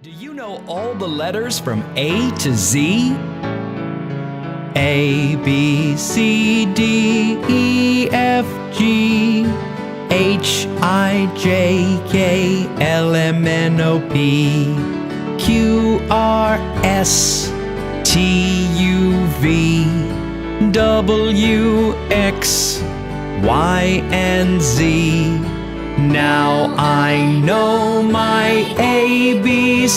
Do you know all the letters from A to Z? A, B, C, D, E, F, G, H, I, J, K, L, M, N, O, P, Q, R, S, T, U, V, W, X, Y, and Z. Now I know my ABCs,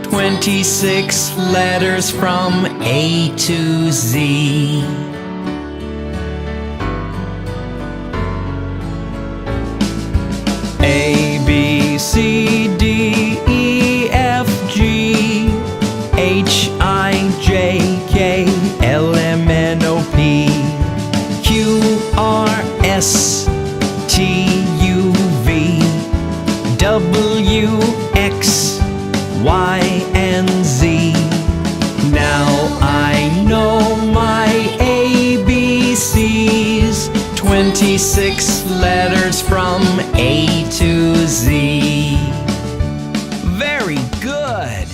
26 letters from A to Z. A, B, C, D, E, F, G, H, I, J, K, L, M, N, O, P, Q, R, S, T, U, V, W, X, Y, and Z. Now I know my ABCs, 26 letters from A to Z. Very good.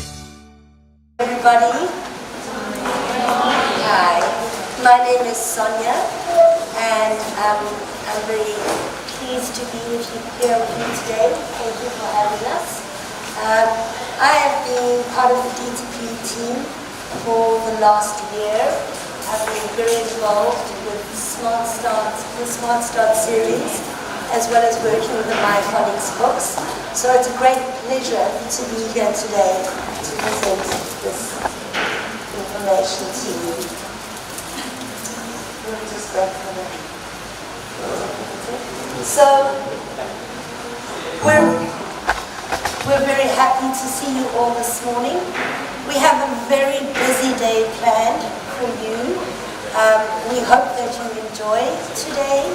Everybody, hi. My name is Sonia, and I'm very pleased to be here with you today. Thank you for having us. I have been part of the DTP team for the last year. I've been very involved with the Smart Start series, as well as working with the My Phonics books. So it's a great pleasure to be here today to present this information to you. We'll just wait for the... So, we're very happy to see you all this morning. We have a very busy day planned for you. We hope that you enjoy today,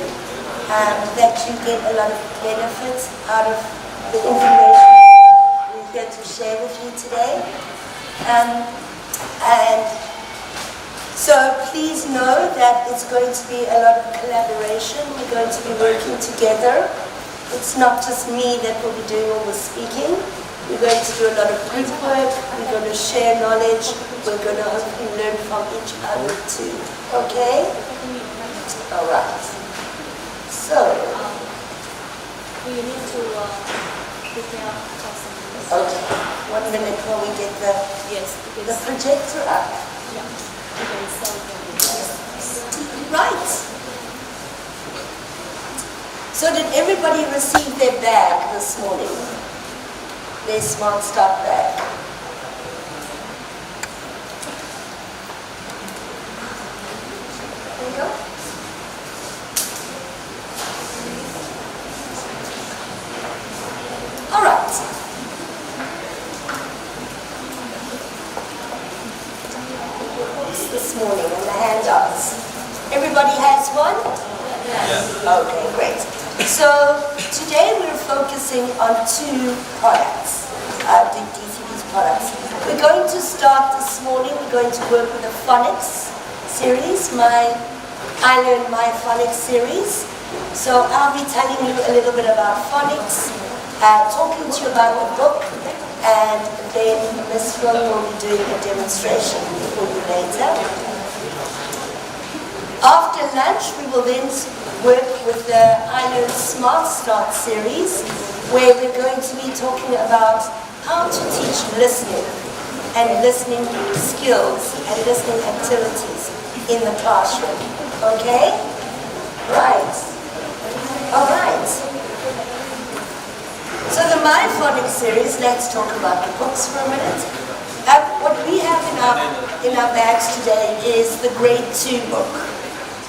that you get a lot of benefits out of the information we're going to share with you today. So please know that it's going to be a lot of collaboration. We're going to be working together. It's not just me that will be doing all the speaking. We're going to do a lot of group work. We're going to share knowledge. We're going to hopefully learn from each other too. Okay? All right. So. We need to prepare something. Okay. 1 minute while we get the projector up. Yeah. Right. So did everybody receive their bag this morning? Their Smart Start bag? There you go. All right. This morning and the handouts. Everybody has one? Yes. Okay, great. So today we're focusing on 2 products, the DCB's products. We're going to start this morning, we're going to work with the phonics series, I Learn My Phonics series. So I'll be telling you a little bit about phonics, talking to you about the book, and then Miss Phil will be doing a demonstration for you later. After lunch, we will then work with the I Learn Smart Start series, where we're going to be talking about how to teach listening and listening skills and listening activities in the classroom. Okay? Right. All right. So the My Phonics series, let's talk about the books for a minute. What we have in our bags today is the grade 2 book.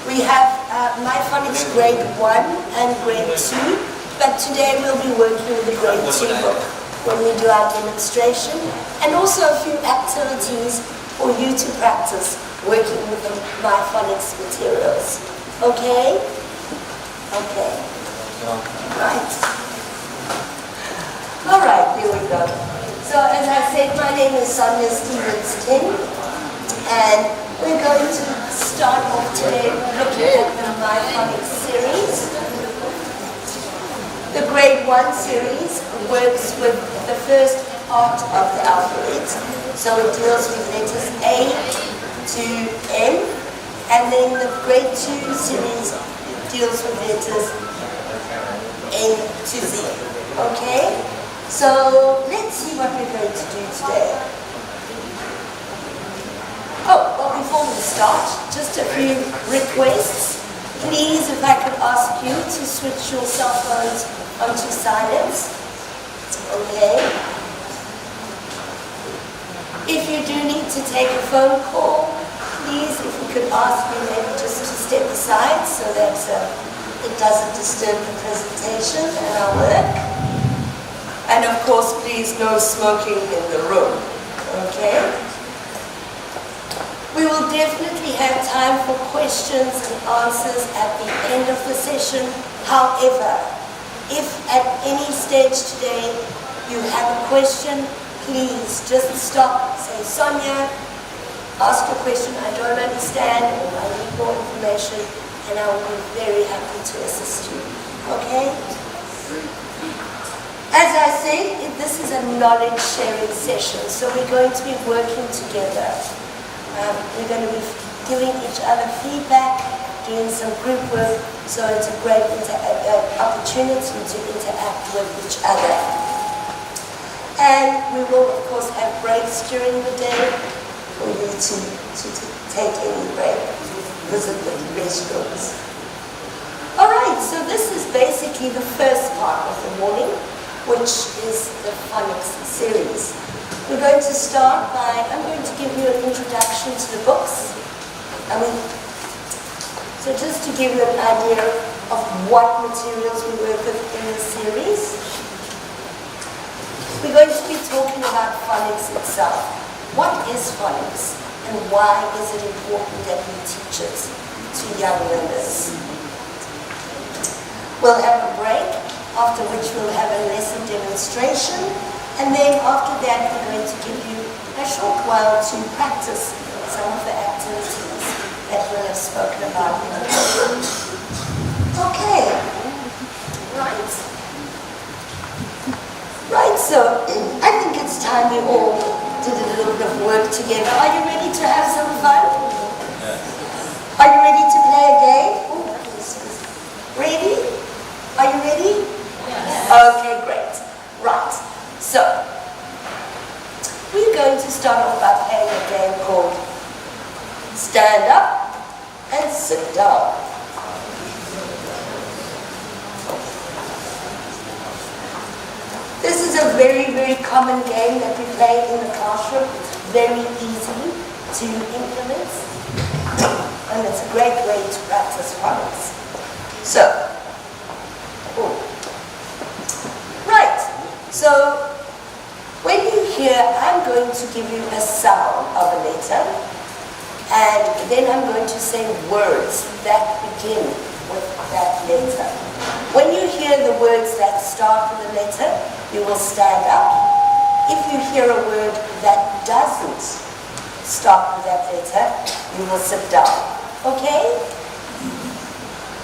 We have My Phonics grade 1 and grade 2, but today we'll be working with the grade 2 book when we do our demonstration, and also a few activities for you to practice working with the My Phonics materials. Okay? Okay. Right. All right, here we go. So as I said, my name is Sonia Stevens-Tin, and we're going to start off today looking at the My Phonics series. The grade 1 series works with the first part of the alphabet. So it deals with letters A to M, and then the grade 2 series deals with letters N to Z. Okay? So let's see what we're going to do today. Oh, well, before we start, just a few requests. Please, if I could ask you to switch your cell phones onto silence. Okay? If you do need to take a phone call, please, if you could ask me maybe just to step aside so that it doesn't disturb the presentation and our work. And of course, please, no smoking in the room. Okay? We will definitely have time for questions and answers at the end of the session. However, if at any stage today you have a question, please just stop, say, Sonia, ask a question I don't understand or I need more information, and I will be very happy to assist you. Okay? As I said, this is a knowledge sharing session, so we're going to be working together. We're going to be giving each other feedback, doing some group work, so it's a great opportunity to interact with each other. And we will, of course, have breaks during the day for you to take any break, visit the restrooms. All right, so this is basically the first part of the morning, which is the phonics series. We're going to start by, I'm going to give you an introduction to the books. So just to give you an idea of what materials we work with in this series. We're going to be talking about phonics itself. What is phonics and why is it important that we teach it to young learners? We'll have a break, after which we'll have a lesson demonstration. And then after that, we're going to give you a short while to practice some of the activities that we'll have spoken about. Okay. Right. Right, so I think it's time we all did a little bit of work together. Are you ready to have some fun? Yes. Are you ready to play a game? Ready? Are you ready? Yes. Okay, great. Right. So, we're going to start off by playing a game called Stand Up and Sit Down. This is a very, very common game that we play in the classroom. It's very easy to implement, and it's a great way to practice phonics. So, right. So, when you hear, I'm going to give you a sound of a letter, and then I'm going to say words that begin with that letter. When you hear the words that start with a letter, you will stand up. If you hear a word that doesn't start with that letter, you will sit down. Okay?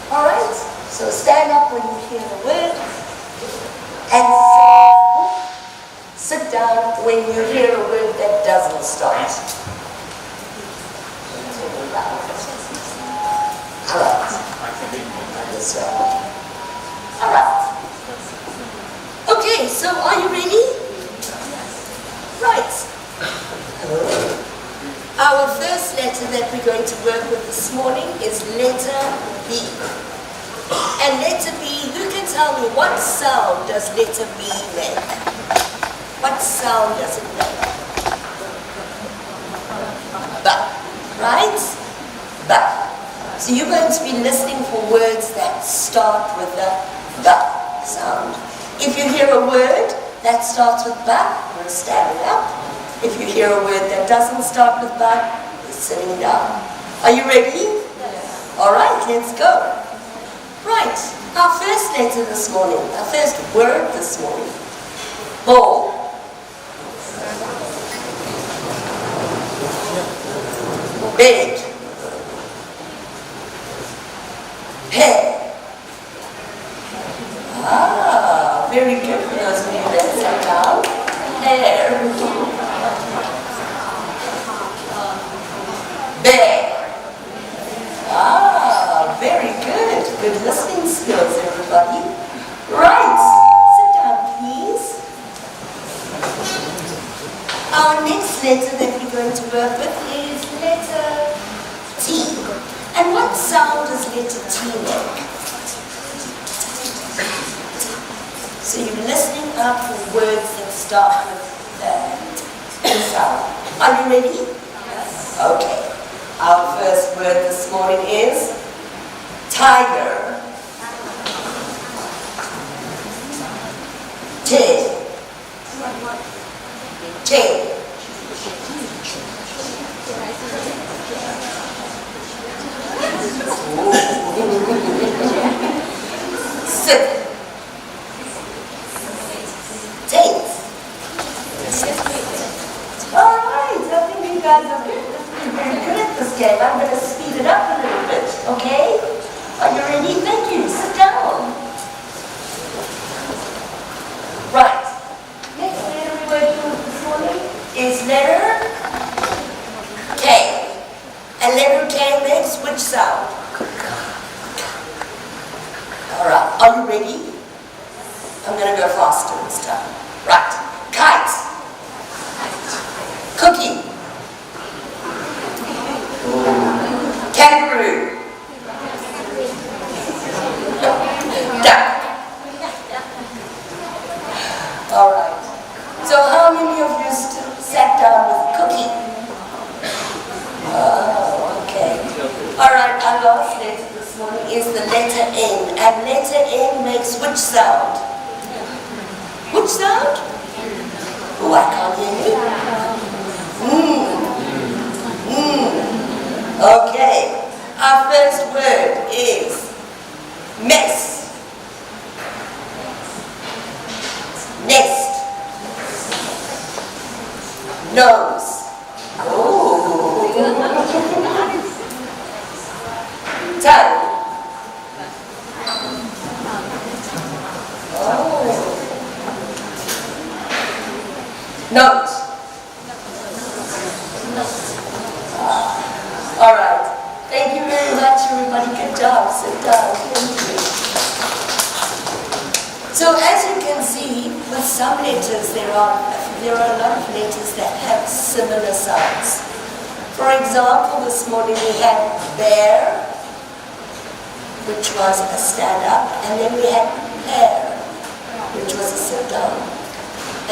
Alright? So stand up when you hear the word, and sit down when you hear a word that doesn't start. Alright. This way. Alright. Okay, so are you ready? Right. Our first letter that we're going to work with this morning is letter B. And letter B, who can tell me what sound does letter B make? What sound does it make? Ba, right? Ba. So you're going to be listening for words that start with the ba sound. If you hear a word that starts with ba, you're standing up. If you hear a word that doesn't start with ba, you're sitting down. Are you ready? Yes. All right, let's go. Right, our first letter this morning, our first word this morning. Ball. Bed. Hair. Ah, very good for those of you that sat down. Hair. Our next letter that we're going to work with is letter T. And what sound does letter T make? So you're listening up for words that start with a sound. Are you ready? Yes. Okay. Our first word this morning is tiger. T. T. Sit. Take. All right, I think you guys are very good at this game. I'm going to speed it up a little bit, okay? Are you ready? Thank you. Sit down. Right. Next letter we're working with this morning is letter K. And letter K makes which sound? All right. Are you ready? I'm going to go faster this time. Right. Kite. Cookie. Kangaroo. Duck. All right. So how many of you sat down with cookie? Oh, okay. All right. Our last letter this morning is the letter N. And letter N makes which sound? Which sound? Oh, I can't hear you. Okay. Our first word is mess. Nest. Nose. Oh. Tongue. Oh. Note. All right. Thank you very much, everybody. Good job. Sit down. Thank you. So as you can see, with some letters, there are a lot of letters that have similar sounds. For example, this morning we had bear, which was a stand up, and then we had pear, which was a sit down.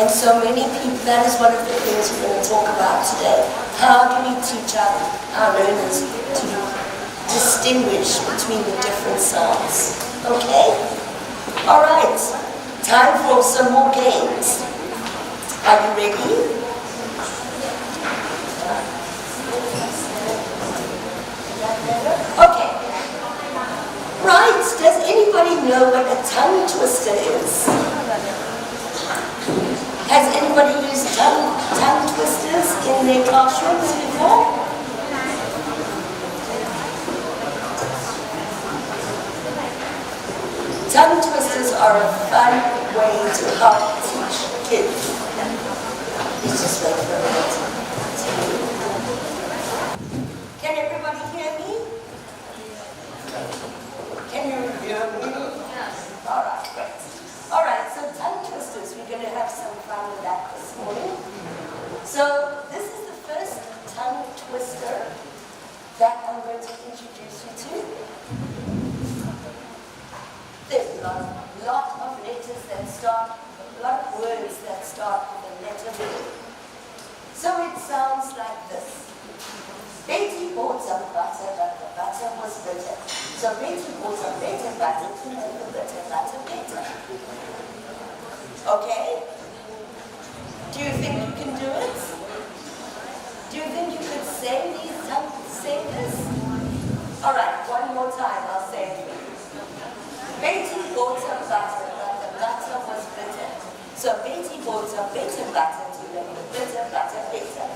And so many people, that is one of the things we're going to talk about today. How do we teach our learners to distinguish between the different sounds? Okay? All right. Time for some more games. Are you ready? Okay. Right. Does anybody know what a tongue twister is? Has anybody used tongue twisters in their classrooms before? Tongue twisters are a fun way to help teach kids. Let's just wait for a minute. Can everybody hear me? Can you hear me? Yes. All right, great. All right, so tongue twisters, we're going to have some fun with that this morning. So this is the first tongue twister that I'm going to introduce you to. There's a lot of letters that start, a lot of words that start with the letter B. So it sounds like this. Betty bought some butter, but the butter was bitter. So Betty bought some better butter to make the bitter butter better. Okay? Do you think you can do it? Do you think you could say this? All right, one more time, I'll say it for you. Betty bought some butter, but the butter was bitter. So Betty bought some bitter butter to make the bitter butter bitter.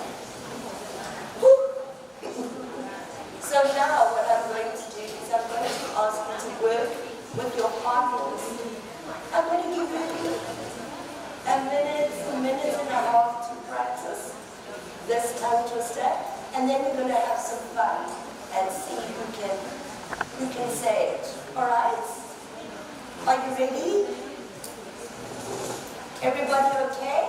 So now what I'm going to do is I'm going to ask you to work with your partners. I'm going to give you a minute and a half to practice this tongue twister, and then we're going to have some fun and see who can say it. All right? Are you ready? Everybody okay?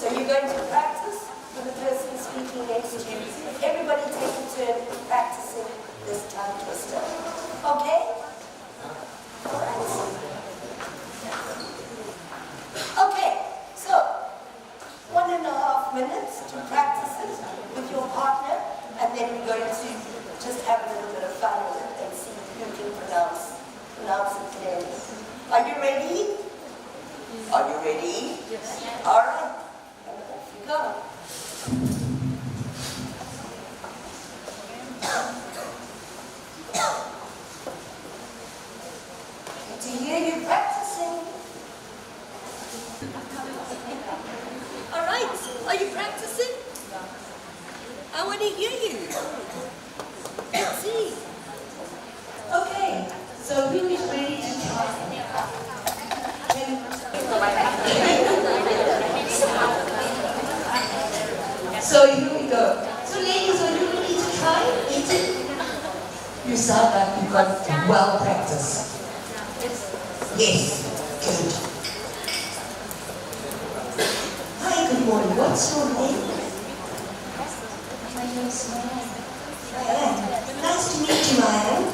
So you're going to practice with the person speaking next to you. Everybody take a turn practicing this tongue twister. Okay? All right. Okay, so 1.5 minutes to practice it with your partner, and then we're going to just have a little bit of fun with it and see who can pronounce it clearly. Are you ready? Are you ready? Yes. All right. And off you go. To hear you practicing. All right. Are you practicing? I want to hear you. Let's see. Okay. So who is ready to try? So here we go. So ladies, are you ready to try eating? You sound like you've got well practice. Yes, good. Hi, good morning. What's your name? My name is Maya. Diane. Nice to meet you, Diane.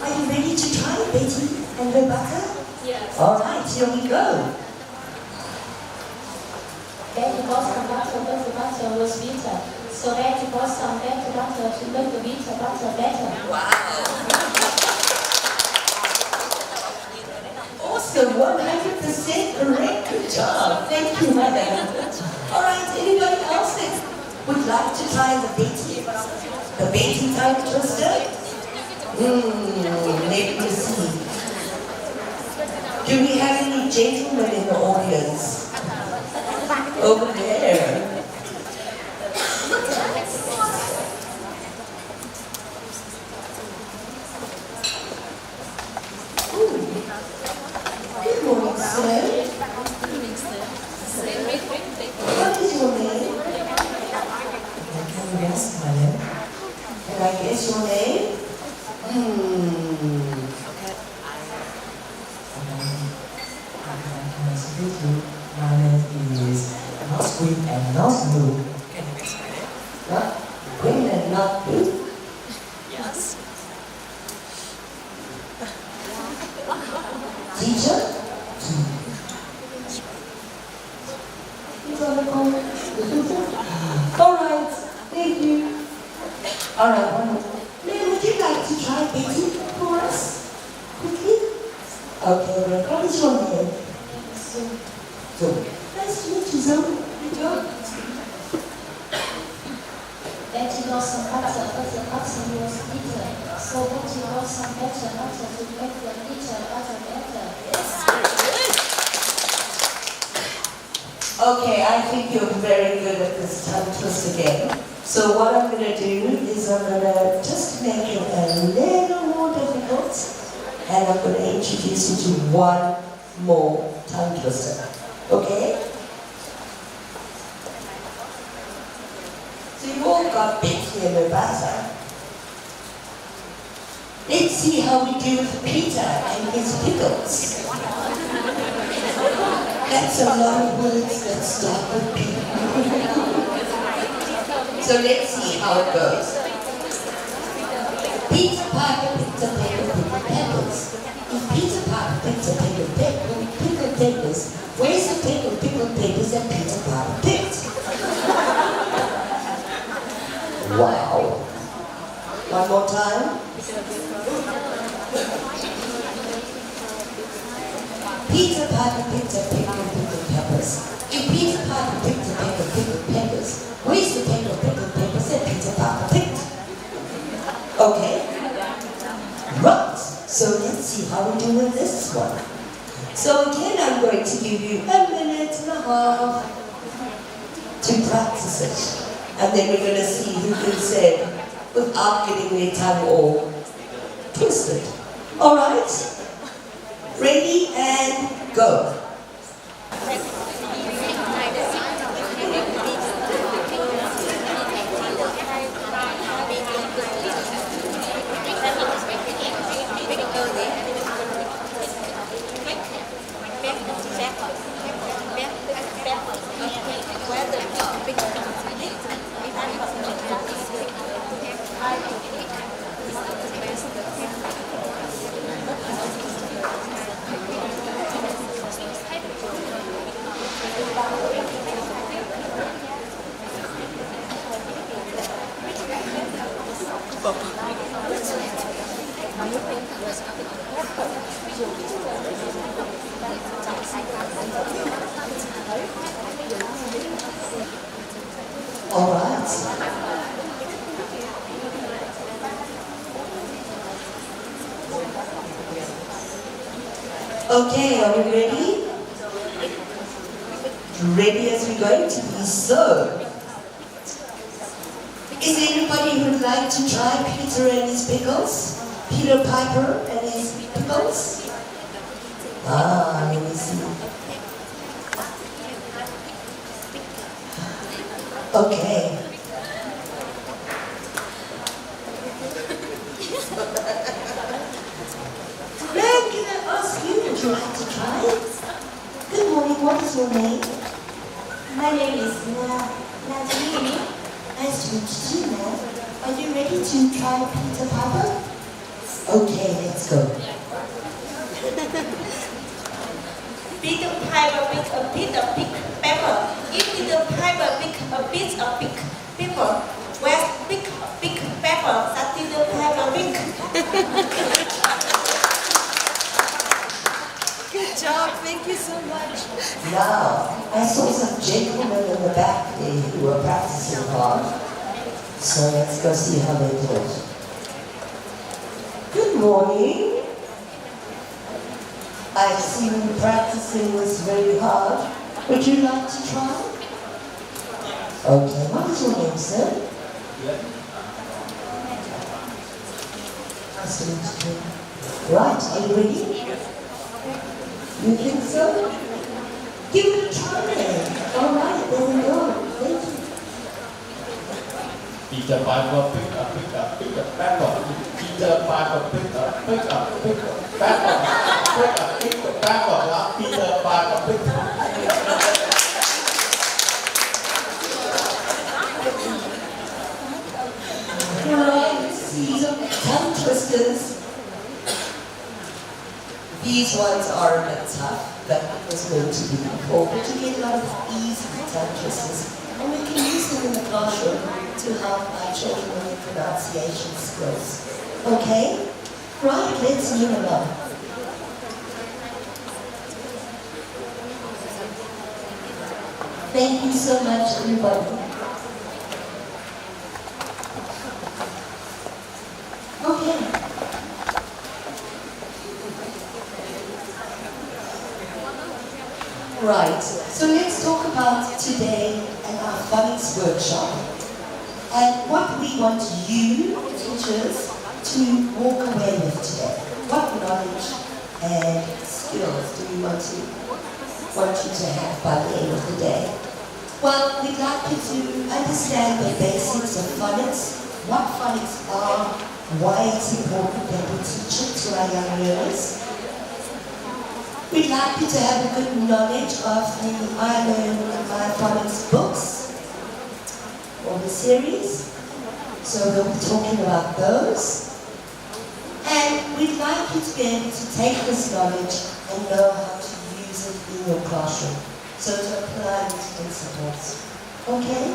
Are you ready to try, Betty and Rebecca? Yes. All right, here we go. Betty bought some butter, but the butter was bitter. So Betty bought some better butter to make the bitter butter better. Wow. Awesome, 100% correct. Good job. Thank you, madam. All right, anybody else that would like to try the Betty tongue twister? Let me see. Do we have any gentlemen in the audience? Over there. Good morning, sir. What is your name? I can guess my name. Can I guess your name? My name is not green and not blue. Can you guess my name? Not green and not blue? Yes. Teacher? All right, thank you. All right, one more. Ma'am, would you like to try Betty for us? Quickly? Okay, well, what is your name? So, nice to meet you, Zoe. Good job. Betty bought some butter, but the butter was bitter. So Betty bought some better butter to make the bitter butter better. Okay, I think you're very good at this tongue twist again. So what I'm going to do is I'm going to just make it a little more difficult, and I'm going to introduce you to one more tongue twister. Okay? So you've all got Betty and Rebecca. Let's see how we do with Peter and his pickles. That's a lot of words that start with P. So let's see how it goes. Peter Piper picked a peck of pickled peppers. If Peter Piper picked a peck of pickled peppers, where's the peck of pickled peppers that Peter Piper picked? Wow. One more time. Peter Piper picked a peck of pickled peppers. If Peter Piper picked a peck of pickled peppers, where's the peck of pickled peppers that Peter Piper picked? Okay? Right. So let's see how we do with this one. So again, I'm going to give you 1.5 minutes to practice it. And then we're going to see who can say it without getting their tongue all twisted. All right? Ready and go. Okay, are we ready? Ready as we're going to be. So, is there anybody who would like to try Peter and his pickles? Peter Piper and his pickles? Let me see. Okay. Ma'am, can I ask you, would you like to try? Good morning, what is your name? My name is Natalie. Nice to meet you, ma'am. Are you ready to try Peter Piper? Okay, let's go. Peter Piper pick a bit of big pepper. If Peter Piper pick a bit of big pepper, where's big pepper that Peter Piper pick? Good job, thank you so much. Now, I saw some gentlemen in the back there who were practicing hard. So let's go see how they do it. Good morning. I see you practicing this very hard. Would you like to try? Okay, what is your name, sir? Nice to meet you. Right, are you ready? You think so? Give it a try. All right, there we go. Thank you. Peter Piper pick up pepper. Peter Piper pick up pepper. Pick up pepper. Peter Piper pick up. Right, let's see some tongue twisters. These ones are a bit tough, but it was going to be before. But you get a lot of easy tongue twisters, and we can use them in the classroom to help our children with their pronunciation skills. Okay? Right, let's move along. Thank you so much, everybody. Okay. Right, so let's talk about today and our phonics workshop and what we want you, teachers, to walk away with today. What knowledge and skills do we want you to have by the end of the day? Well, we'd like you to understand the basics of phonics, what phonics are, why it's important that we teach it to our young learners. We'd like you to have a good knowledge of the I Learn My Phonics books, or the series. So we'll be talking about those. And we'd like you to be able to take this knowledge and know how to use it in your classroom. So to apply these principles. Okay?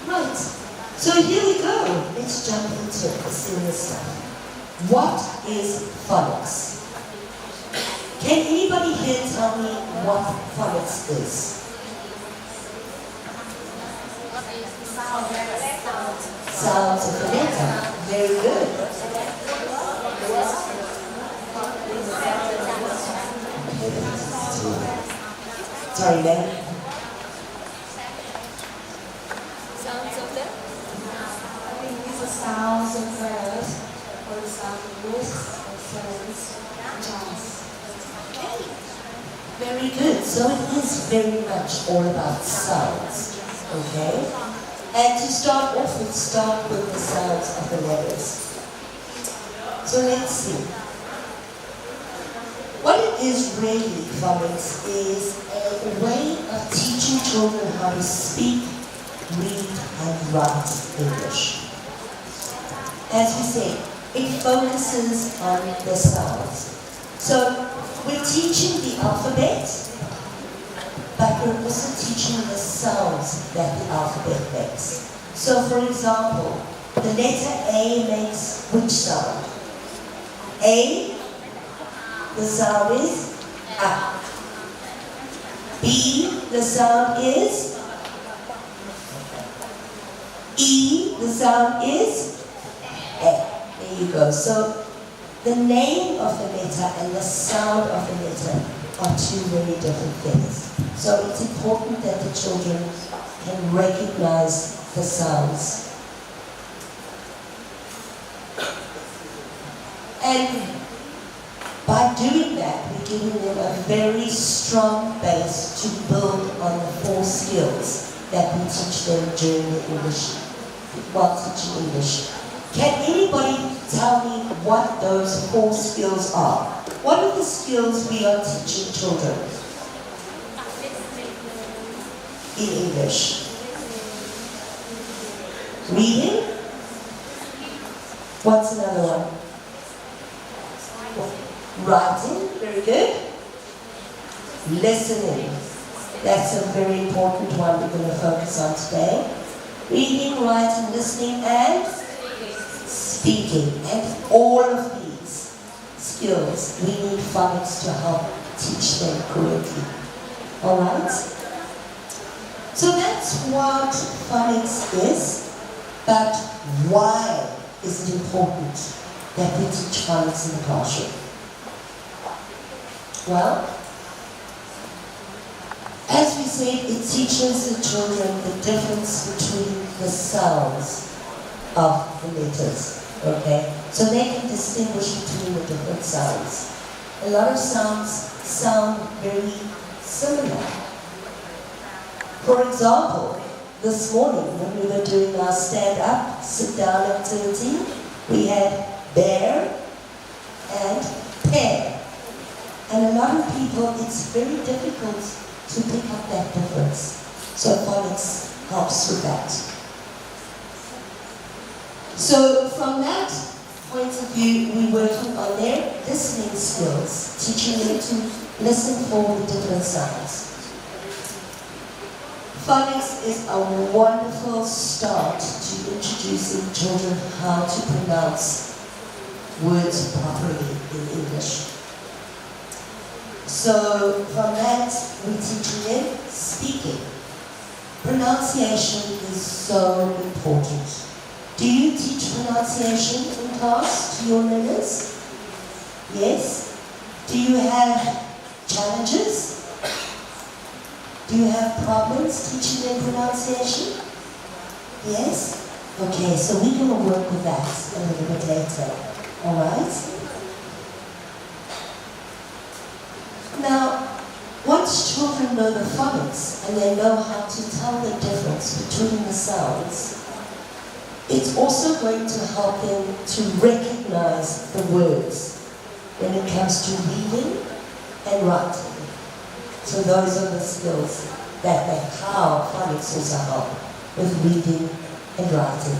Right. So here we go. Let's jump into the serious stuff. What is phonics? Can anybody here tell me what phonics is? Sounds of the letter. Very good. Sorry, ma'am. Sounds of them? I think these are sounds of words, or the sound of voice, or sounds, jazz. Very good. So it is very much all about sounds. Okay? And to start off, let's start with the sounds of the letters. So let's see. What it is really, phonics, is a way of teaching children how to speak, read, and write English. As we say, it focuses on the sounds. So we're teaching the alphabet, but we're also teaching the sounds that the alphabet makes. So for example, the letter A makes which sound? A, the sound is A. B, the sound is E, the sound is E. There you go. So the name of the letter and the sound of the letter are two very different things. So it's important that the children can recognize the sounds. And by doing that, we're giving them a very strong base to build on the 4 skills that we teach them during the English, while teaching English. Can anybody tell me what those 4 skills are? What are the skills we are teaching children in English? Reading? What's another one? Writing, very good. Listening, that's a very important one we're going to focus on today. Reading, writing, listening, and speaking. And all of these skills, we need phonics to help teach them correctly. Alright? So that's what phonics is, but why is it important that we teach phonics in the classroom? Well, as we said, it teaches the children the difference between the sounds of the letters, okay? So they can distinguish between the different sounds. A lot of sounds sound very similar. For example, this morning when we were doing our stand-up, sit-down activity, we had bear and pear. And a lot of people, it's very difficult to pick up that difference. So phonics helps with that. So from that point of view, we're working on their listening skills, teaching them to listen for the different sounds. Phonics is a wonderful start to introducing children how to pronounce words properly in English. So from that, we're teaching them speaking. Pronunciation is so important. Do you teach pronunciation in class to your learners? Yes? Do you have challenges? Do you have problems teaching them pronunciation? Yes? Okay, so we're going to work with that a little bit later. Alright? Now, once children know the phonics and they know how to tell the difference between the sounds, it's also going to help them to recognize the words when it comes to reading and writing. So those are the skills that how phonics also help with reading and writing.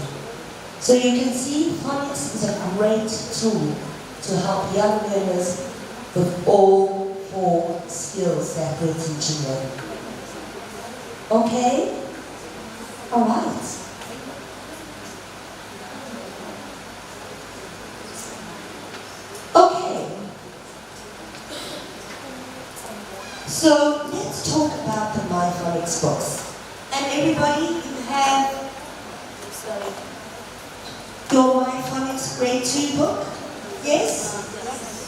So you can see phonics is a great tool to help young learners with all 4 skills that we're teaching them. Okay? Alright. Okay. So let's talk about the My Phonics books. And everybody, you have your My Phonics grade 2 book? Yes?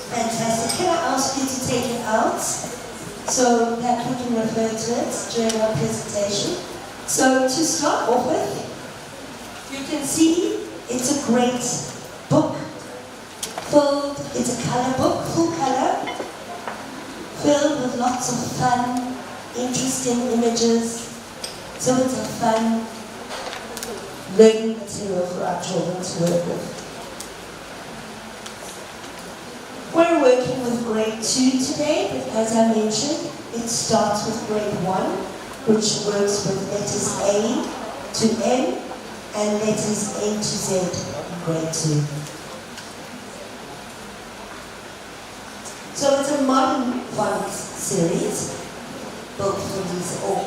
Fantastic. Can I ask you to take it out so that we can refer to it during our presentation? So to start off with, you can see it's a great book. It's a color book, full color, filled with lots of fun, interesting images. So it's a fun learning material for our children to work with. We're working with grade 2 today, but as I mentioned, it starts with grade 1, which works with letters A to N and letters A to Z in grade 2. So it's a modern phonics series, built for these all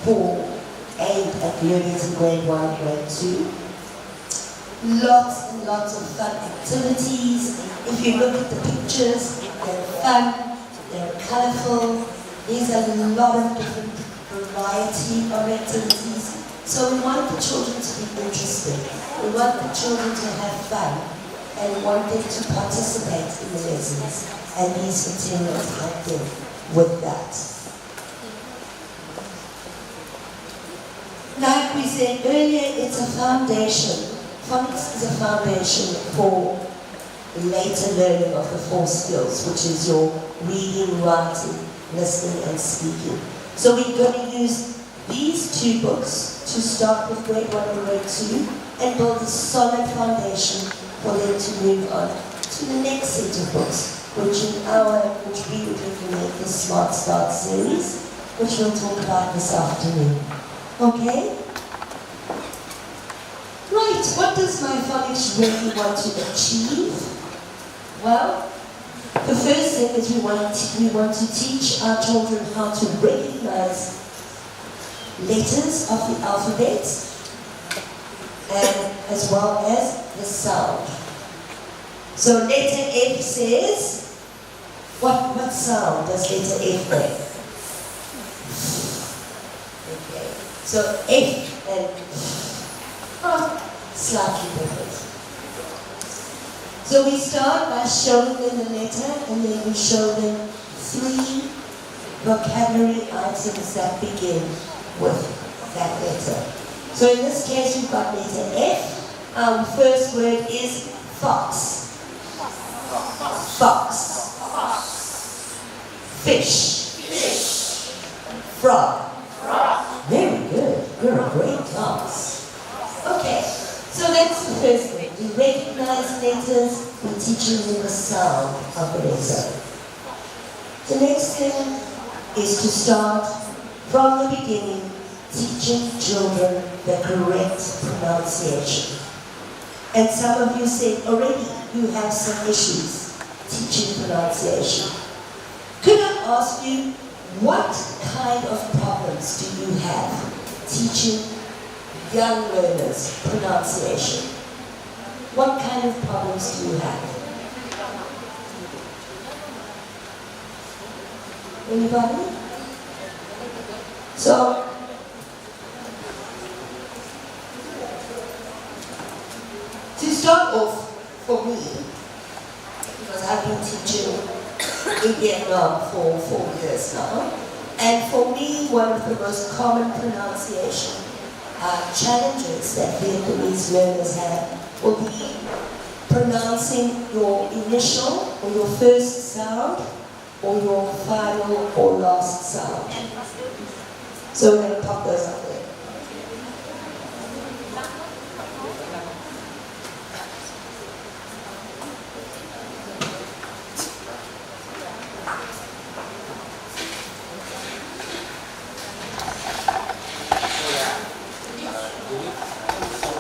4 aimed at learners in grade 1, grade 2. Lots and lots of fun activities. If you look at the pictures, they're fun, they're colorful. There's a lot of different variety of activities. So we want the children to be interested. We want the children to have fun and wanted to participate in the lessons, and these materials help them with that. Like we said earlier, it's a foundation. Phonics is a foundation for later learning of the 4 skills, which is your reading, writing, listening, and speaking. So we're going to use these 2 books to start with grade 1 and grade 2 and build a solid foundation for them to move on to the next set of books, which we would recommend the Smart Start series, which we'll talk about this afternoon. Okay? Right, what does my phonics really want to achieve? Well, the first thing is we want to teach our children how to recognize letters of the alphabet, and as well as the sound. So letter F says, what sound does letter F make? Okay, so F and slightly different. So we start by showing them the letter, and then we show them 3 vocabulary items that begin with that letter. So in this case, we've got letter F. Our first word is fox. Fox. Fish. Frog. Very good. You're a great class. Okay, so that's the first thing. We recognize letters, we're teaching them the sound of the letter. The next thing is to start from the beginning, teaching children the correct pronunciation. And some of you said already you have some issues teaching pronunciation. Could I ask you, what kind of problems do you have teaching young learners pronunciation? What kind of problems do you have? Anybody? So, to start off, for me, because I've been teaching in Vietnam for 4 years now, and for me, one of the most common pronunciation challenges that Vietnamese learners have will be pronouncing your initial or your first sound or your final or last sound. So we're going to pop those up there.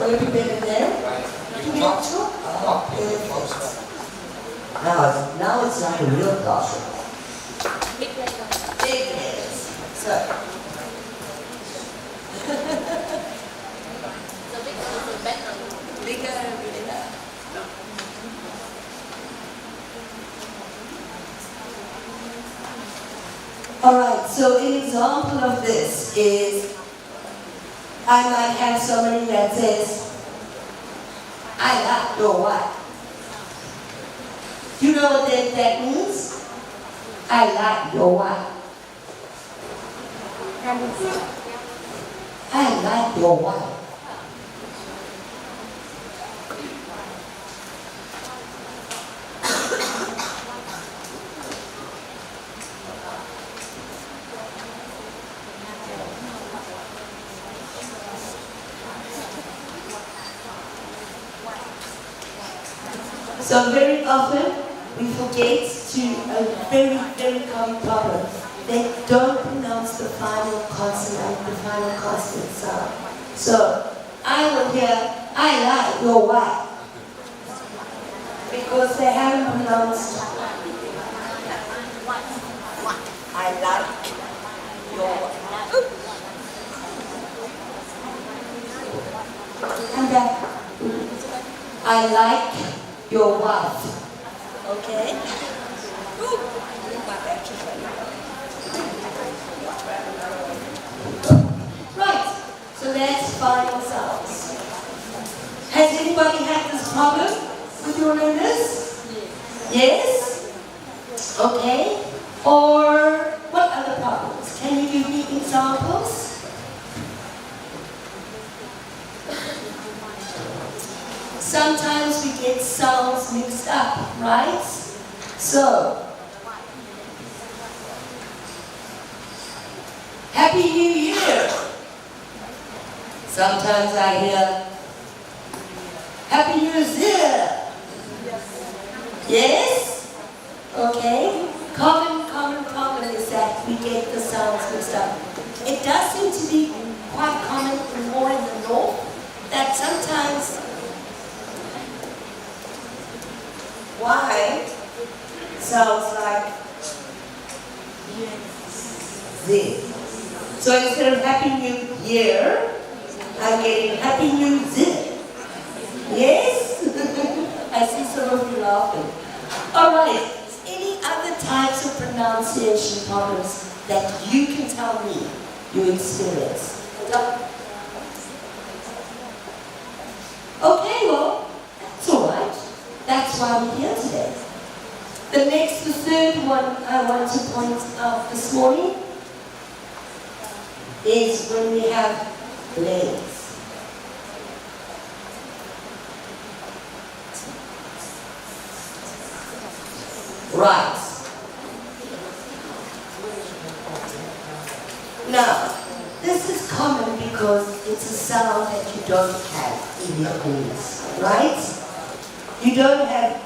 Will it be better there? Now it's like a real classroom. Big letters. So. Alright, so an example of this is, I might have somebody that says, I like your wife. Do you know what that means? I like your wife. I like your wife. So very often we forget a very, very common problem. They don't pronounce the final consonant, the final consonant sound. So I will hear, I like your wife. Because they haven't pronounced I like your wife. And that I like your wife. Okay? Right, so that's final sounds. Has anybody had this problem with with your learners? Yes? Okay. Or what other problems? Can you give me examples? Sometimes we get sounds mixed up, right? So, Happy New Year! Sometimes I hear Happy New Year! Yes? Okay. Common is that we get the sounds mixed up. It does seem to be quite common more in the north that sometimes Y sounds like Z. So instead of Happy New Year, I'm getting Happy New Z. Yes? I see some of you laughing. Alright, any other types of pronunciation problems that you can tell me you experience? Okay, well, that's alright. That's why we're here today. The third one I want to point out this morning is when we have blades. Right. Now, this is common because it's a sound that you don't have in Vietnamese, right? You don't have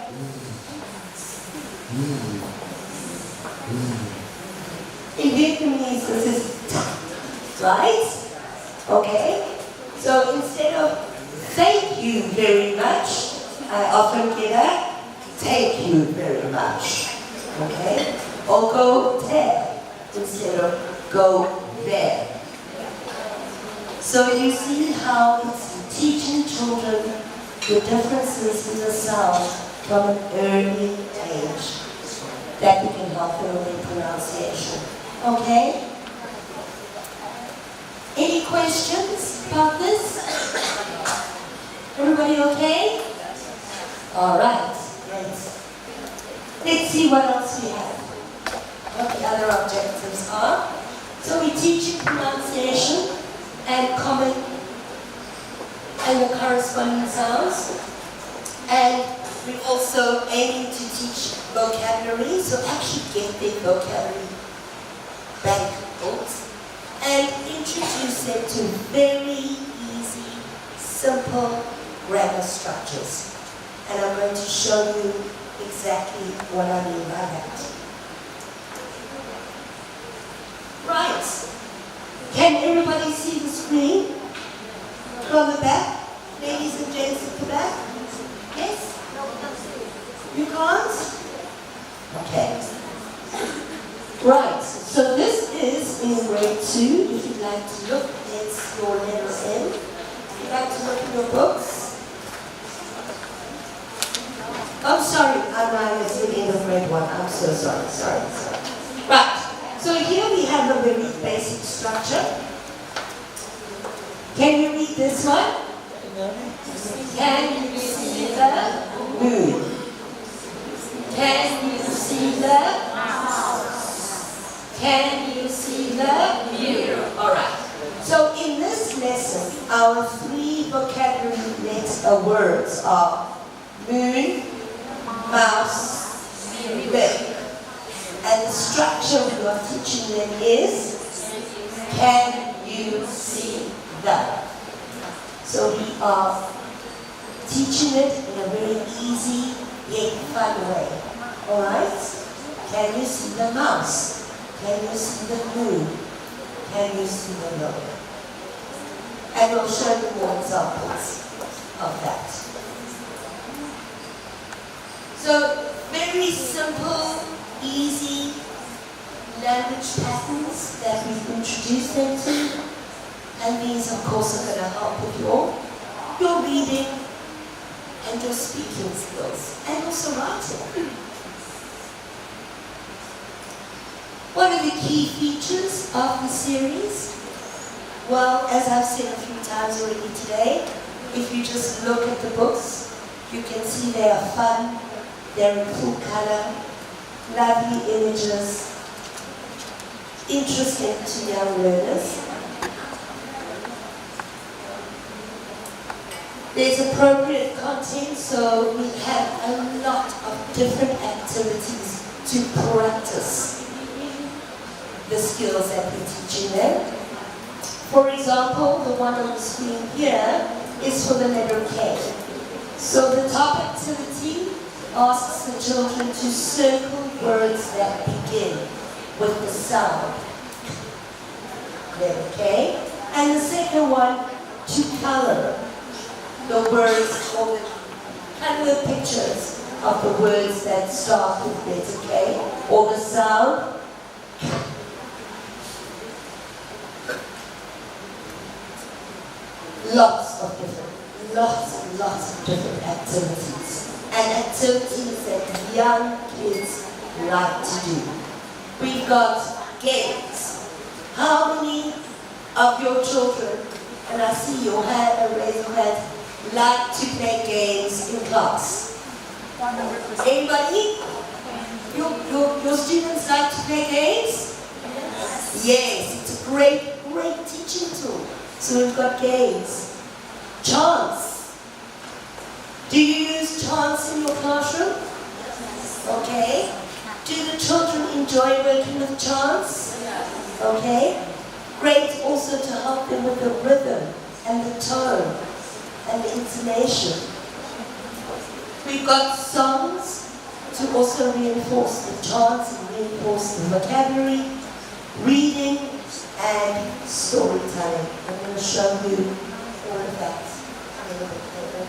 in Vietnamese, this is right? Okay? So instead of thank you very much, I often get a thank you very much. Okay? Or go there instead of go there. So you see how it's teaching children the differences in the sound from an early age that we can help them with pronunciation. Okay? Any questions about this? Everybody okay? All right. Let's see what else we have. What the other objectives are. So we teach you pronunciation and common and the corresponding sounds. And we're also aiming to teach vocabulary, so actually get the vocabulary bank books and introduce them to very easy, simple grammar structures. And I'm going to show you exactly what I mean by that. Right. Can everybody see the screen? From the back? Ladies and gents at the back? Yes? You can't? Okay. Right. So this is in grade 2. If you'd like to look, it's your letter M. If you'd like to look in your books. I'm sorry, I'm at the end of grade 1. I'm so sorry. Sorry. Right. So here we have a very basic structure. Can you read this one? Can you see the moon? Can you see the mouse? Can you see the mirror? Alright. So in this lesson, our 3 vocabulary words are moon, mouse, mirror. And the structure we are teaching them is, can you see that? So we are teaching it in a very easy yet fun way. Alright? Can you see the mouse? Can you see the moon? Can you see the moon? And we'll show you more examples of that. So, very simple, easy language patterns that we've introduced them to. And these, of course, are going to help with your reading and your speaking skills, and also writing. What are the key features of the series? Well, as I've said a few times already today, if you just look at the books, You can see they are fun, they're in full color, lovely images, interesting to young learners. There's appropriate content, so we have a lot of different activities to practice the skills that we're teaching them. For example, the one on the screen here is for the letter K. So the top activity asks the children to circle words that begin with the sound letter K. And the second one, to color the words or color the pictures of the words that start with letter K or the sound. Lots and lots of different activities. And activities that young kids like to do. We've got games. How many of your children, and I see your hand, raise your hand, like to play games in class? 100%. Anybody? Your students like to play games? Yes, it's a great teaching tool. So we've got games. Chants. Do you use chants in your classroom? Okay. Do the children enjoy working with chants? Okay. Great also to help them with the rhythm and the tone and the intonation. We've got songs to also reinforce the chants and reinforce the vocabulary, reading, and storytelling. I'm going to show you all of that a little bit later.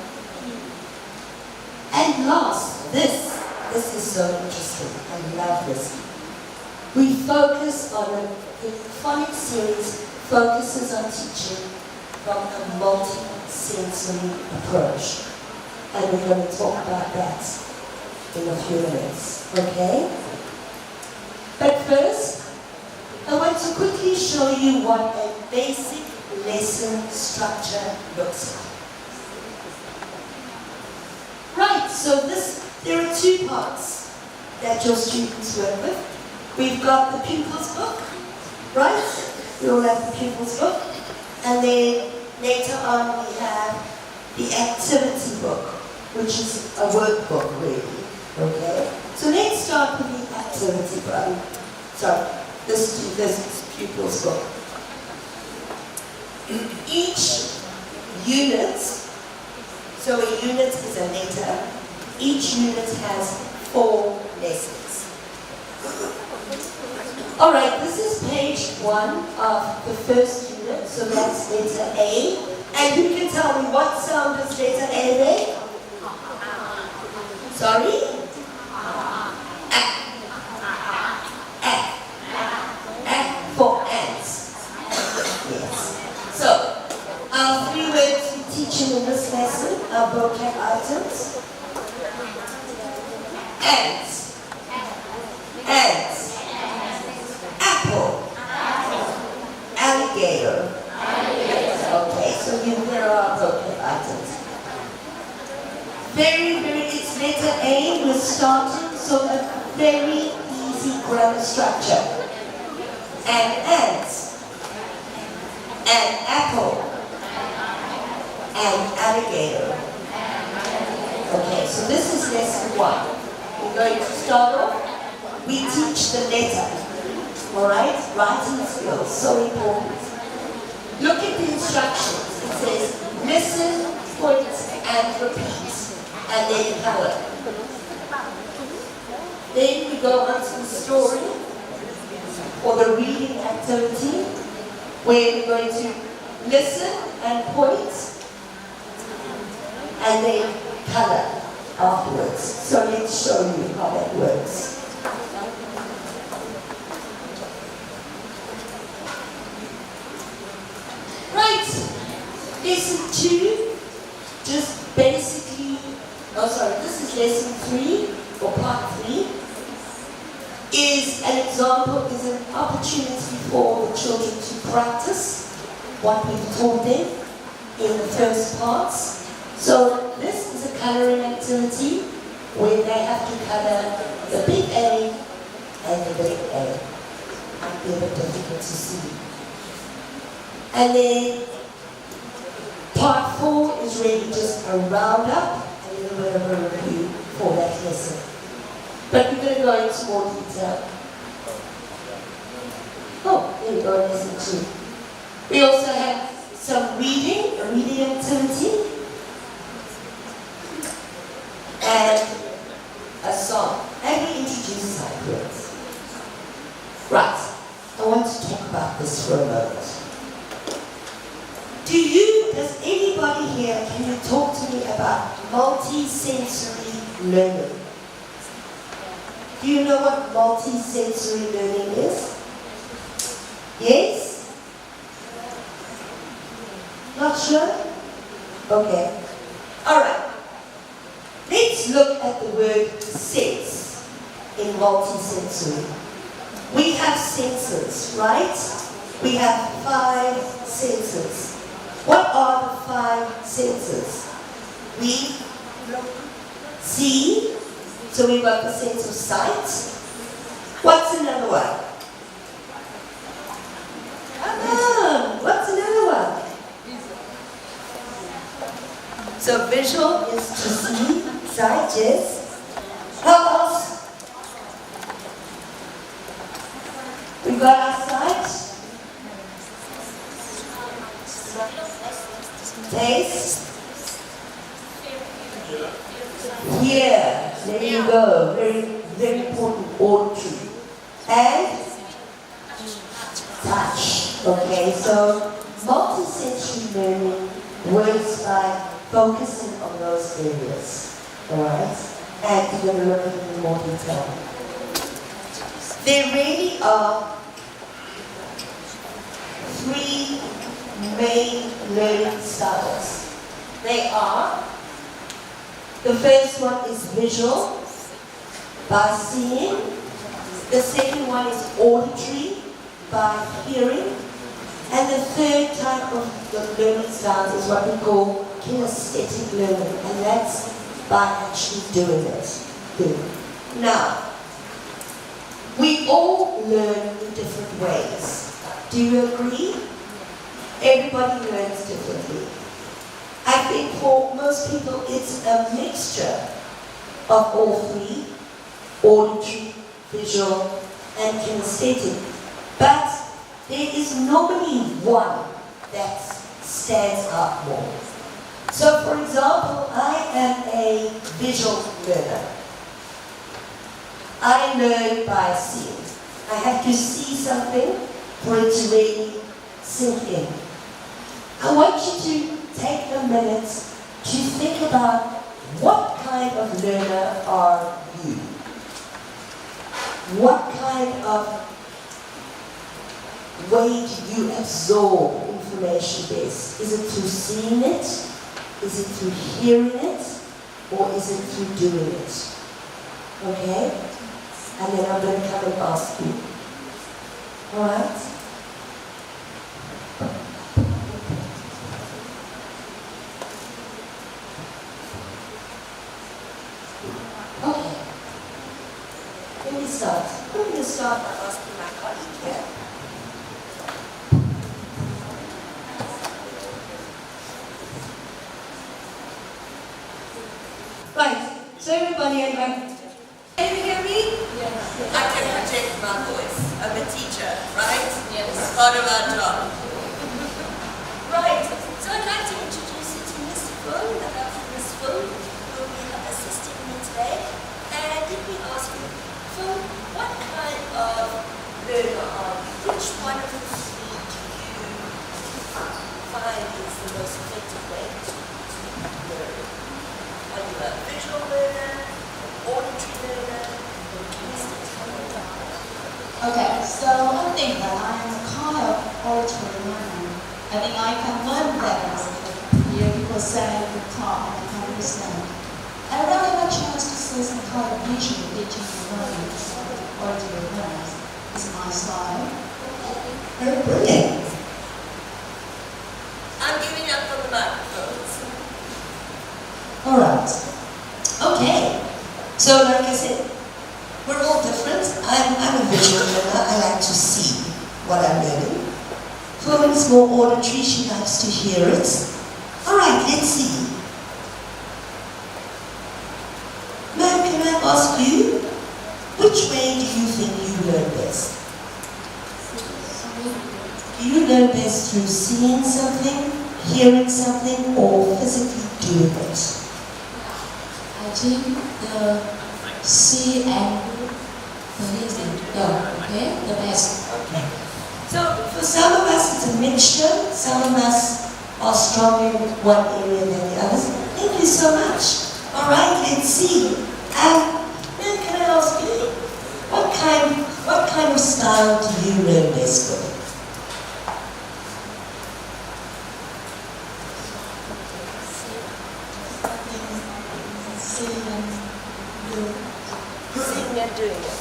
And last, this is so interesting. I love this. We focus on the phonics series focuses on teaching from a multi-sensory approach. And we're going to talk about that in a few minutes, okay? But first, I want to quickly show you what a basic lesson structure looks like. Right, so there are two parts that your students work with. We've got the pupils book, right? We all have the pupils book. And then later on we have the activity book, which is a workbook really, okay? So let's start with the activity book. This pupils book. Each unit, so a unit is a letter, each unit has 4 lessons. Alright, this is page 1 of the first unit, so that's letter A. And who can tell me what sound does letter A make? Sorry? For ants. Yes. So, our 3 words we teach in this lesson are vocab items. Ants. Ants. Apple. Alligator. Okay, so there are vocab items. It's letter A, we're starting, so a very easy grammar structure. An ant, an apple, an alligator. Okay, so this is lesson 1. We're going to start off. We teach the letter. Alright? Writing skills, so important. Look at the instructions. It says, listen, point, and repeat. And then color. Then we go on to the story, or the reading activity, where we're going to listen and point, and then color afterwards. So let's show you how that works. Right, lesson 2, just basically, this is lesson 3, or part 3, is an example, is an opportunity for the children to practice what we've taught them in the first parts. So this is a coloring activity where they have to color the big A and the big A. Might be a bit difficult to see. And then part 4 is really just a roundup and a little bit of a review for that lesson. But we're going to go into more detail. Oh, there we go, lesson 2. We also have some reading, a reading activity, and a song. And we introduce side words. Right, I want to talk about this for a moment. Does anybody here, can you talk to me about multi-sensory learning? Do you know what multi-sensory learning is? Yes? Not sure? Okay. Alright. Let's look at the word sense in multi-sensory. We have senses, right? We have 5 senses. What are the 5 senses? We see, so we've got the sense of sight. What's another one? What's another one? So visual is to see, sight is. How else? We've got our sight. Taste. Hear. There you go. Very, very important. Auditory. And touch. Okay, so multi-sensory learning works by focusing on those areas. Alright? And we're going to look at it in more detail. There really are 3 main learning styles. They are, the first one is visual, by seeing. The second one is auditory, by hearing. And the third type of the learning styles is what we call kinesthetic learning, and that's by actually doing it. Now, we all learn in different ways. Do you agree? Everybody learns differently. I think for most people it's a mixture of all 3, auditory, visual, and kinesthetic. But there is normally one that stands out more. So for example, I am a visual learner. I learn by seeing. I have to see something for it to really sink in. I want you to take a minute to think about what kind of learner are you? What kind of way do you absorb information best? Is it through seeing it? Is it through hearing it? Or is it through doing it? Okay? And then I'm going to come and ask you. Alright? Okay. Let me start. I'm going to start by asking my colleague here. Right. So everybody, can you hear me? Yes. I can project my voice. I'm a teacher, right? Yes. It's part of our job. Right. So I'd like to introduce you to Miss Fung, Miss Fung, who will be assisting me today. And let me ask you, Fung, what kind of learner are you? Which one of the 3 do you find is the most effective way to learn? Are you a visual learner, an auditory learner, or kinesthetic learner? Okay, so I think that I am a kind of auditory learner. I think I can learn better. Hear people say, the talk, I can understand. I don't have a chance to say some kind of visual teaching and learning, so auditory learners is my style. Very brilliant. I'm giving up on the microphones. Alright. So like I said, we're all different. I'm a visual learner. I like to see what I'm learning. Fluent's more auditory. She likes to hear it. All right, let's see. Ma'am, can I ask you, which way do you think you learn best? Do you learn best through seeing something, hearing something, or physically doing it? I think the see and listening. Okay, the best. Okay. So for some of us it's a mixture. Some of us are strong in one area than the others. Thank you so much. All right, let's see. Then can I ask you, what kind of style do you learn best with? Seeing and doing it.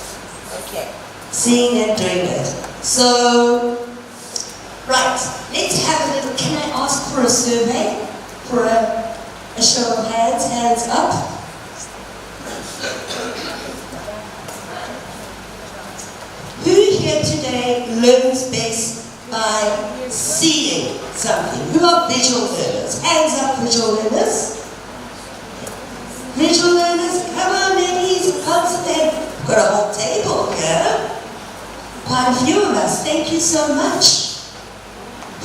Okay. Seeing and doing it. So, right, let's have a little, can I ask for a survey? For a show of hands, hands up. Who here today learns best by seeing something? Who are visual learners? Hands up, visual learners. Visual learners, come on ladies, concentrate. We've got a whole table here. Quite a few of us, thank you so much.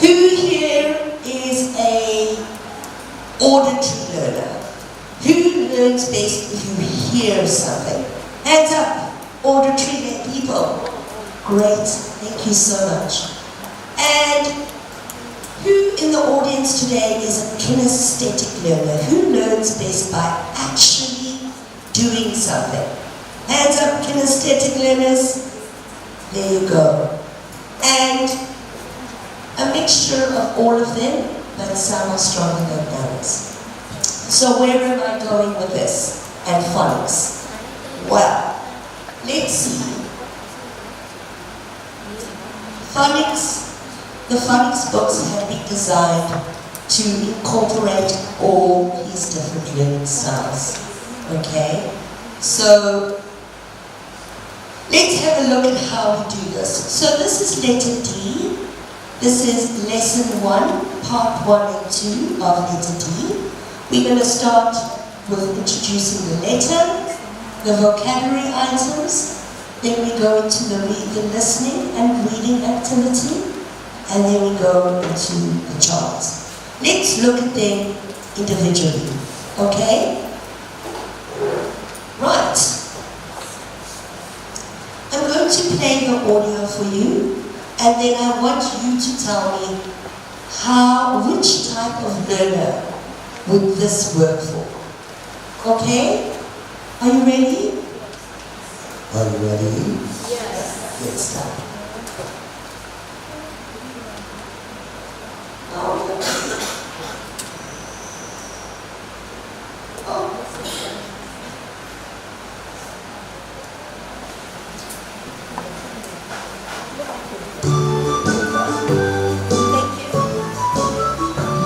Who here is a auditory learner? Who learns best if you hear something? Hands up, auditory people. Great, thank you so much. And who in the audience today is a kinesthetic learner? Who learns best by actually doing something? Hands up, kinesthetic learners. There you go. And a mixture of all of them, but some are stronger than others. So where am I going with this? And phonics. Well, let's see. Phonics. The phonics books have been designed to incorporate all these different learning styles. Okay? So, let's have a look at how we do this. So this is letter D. This is lesson 1, part 1 and 2 of letter D. We're going to start with introducing the letter, the vocabulary items, then we go into the listening and reading activity, and then we go into the charts. Let's look at them individually, okay? Right. I'm going to play the audio for you, and then I want you to tell me which type of learner would this work for. Okay? Are you ready? Are you ready? Yes. Let's start.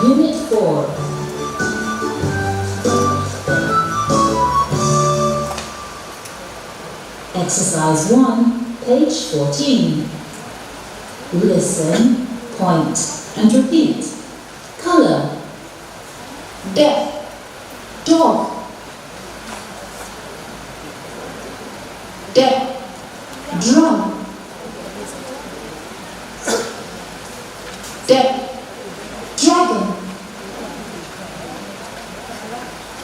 Unit 4. Exercise 1, page 14. Listen, point, and repeat. Color. Deaf. Dog. Deaf. Drum. Deaf. Dragon.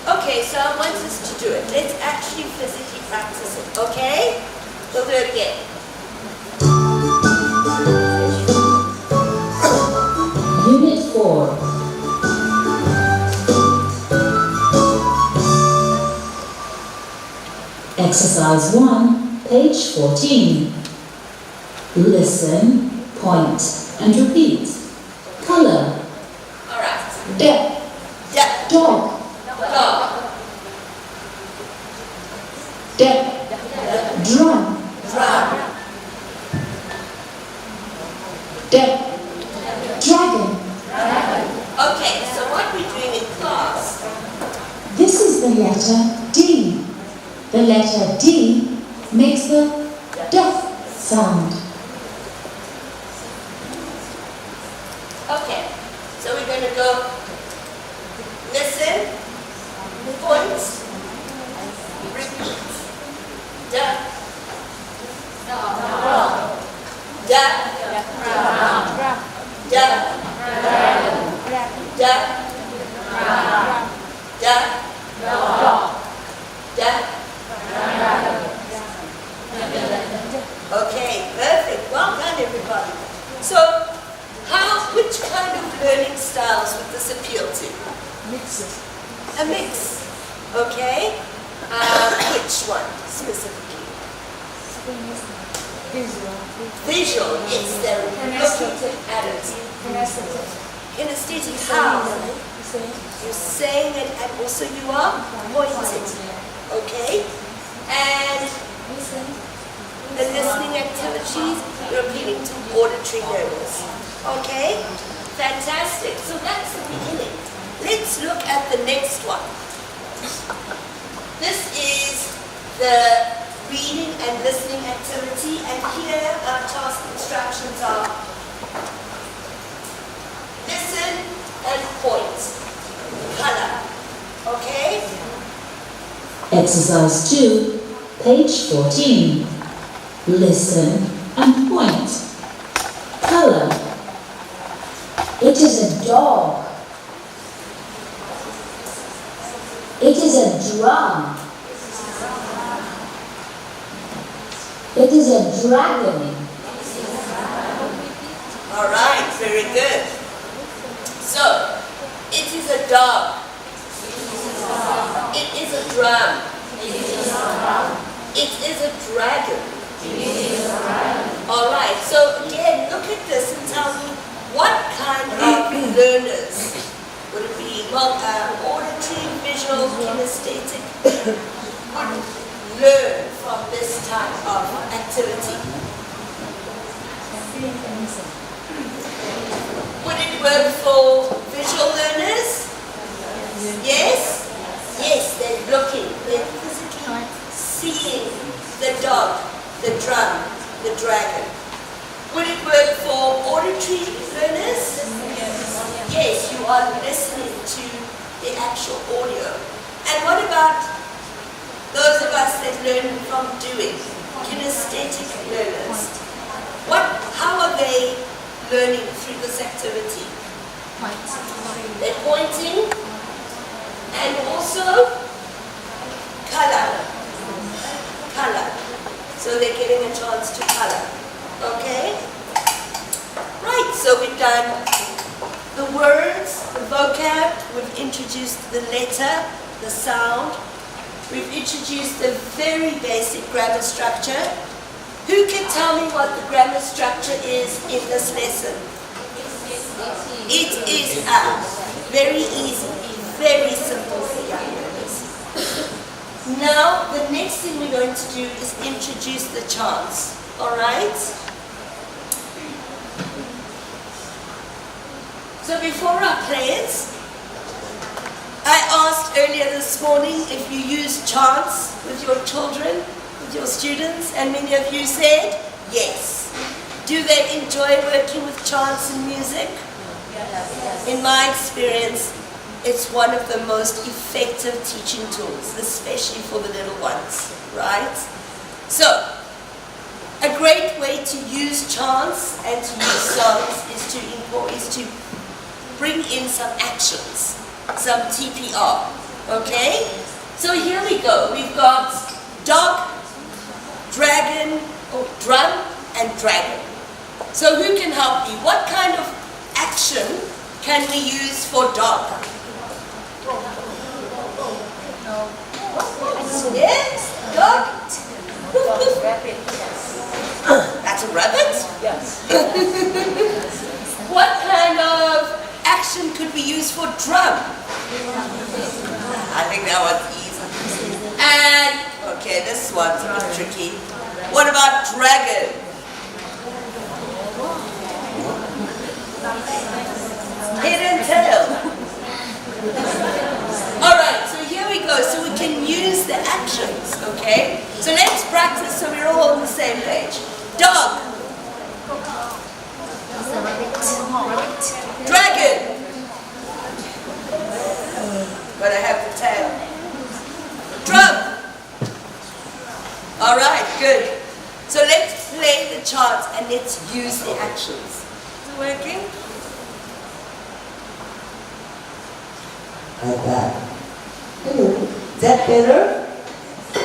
Okay, so I want us to do it. Let's actually physically practice it, okay? We'll do it again. Unit 4. Exercise 1, page 14. Listen, point, and repeat. Color. All right. Deaf. Deaf. Dog. Dog. Deaf. Drum. Drum. Deaf. Dragon. Okay, so what we're doing in class, This is the letter D. The letter D makes the duff sound. Okay, so we're going to go listen, point, repeat. Da, da, da, Okay, perfect. Well done, everybody. So, which kind of learning styles would this appeal to? Mixes. A mix. Okay. Which one specifically? Visual. Yes, they're looking at it. Kinesthetic. How? You're saying it, and also you are pointing. Okay. And the listening activities, you're appealing to auditory learners. Okay? Fantastic. So that's the beginning. Let's look at the next one. This is the reading and listening activity, and here our task instructions are listen and point. Color. Okay? Exercise 2, page 14. Listen and point. Color. It is a dog. It is a drum. It is a dragon. All right, very good. So, it is a dog. It is a drum. It is a dragon. All right, so again, look at this and tell me what kind of learners would it be? Well, auditory, visual, kinesthetic would learn from this type of activity. Would it work for visual learners? Yes? Yes, they're looking, they're physically seeing the dog, the drum, the dragon. Would it work for auditory learners? Yes, you are listening to the actual audio. And what about those of us that learn from doing, kinesthetic learners? How are they learning through this activity? They're pointing and also color. So they're getting a chance to color. Okay? Right, so we've done the words, the vocab, we've introduced the letter, the sound, we've introduced the very basic grammar structure. Who can tell me what the grammar structure is in this lesson? It is very easy, very simple for young learners. Now, the next thing we're going to do is introduce the chants. All right? So before I play it, I asked earlier this morning if you use chants with your children, with your students, and many of you said yes. Do they enjoy working with chants and music? In my experience, it's one of the most effective teaching tools, especially for the little ones, right? So, a great way to use chants and to use songs is to bring in some actions, some TPR, okay? So here we go. We've got dog, dragon, drum, and dragon. So who can help me? What kind of action can we use for dog? Yes, dog. That's a rabbit? Yes. What kind of action could we use for drum? I think that one's easy. And, okay, this one's a bit tricky. What about dragon? Head and tail. Alright, so here we go. So we can use the actions, okay? practice so we're all on the same page. Dog. Dragon. But I have the tail. Drum. All right, good. So let's play the chants and let's use the actions. Is it working? Like that. Is that better?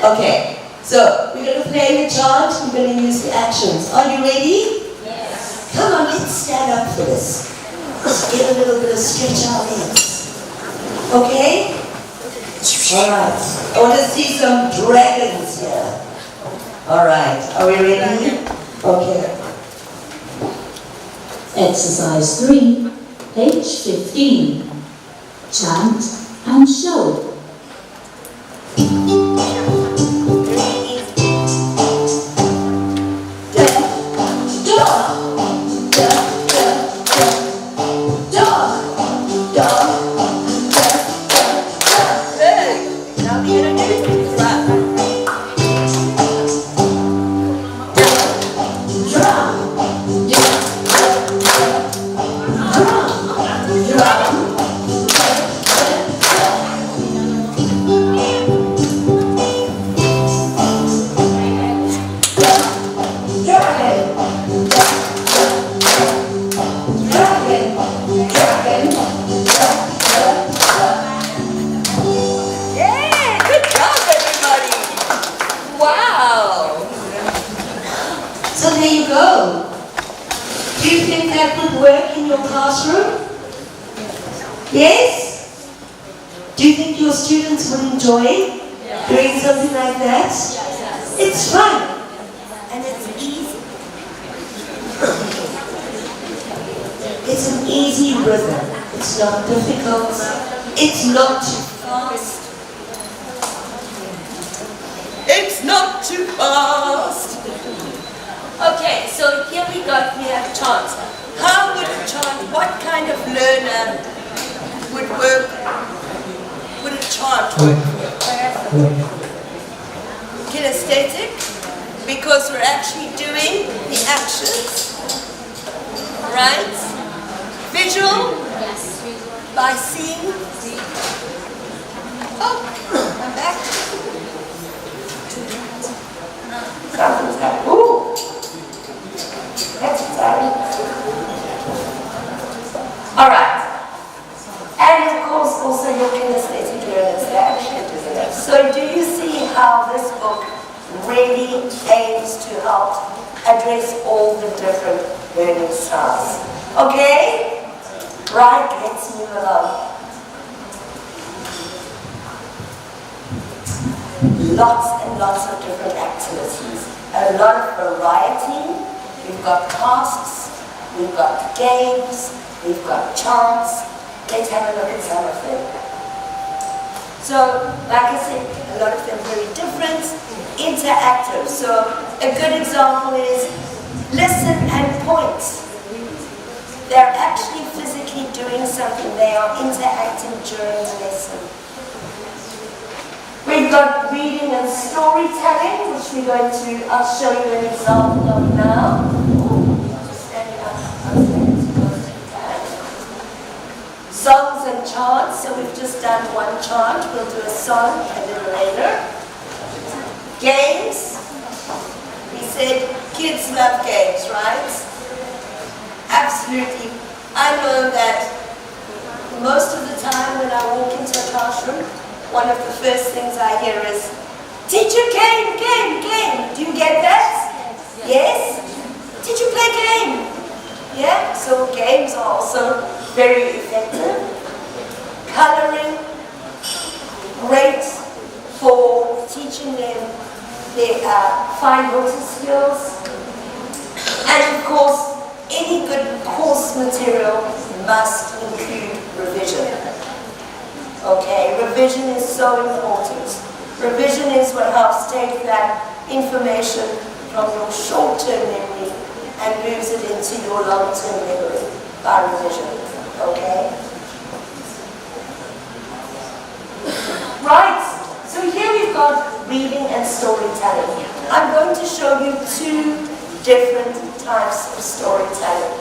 Okay. So we're going to play the chant. We're going to use the actions. Are you ready? Yes. Come on, let's stand up for this. Let's get a little bit of stretch our legs. Okay? All right. I want to see some dragons here. All right. Are we ready? Okay. Exercise 3, page 15. Chant and show. So there you go. Do you think that would work in your classroom? Yes? Do you think your students would enjoy doing something like that? It's fun. And it's easy. It's an easy rhythm. It's not difficult. It's not too fast. It's not too fast. Okay, so here we have chants. How would a chant, what kind of learner would a chant work for? Kinesthetic, because we're actually doing the actions, right? Visual, by seeing. Oh, I'm back. Something's happening. Ooh. That's exciting. All right. And of course, also your kinesthetic learners, they're actually doing it. So do you see how this book really aims to help address all the different learning styles? Okay? Right, let's move along. Lots and lots of different activities. A lot of variety. We've got tasks, we've got games, we've got chants. Let's have a look at some of them. So, like I said, a lot of them very different, interactive. So, a good example is listen and point. They're actually physically doing something. They are interacting during the lesson. We've got reading and storytelling, which we're going to, I'll show you an example of now. Just standing up. Songs and chants, so we've just done one chant. We'll do a song a little later. Games. We said kids love games, right? Absolutely. I know that most of the time when I walk into a classroom, one of the first things I hear is, teacher, game. Do you get that? Yes? Did you play game? Yeah? So games are also very effective. Coloring, great for teaching them their fine motor skills. And of course, any good course material must include revision. Okay, revision is so important. Revision is what helps take that information from your short-term memory and moves it into your long-term memory by revision. Okay? Right, so here we've got reading and storytelling. I'm going to show you two different types of storytelling.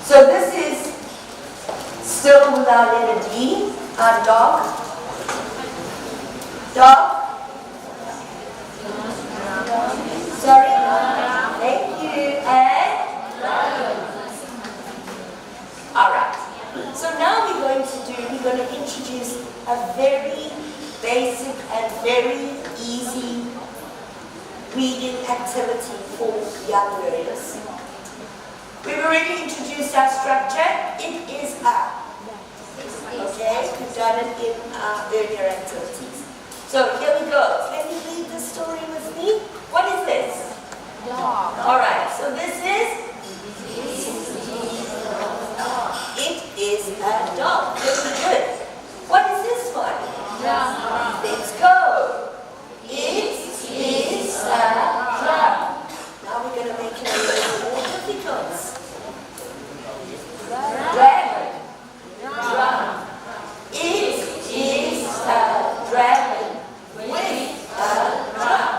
So this is still without letter D, our dog. Dog. Sorry? Thank you. And? Alright. So now we're going to introduce a very basic and very easy reading activity for young learners. We've already introduced our structure. It is up. Okay, we've done it in our earlier activities. So here we go. Can you read the story with me? What is this? Dog. Alright, so this is? It is a dog. Very good. What is this one? Drum. Let's go. It is a drum. Now we're going to make it a little more difficult. Dragon. Drum. It is a dragon with a drum.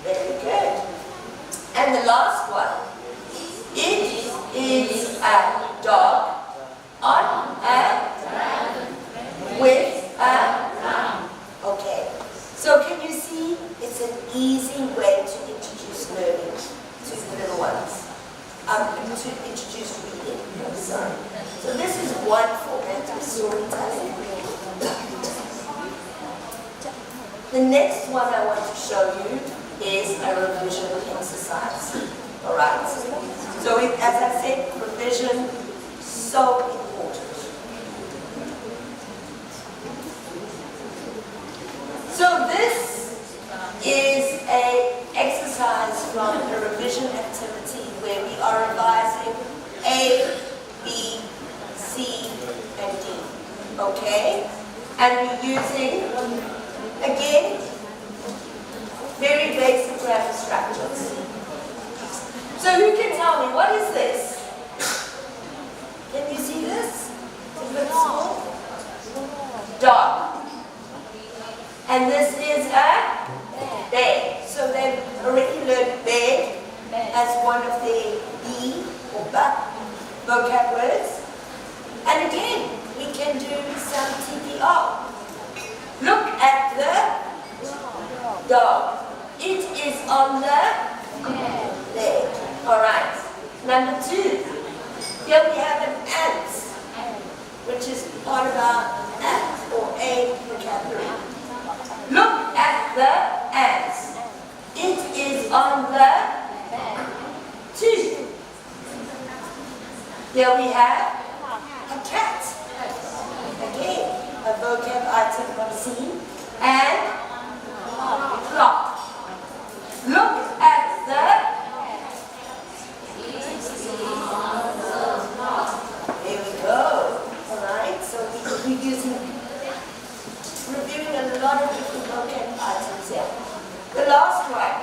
Very good. And the last one. It is a dog on a dragon with a drum. Okay. So can you see? It's an easy way to introduce learning to the little ones. To introduce reading. I'm sorry. So this is one format of storytelling. The next one I want to show you is a revision exercise. Alright? So as I said, revision, so important. So this is an exercise from a revision activity where we are revising A, B, C, and D. Okay? And we're using, again, very basic grammar structures. So who can tell me, what is this? Can you see this? Is it small? Dog. And this is a bear. So they've already learned bear as one of the B or B vocab words. And again, we can do some TPR. Look at the dog. It is on the leg. Alright. Number 2. Here we have an ant, which is part of our ant or A vocabulary. Look at the ant. It is on the 2. Here we have a cat. Again, a vocab item from C. And clock. Look at the. There we go. Alright, so we're reviewing a lot of different vocab items here. The last one.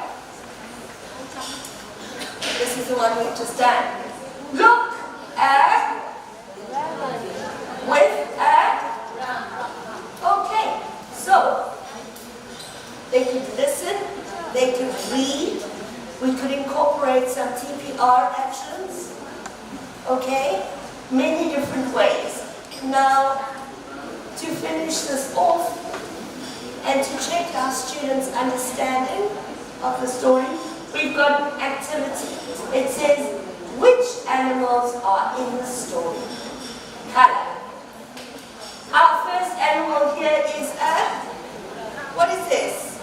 This is the one we've just done. Look at with a. Okay, so they could listen, they could read, we could incorporate some TPR actions, okay? Many different ways. Now, to finish this off and to check our students' understanding of the story, we've got an activity. It says, which animals are in the story? Color. Our first animal here is a, what is this?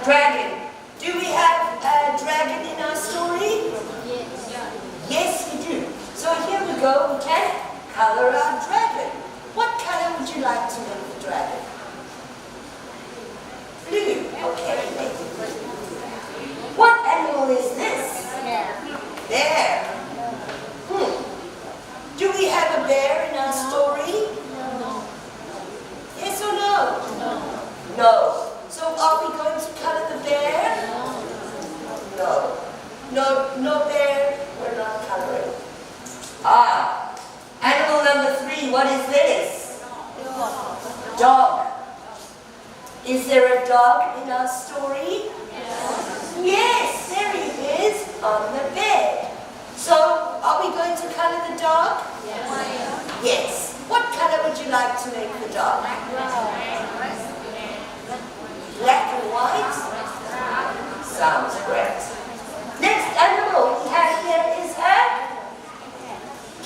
Dragon. Do we have a dragon in our story? Yes, we do. So here we go, we can color our dragon. What color would you like to make the dragon? Blue. Okay. What animal is this? Bear. Do we have a bear in our story? Yes or no? No. So are we going to color the bear? No. No bear, we're not coloring. Animal number 3, what is this? Dog. Is there a dog in our story? Yes. Yes, there he is on the bed. So, are we going to color the dog? Yes. What color would you like to make the dog? Black and white? Sounds great. Next animal we have here is a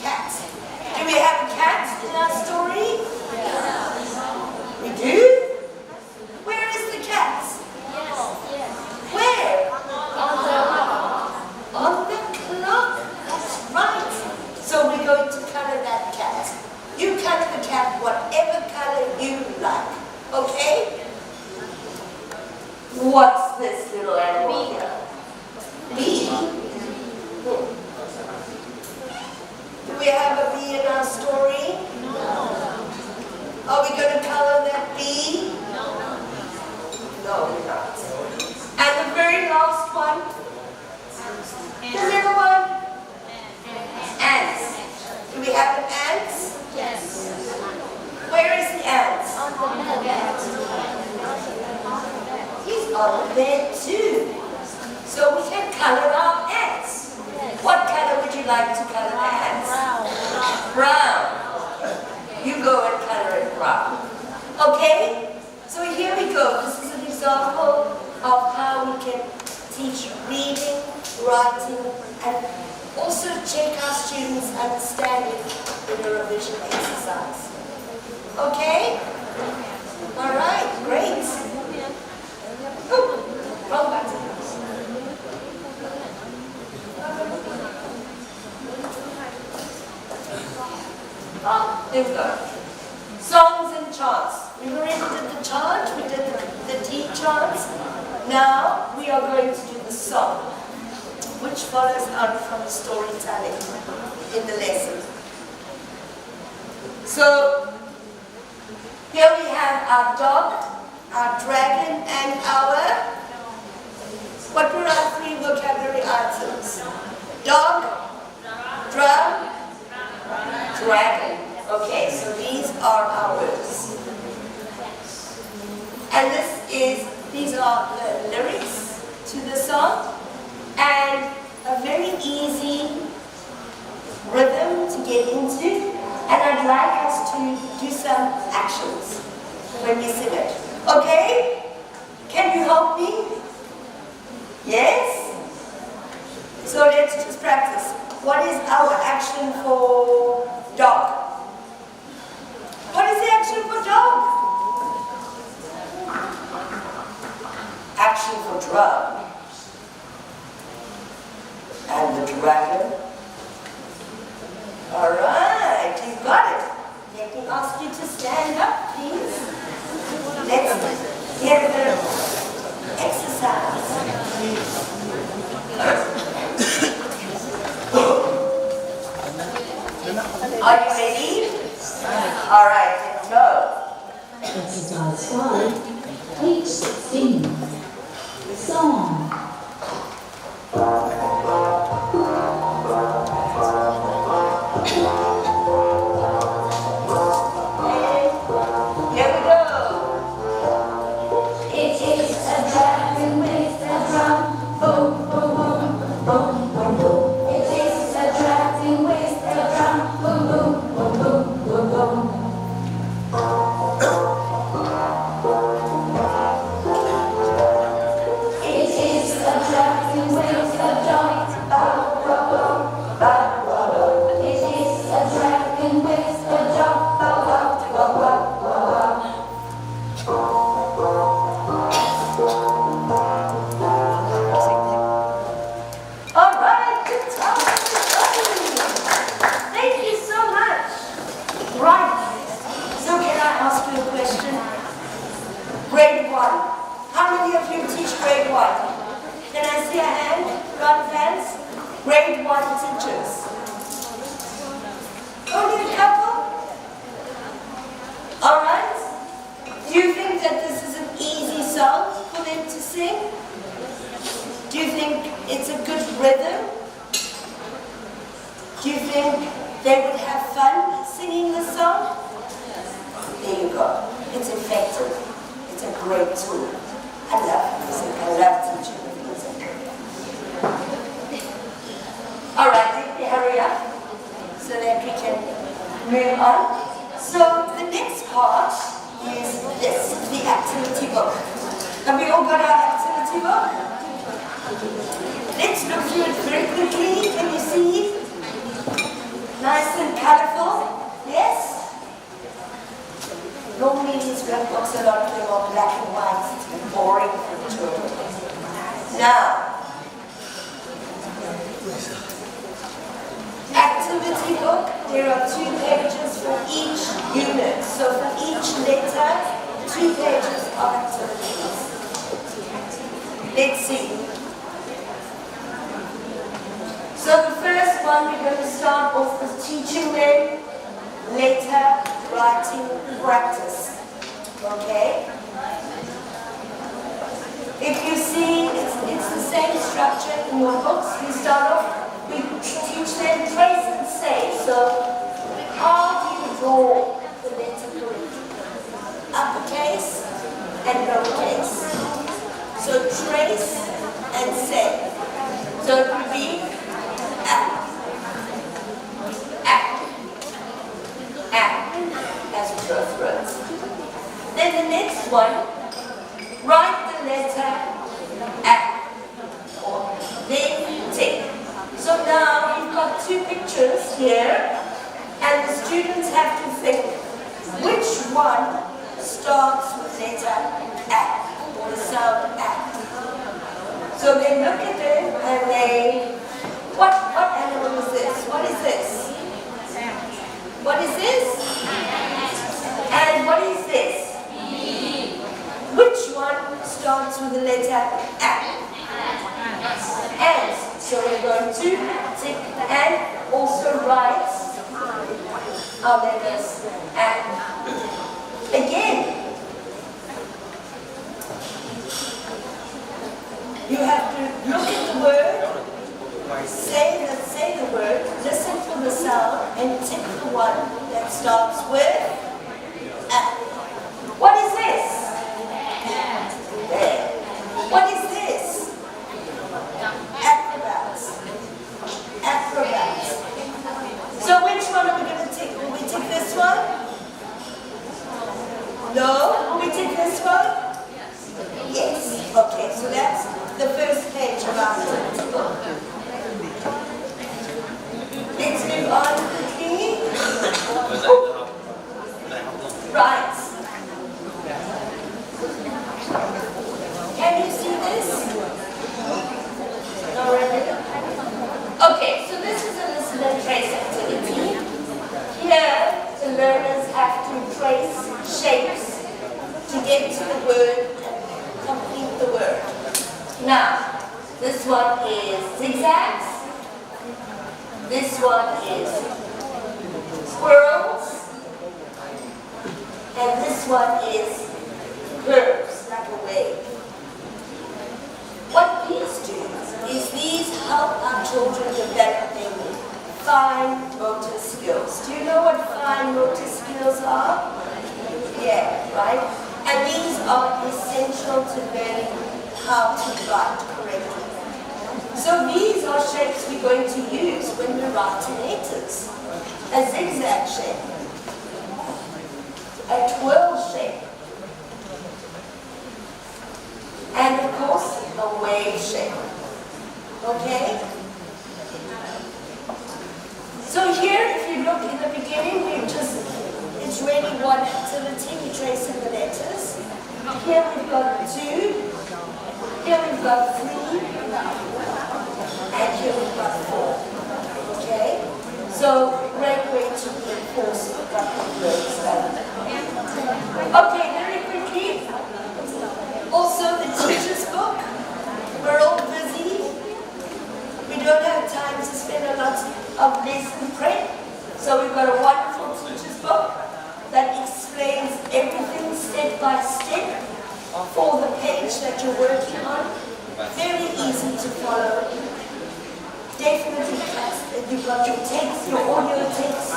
cat. Do we have a cat in our story? We do? Where is the cat? Where? On the clock. That's right. So we're going to color that cat. You color the cat whatever color you like. Okay? What's this little animal here? Bee. Do we have a bee in our story? Are we going to color that bee? No, we're not. And the very last one? The little one? Ants. Do we have an ant? Where is the ant? He's on the bed too. So we can color our ants. What color would you like to color the ants? Brown. You go and color it brown. Okay? So here we go. This is an example of how we can teach reading, writing, and also check our students' understanding in a revision exercise. Okay? All right, great. Oh, wrong button. Oh, there we go. Songs and chants. We already did the chant, we did the T chants. Now we are going to do the song, which follows out from storytelling in the lesson. So, here we have our dog, our dragon, and what were our 3 vocabulary items? Dog, drum, dragon. Okay, so these are our words. And these are the lyrics to the song, and a very easy rhythm to get into. And I'd like us to do some actions when we sing it. Okay? Can you help me? Yes? So let's just practice. What is our action for dog? What is the action for dog? Action for drum. And the dragon. All right, you got it. Let me ask you to stand up, please. Let's get the exercise. Are you ready? All right, let's go. Exercise 5, page 16. Song. Here we go. It is a dragon with a drum. Boom, boom, boom, boom, boom, boom. It is a dragon with a drum. Boom, boom, boom, boom, boom, boom. It is a dragon with a drum. Bow, bow, bow, bow, bow, bow. It is a dragon with a drum. Bow, bow, bow, bow, bow, bow. All right, good job. Thank you so much. Right. So can I ask you a question? Grade 1. How many of you teach grade 1? Can I see a hand? Round of hands? Grade 1 teachers. Only a couple? All right. Do you think that this is an easy song for them to sing? Do you think it's a good rhythm? Do you think they would have fun singing the song? There you go. It's effective. It's a great tool. I love music. I love teaching with music. All right, let me hurry up so that we can move on. So the next part is this, the activity book. Have we all got our activity book? Let's look through it very quickly. Can you see? Nice and colorful. Yes? Normally these workbooks, a lot of them are black and white. It's boring for the children. Now, activity book, there are 2 pages for each unit. So for each letter, 2 pages of activities. Let's see. So the first one, we're going to start off with teaching them letter writing practice. Okay? If you see, it's the same structure in your books. We start off, we teach them trace and say. So how do you draw the letter correctly? Uppercase and lowercase. So trace and say. So it would be as we go through it. Then the next one, write the letter A, or then tick. So now we've got 2 pictures here, and the students have to think which one starts with letter A, or the sound A. So they look at it and they, what animal is this? What is this? What is this? And what is this? Which one starts with the letter A? And so we're going to tick and also write our letters A. Again, you have to look at the word, say the word, listen for the sound, and tick the one that starts with A. What is this? There. What is this? Acrobats. Acrobats. So which one are we going to tick? Will we tick this one? No? Will we tick this one? Yes. Okay, so that's the first page of our activity book. Let's move on quickly. Right. Can you see this? No, really? Okay, so this is a listen and trace activity. Here, the learners have to trace shapes to get to the word and complete the word. Now, this one is zigzags. This one is squirrels. And this one is curves, like a wave. What these do is these help our children developing fine motor skills. Do you know what fine motor skills are? Yeah, right? And these are essential to learning how to write correctly. So these are shapes we're going to use when we're writing letters. A zigzag shape, a twirl shape, and of course a wave shape. Okay? So here, if you look in the beginning, it's really one activity, we're tracing the letters. Here we've got 2, here we've got 3, and here we've got 4. Okay? So great way to reinforce a couple of words. Okay, very quickly. Also the teacher's book. We're all busy. We don't have time to spend a lot of lesson prep. So we've got a wonderful teacher's book that explains everything step by step for the page that you're working on. Very easy to follow. Definitely, you've got your text, your audio text.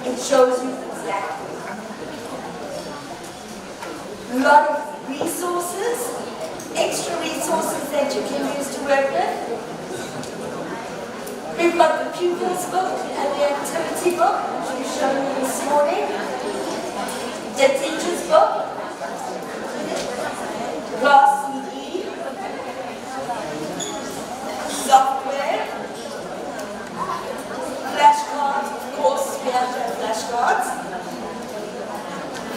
It shows you exactly. A lot of resources, extra resources that you can use to work with. We've got the pupils book and the activity book, which we've shown you this morning. The teacher's book, glass CD, software, flashcards, of course we have to have flashcards,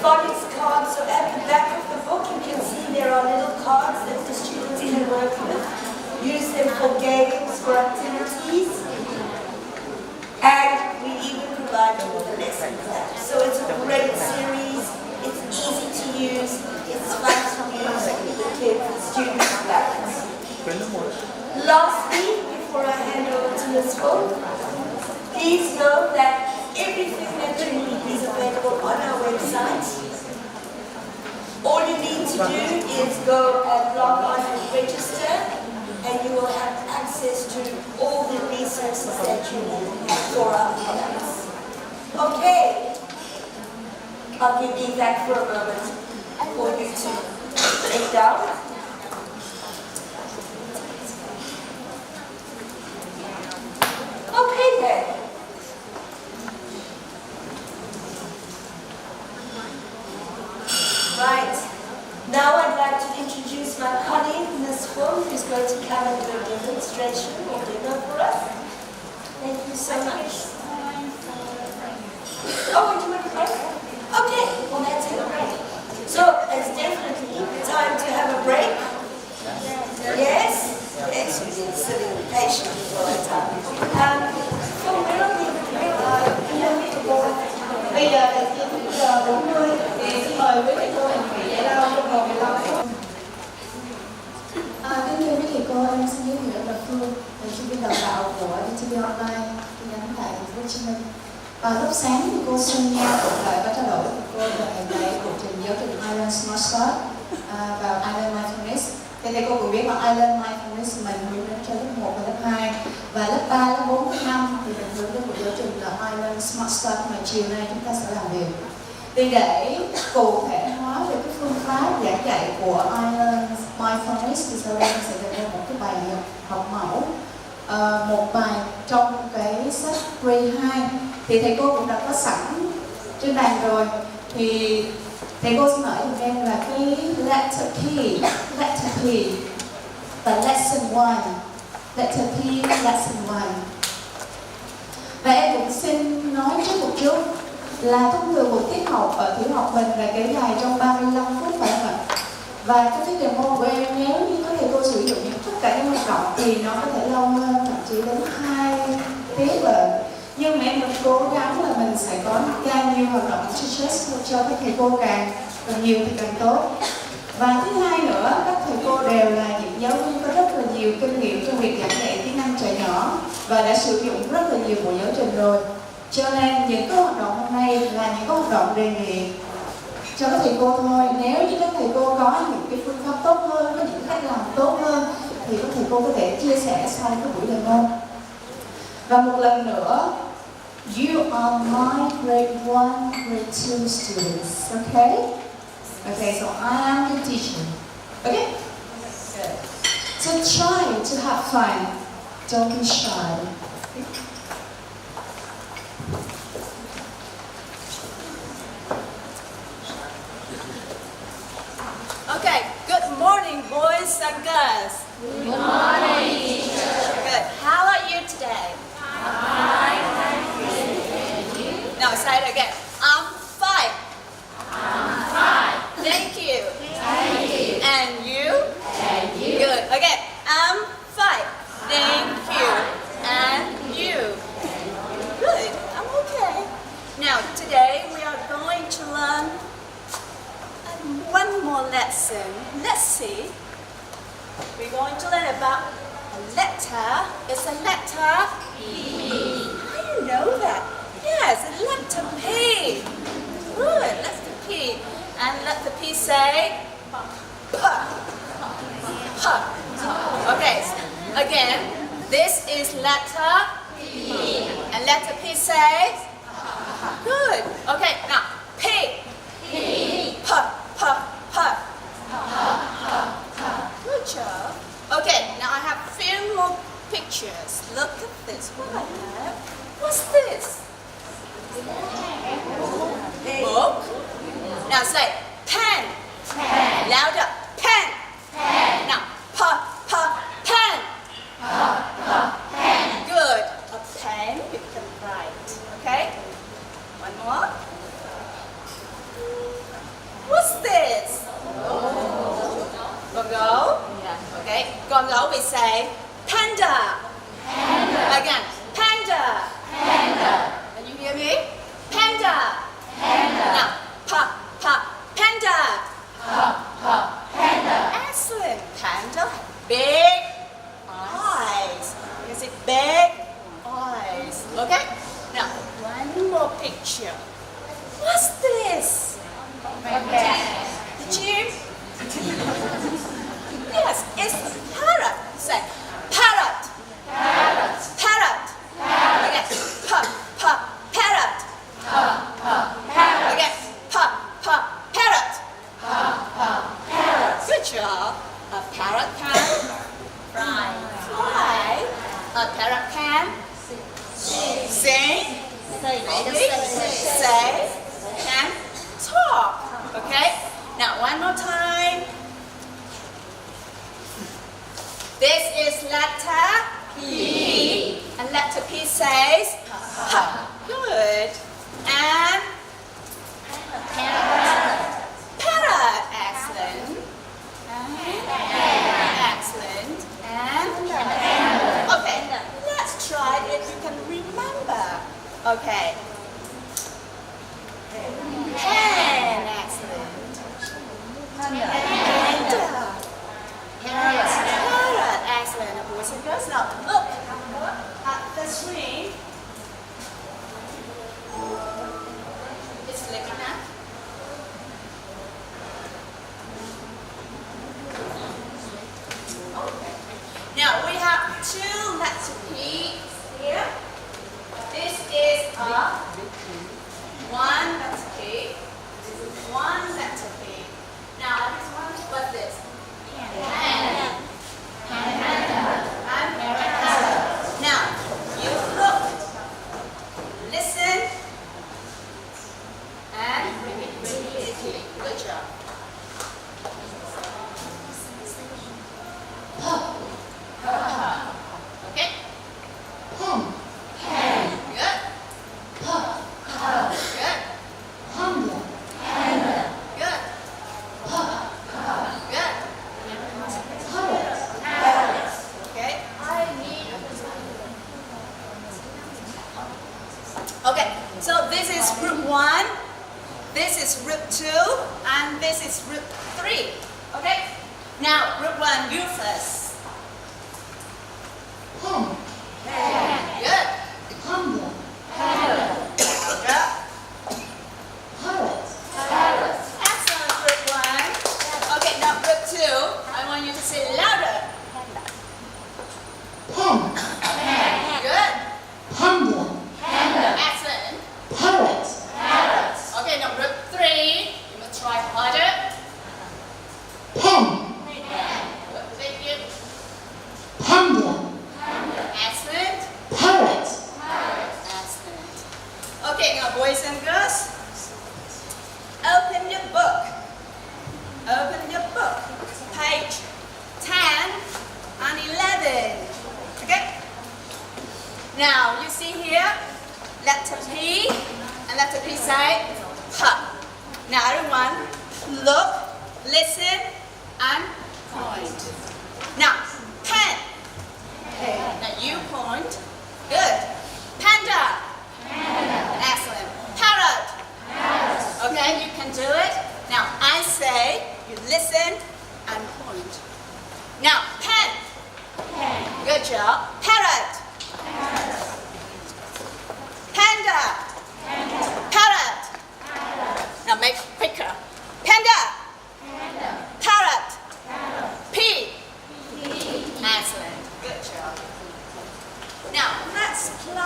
phonics cards. So at the back of the book you can see there are little cards that the students can work with. Use them for games, for activities, and we even provide them with a lesson plan. So it's a great series, it's easy to use, it's fun to use with the kids, the students, and parents. Lastly, before I hand over to Ms. Hope, please know that everything that you need is available on our website. All you need to do is go and log on and register, and you will have access to all the resources that you need for our products. Okay, I'll give you that for a moment for you to take down. Okay then. Right. Now I'd like to introduce my colleague, Ms. Fung, who's going to come and do a demonstration or demo for us. Thank you so much. Oh, would you want a break? Okay, well that's it. So it's definitely time to have a break. Yes? Yes, we've been sitting patiently for a time. So where are we? Bây giờ là 9:40 thì xin mời quý thầy cô nghỉ giải lao trong vòng 15 phút. Kính thưa quý thầy cô, em xin giới thiệu là Phương, là chuyên viên đào tạo của DTV Online chi nhánh tại Thành phố Hồ Chí Minh. Lúc sáng thì cô Xuân Nha cũng lại có trao đổi với cô về ngày nay của trình giáo trình Island Smart Start vào Island Mindfulness. Thì thầy cô cũng biết là Island Mindfulness mình hướng đến cho lớp 1 và lớp 2 và lớp 3, lớp 4, lớp 5 thì mình hướng đến một giáo trình là Island Smart Start mà chiều nay chúng ta sẽ làm việc. Thì để cụ thể hóa về cái phương pháp giảng dạy của Island Mindfulness thì sau đây sẽ dành ra một cái bài học mẫu, một bài trong cái sách Grade 2 thì thầy cô cũng đã có sẵn trên bàn rồi. Thì thầy cô xin hỏi dùm em là cái letter P và lesson 1, letter P, lesson 1. Và em cũng xin nói trước một chút là thông thường một tiết học ở tiểu học mình là kéo dài trong 35 phút phải không ạ? Và cái tiết demo của em nếu như có thầy cô sử dụng tất cả những hoạt động thì nó có thể lâu hơn, thậm chí đến 2 tiết rồi. Nhưng mà em vẫn cố gắng là mình sẽ có càng nhiều hoạt động cho các thầy cô càng nhiều thì càng tốt. Và thứ hai nữa, các thầy cô đều là những giáo viên có rất là nhiều kinh nghiệm trong việc giảng dạy tiếng Anh trẻ nhỏ và đã sử dụng rất là nhiều bộ giáo trình rồi. Cho nên những cái hoạt động hôm nay là những cái hoạt động đề nghị cho các thầy cô thôi. Nếu như các thầy cô có những cái phương pháp tốt hơn, có những cách làm tốt hơn thì các thầy cô có thể chia sẻ sau cái buổi demo. Và một lần nữa, you are my grade 1, grade 2 students, okay? Okay, so I am the teacher. Okay? Good. So try to have fun. Don't be shy. Okay, good morning, boys and girls. Good morning, teacher. Good. How are you today? Fine, thank you. Now say it again. I'm fine. I'm fine. Thank you. Thank you. And you? And you. Good. Okay. I'm fine. Thank you. And you? Good. I'm okay. Now today we are going to learn one more lesson. Let's see. We're going to learn about a letter. It's a letter P. How do you know that? Yes, a letter P. Good, letter P. And let the P say P. P. Okay, again, this is letter P. And letter P says good. Okay, now P. P. P. P. P. Good job. Okay, now I have a few more pictures. Look at this what I have. What's this? Book. Now say pen. Louder. Pen. Now pen. Good. A pen you can write. Okay? One more. What's this? Gongo. Okay. Gongo we say panda. Again. Panda. Can you hear me? Panda. Now panda. Excellent. Panda. Big eyes. You see big eyes. Okay? Now, one more picture. What's this? Did you? Yes, it's parrot. Say parrot. Parrot. Okay. Parrot. Okay. Parrot. Good job. A parrot can fly. A parrot can sing. Say. Can talk. Okay? Now one more time. This is letter P. And letter P says Good. And parrot. Excellent. Excellent. And okay, let's try if you can remember. Okay. Pen. Excellent. Panda. Parrot. Excellent. Boys and girls, now look at the screen. It's looking at. Now we have two letter P here. This is a one letter P. This is one letter P. Now this one, what's this? Pen. Now you look, listen, and repeat. Good job. Okay. Good. Good. Okay, so this is group 1, this is group 2, and this is group 3. Okay? Now, group 1, you first. Good. Excellent, group 1. Okay, now group 2, I want you to say louder. Good. Excellent. Okay, now group 3, you must try harder. Thank you. Excellent. Excellent. Okay, now boys and girls, open your book. Open your book. Page 10 and 11. Okay? Now, you see here, letter P, and letter P say P. Now, everyone, look, listen, and point. Now, pen. Now, you point. Good. Panda. Excellent. Parrot. Okay, you can do it. Now, I say, you listen, and point. Now, pen. Good job. Parrot. Panda. Parrot. Now make quicker. Panda. Parrot. P. Excellent. Good job. Now let's play.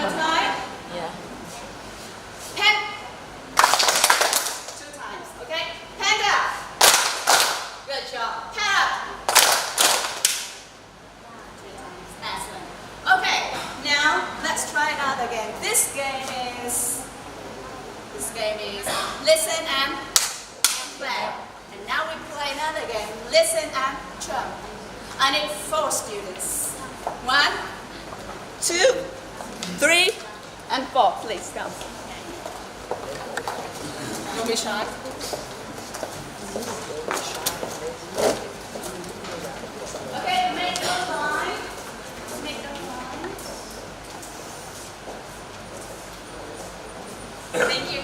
more time. Yeah. Pen. 2 times, okay? Panda. Good job. Parrot. 3 times. Excellent. Okay, now let's try another game. This game is listen and play. And now we play another game. Listen and drum. I need 4 students. 1, 2, 3, and 4. Please come. Don't be shy. Okay, make your line. Make your line. Thank you.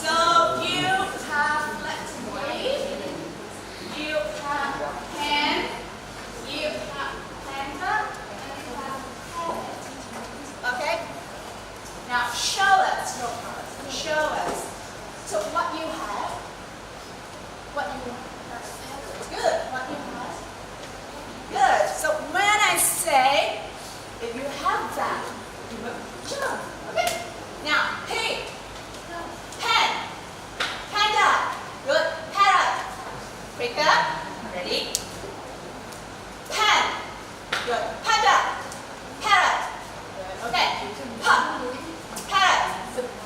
So you have letter A, you have pen, you have panda, and you have parrot. Okay? Now show us your cards. Show us. So what you have? What you have? Good. What you have? Good. So when I say, if you have that, you will jump. Okay? Now, hey, pen, panda, good, parrot, cricket, ready? Pen, good, panda, parrot, good, okay, pop, parrot,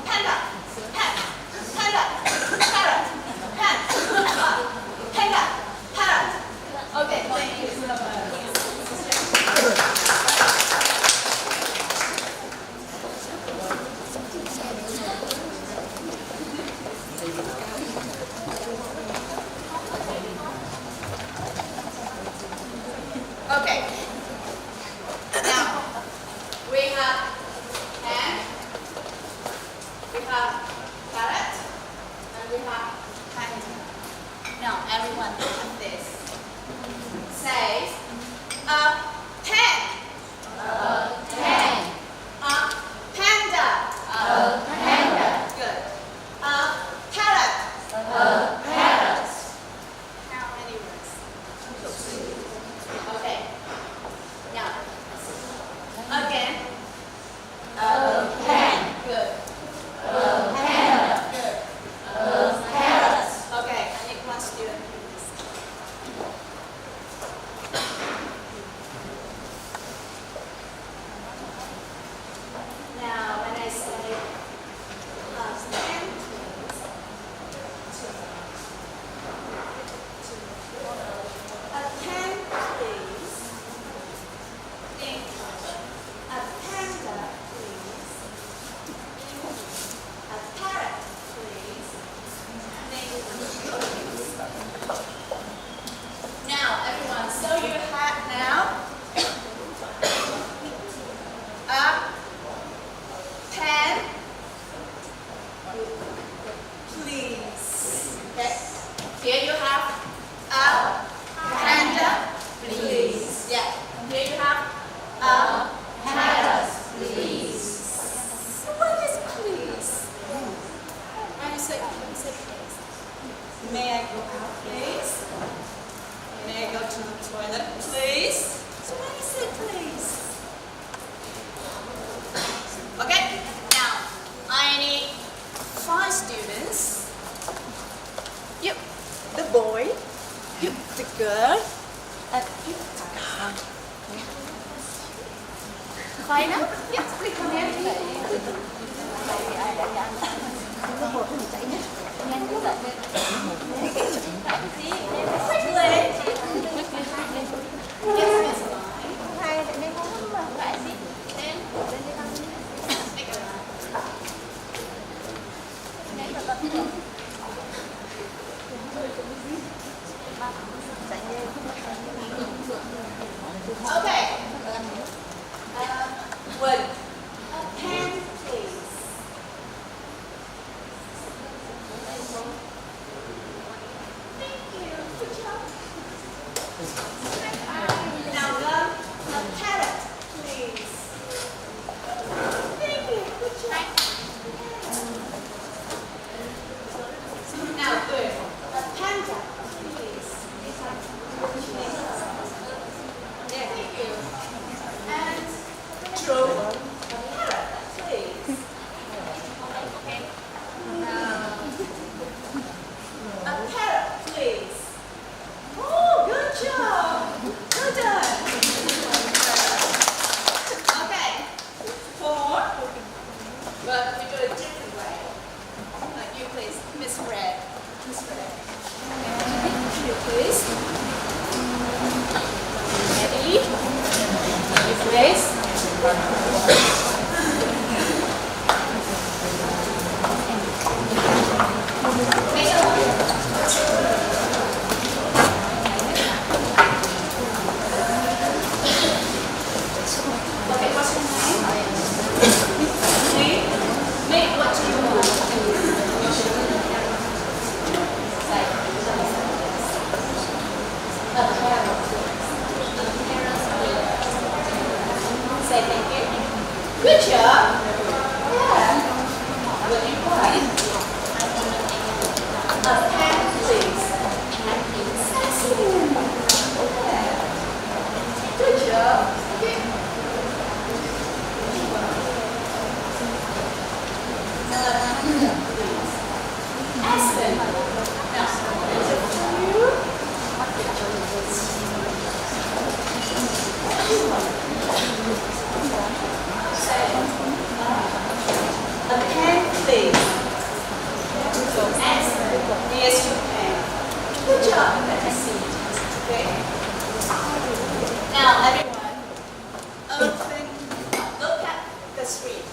panda, pen, panda, parrot, pen, pop, panda, parrot. Okay, thank you so much. Okay. Now we have pen, we have parrot, and we have panda. Now everyone look at this. Says a pen. A pen. A panda. A panda. Good. A parrot. A parrot. How many words? 2. Okay. Now, again. A pen. Good. A panda. Good. A parrot. Okay, I need 1 student, please. Now, when I say last pen, please. 2. A pen, please. English. A panda, please. A parrot, please. English, please. Now, everyone, so you have now a pen, please. Okay. Here you have a panda, please. Yeah. Here you have a parrot, please. So what is please? When you say please. May I go out, please? May I go to the toilet, please? So when you say please. Okay. Now I need 5 students. You, the boy. You, the girl. And you, the car. Fine now? Yes, please come here. Quickly. Yes, Miss Okay. Would a pen, please? Thank you. Good job. Now, a parrot, please. Thank you. Good job. Now, good. A panda, please. Yeah, thank you. And Okay, what's your name? Me, what do you want? Say thank you. Good job. Yeah. What do you want? A pen, please. Excellent. Yeah. Good job. Okay. Excellent. Now, a pen, please. Excellent. Here's your pen. Good job. Let me see. Okay. Now, everyone, look at the screen.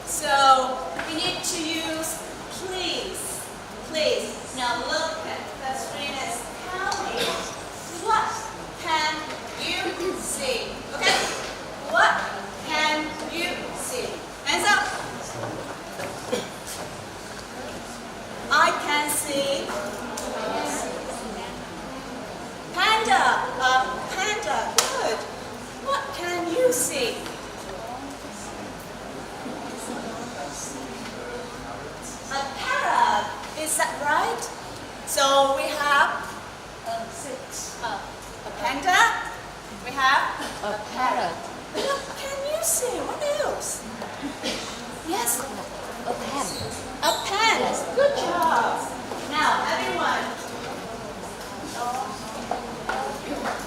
So, we need to use please. Please. Now look at the screen and tell me what can you see? Okay? What can you see? Hands up. I can see panda. Panda. Good. What can you see? A parrot. Is that right? So we have a panda. We have a parrot. What can you see? What else? Yes. A pen. A pen. Good job. Now, everyone.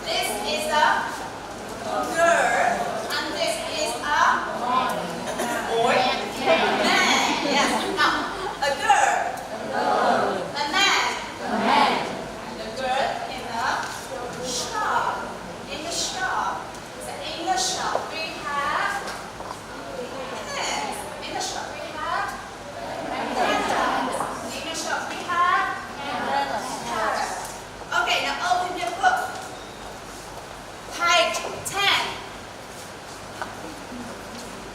This is a girl, and this is a boy. Man. Yes. Now, a girl. A man. The girl in the shop. In the shop. So in the shop we have pens. In the shop we have pandas. In the shop we have parrots. Okay, now open your book. Page 10.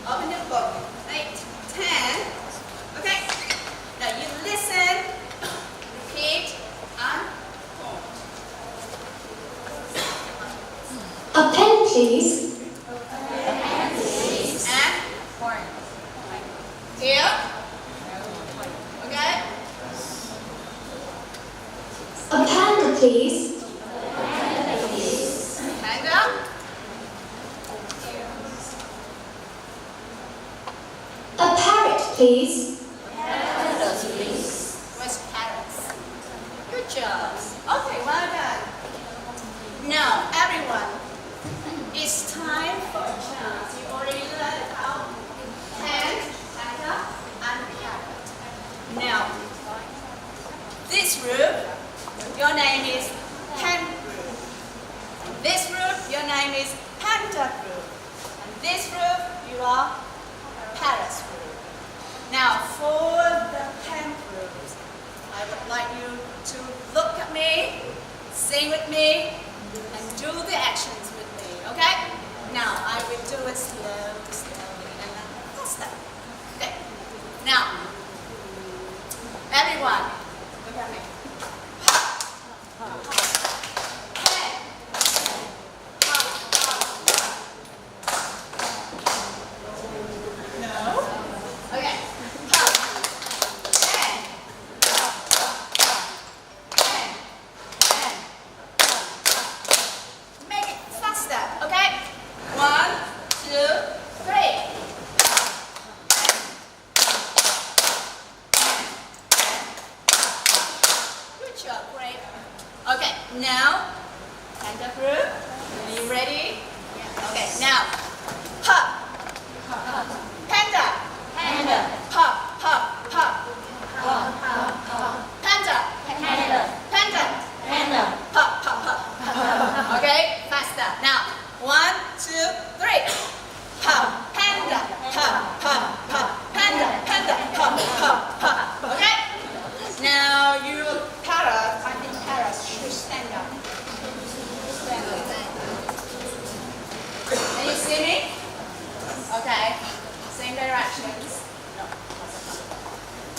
Open your book. Page 10. Okay. Now you listen, repeat, and point. A pen, please. And point. Here. Okay. A panda, please. Panda. A parrot, please. Where's parrots? Good job. Okay, well done. Now, everyone, it's time for a chance. You already learned about pen, panda, and parrot. Now, this group, your name is pen group. This group, your name is panda group. And this group, you are parrot group. Now, for the pen groups, I would like you to look at me, sing with me, and do the actions with me, okay? Now, I will do it slowly, and then faster. Okay. Now, everyone, look at me. Pen. No. Okay. Pen. Make it faster, okay? 1, 2, 3. Good job, great. Okay, now, panda group. Are you ready? Yeah. Okay, now, hop. Panda. Hop, hop, hop. Panda. Panda. Hop, hop, hop. Okay, faster. Now, 1, 2, 3. Ha, panda, ha, ha, ha, panda, panda, ha, ha, ha. Okay? Now you parrot, I think parrots should stand up. Stand up. Can you see me? Okay. Same directions.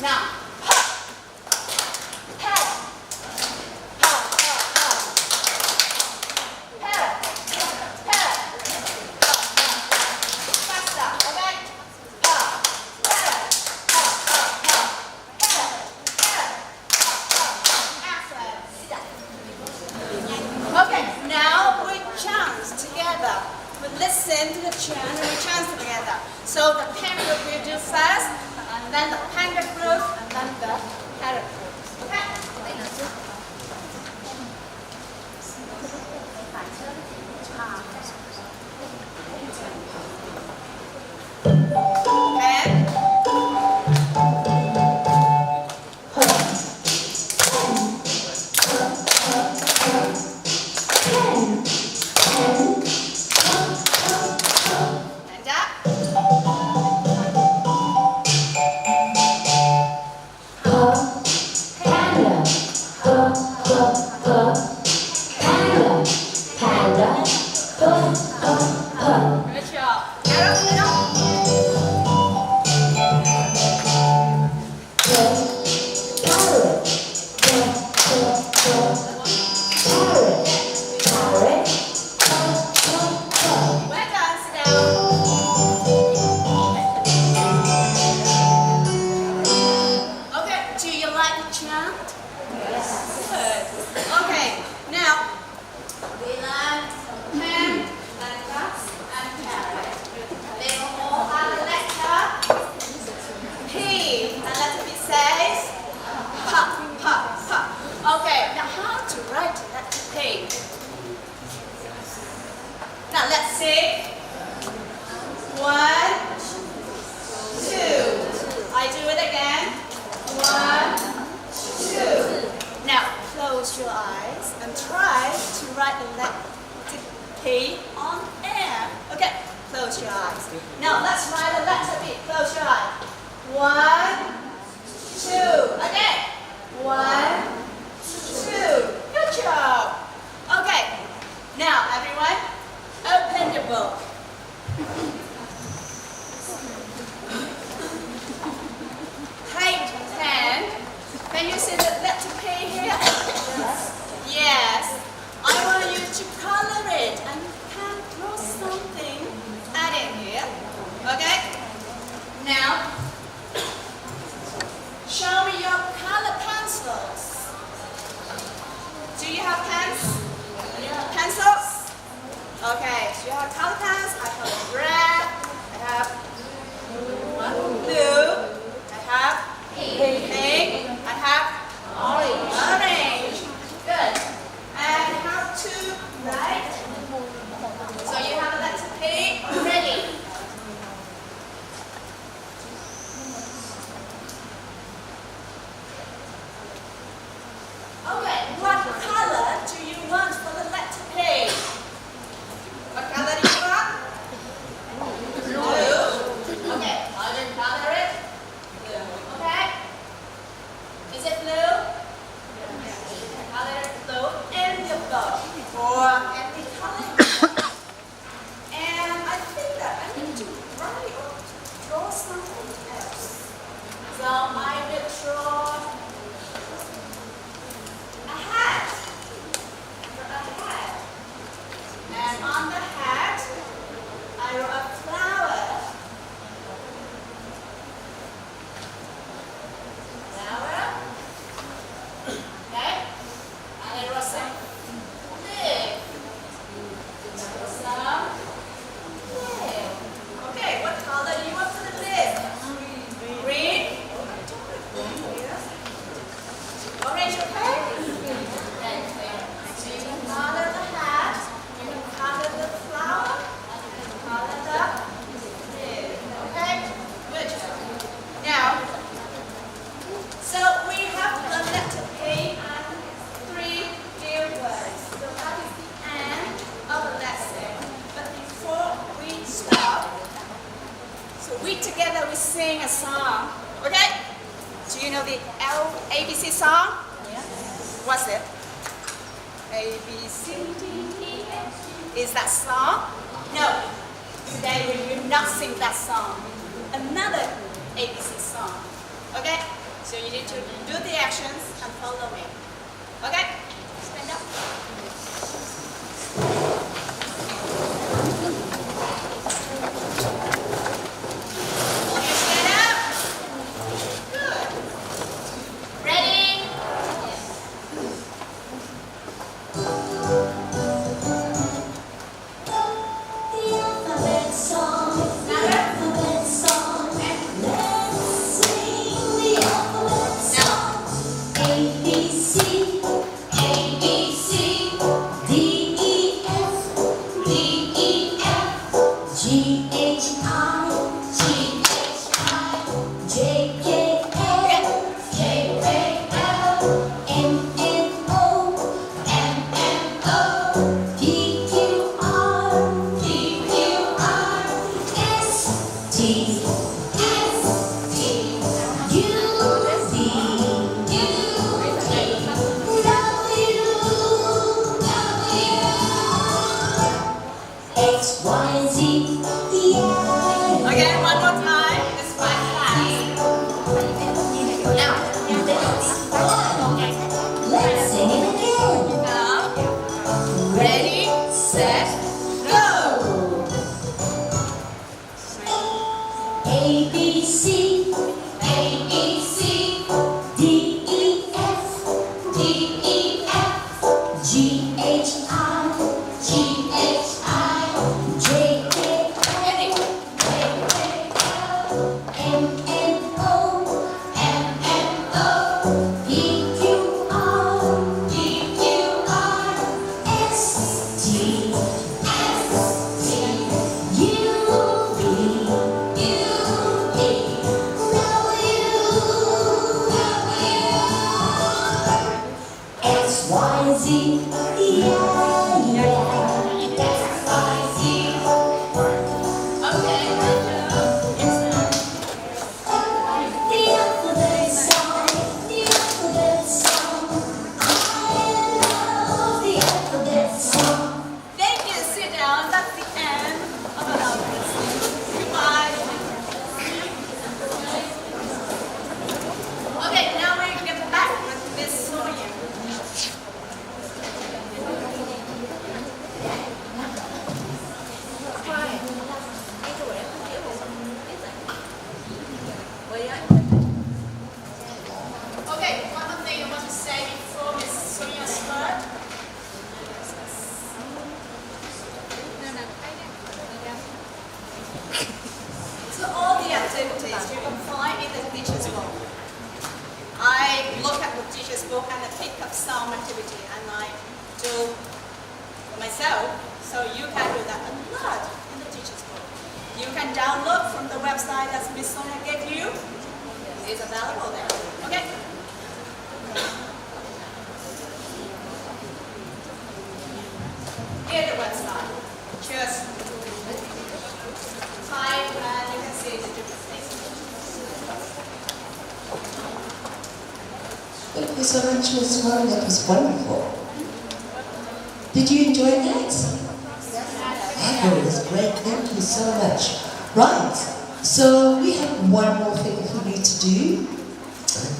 Now, ha, parrot, ha, ha, ha. Parrot, parrot, ha, ha. Faster, okay? Ha, parrot, ha, ha, ha. Parrot, parrot, ha, ha, ha. Excellent. Sit down. Okay, now we chant together. We listen to the chant and we chant together. So the pen group will do first, and then the panda group, and then the parrot group. Okay? Pen. And up. Good job. Arrow, well done, sit down. Okay, do you like the chant? Yes. Good. Okay, now we learn pen and grass and carrot. They will all have a letter P, and letter P says pa, pa, pa. Okay, now how to write letter P? Now let's see. 1, 2. I do it again. 1, 2. Now close your eyes and try to write the letter P on air. Okay, close your eyes. Now let's write the letter P. Close your eyes. 1, 2. Again. 1, 2. Good job. Okay. Now everyone, open the book. Page 10. Can you see the letter P here? Yes. I want you to color it and you can draw something add in here. Okay? Now, show me your color pencils. Do you have pens? Pencils? Okay, so you have color pens. I have red. I have blue. I have pink. I have orange. Good. And how to write? So you have a letter P ready. Okay, what color do you want for the letter P? What color do you want? a song. Okay? Do you know the ABC song? Yeah. What's it? A, B, C, D, E, F, G. Is that song? No. Today we will not sing that song. Another ABC song. Okay? So you need to do the actions and follow me. Okay? Stand up. All you stand up. Good. Ready? The alphabet song, the alphabet song. Let's sing the alphabet song. A, B, C, A, B, C, D, E, F, D, E, F, G, H, I, G, H, I, J, K, L, K, K, L, M, N, O, M, N, O, P, Q, R, P, Q, R, S, T, S, T, U, V, U, V, W, W, X, Y, Z, yeah. Again, one more time. This is my class. Let's sing it again. Now, ready, set, go. A, B, C, A, B, C, D, E, F, D, E, F, G, H, I, G, H, I, J, K, L, J, K, L, M, N, O, M, N, O, P, Q, R, P, Q, R, S, T, S, T, U, V, U, V, W, X, Y, Z, yeah, yeah, X, Y, Z. Okay. The alphabet song, the alphabet song. I love the alphabet song. Thank you. Sit down. That's the end of the alphabet. Goodbye. Okay, now we get back with Miss Sonia. Okay, one more thing I want to say before Miss Sonia starts. So all the activities you can find in the teacher's book. I look at the teacher's book and I pick up some activity and I do myself. So you can do that a lot in the teacher's book. You can download from the website that Miss Sonia gave you. It's available there. Okay? Here's the website. Just type and you can see the different things. Thank you so much, Ms. Warren. That was wonderful. Did you enjoy that? Oh, it was great. Thank you so much. Right. So we have one more thing for you to do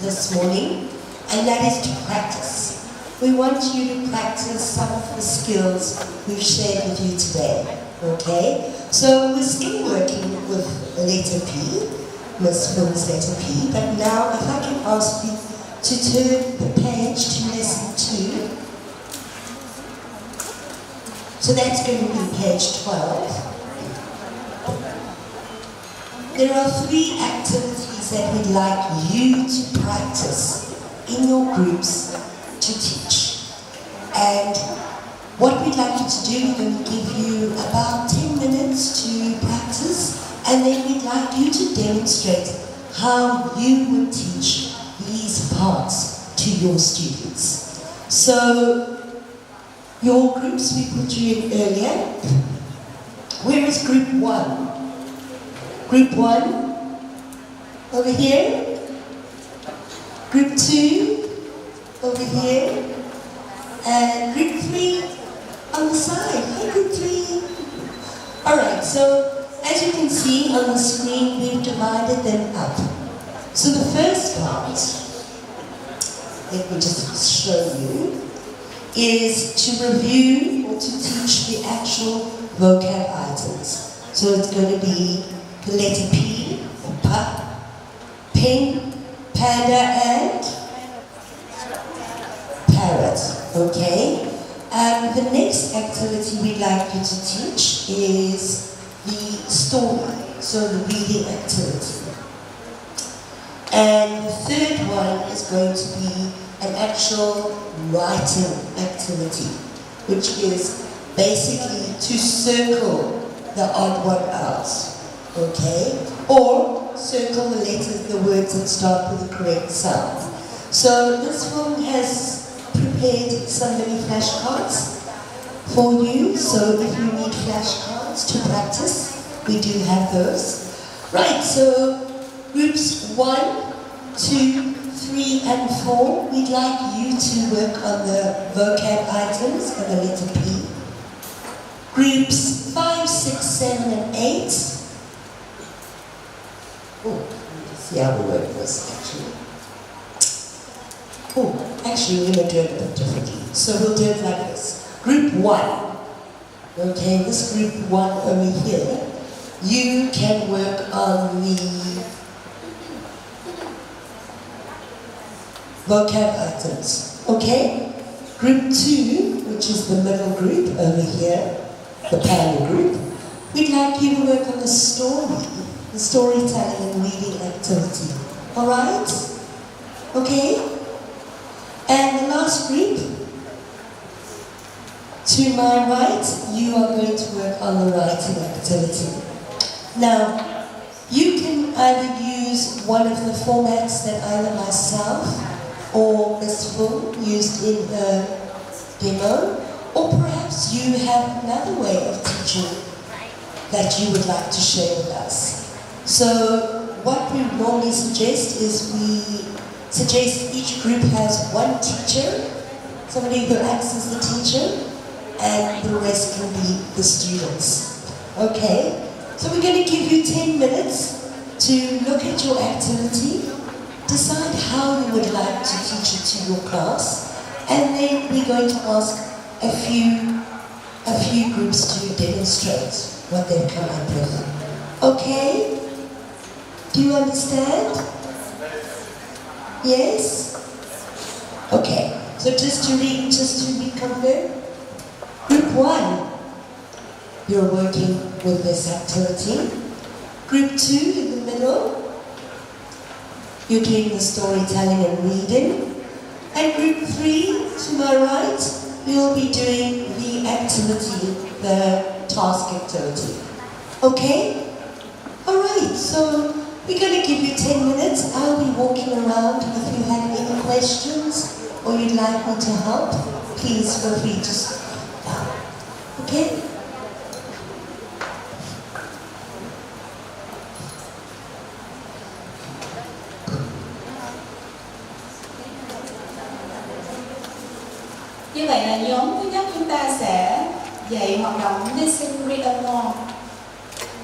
this morning, and that is to practice. We want you to practice some of the skills we've shared with you today. Okay? So we're still working with letter P, Miss Phil's letter P, but now if I can ask you to turn the page to lesson 2. So that's going to be page 12. There are 3 activities that we'd like you to practice in your groups to teach. And what we'd like you to do, we're going to give you about 10 minutes to practice, and then we'd like you to demonstrate how you would teach these parts to your students. So, your groups we put you in earlier. Where is group 1? Group 1? over here. Group 2 over here. And group 3 on the side. Hi, group 3. Alright, so as you can see on the screen, we've divided them up. So the first part, let me just show you, is to review or to teach the actual vocab items. So it's going to be the letter P, pup, pin, panda, and parrot. Okay? The next activity we'd like you to teach is the story, so the reading activity. And the third one is going to be an actual writing activity, which is basically to circle the odd one out, okay? Or circle the letters, the words that start with the correct sound. So this one has prepared some mini flashcards for you, so if you need flashcards to practice, we do have those. Right, so groups 1, 2, 3, and 4, we'd like you to work on the vocab items and the letter P. Groups 5, 6, 7, and 8. Oh, let me see how we work this actually. Oh, actually we're going to do it a bit differently. So we'll do it like this. Group 1. Okay, this group 1 over here, you can work on the vocab items. Okay? Group 2, which is the middle group over here, the panda group, we'd like you to work on the storytelling and reading activity. Alright? Okay? And the last group, to my right, you are going to work on the writing activity. Now, you can either use one of the formats that either myself or Ms. Full used in her demo, or perhaps you have another way of teaching that you would like to share with us. So what we normally suggest is we suggest each group has one teacher, somebody who acts as the teacher, and the rest can be the students. Okay? So we're going to give you 10 minutes to look at your activity, decide how you would like to teach it to your class, and then we're going to ask a few groups to demonstrate what they've come up with. Okay? Do you understand? Yes? Okay. So just to reconfirm, Group 1, you're working with this activity. Group 2, in the middle, you're doing the storytelling and reading. And Group 3, to my right, you'll be doing the activity, the task activity. Okay? Alright, so we're going to give you 10 minutes. I'll be walking around. If you have any questions or you'd like me to help, please feel free to speak down. Okay? Như vậy là nhóm thứ nhất chúng ta sẽ dạy hoạt động Listen, Read Along.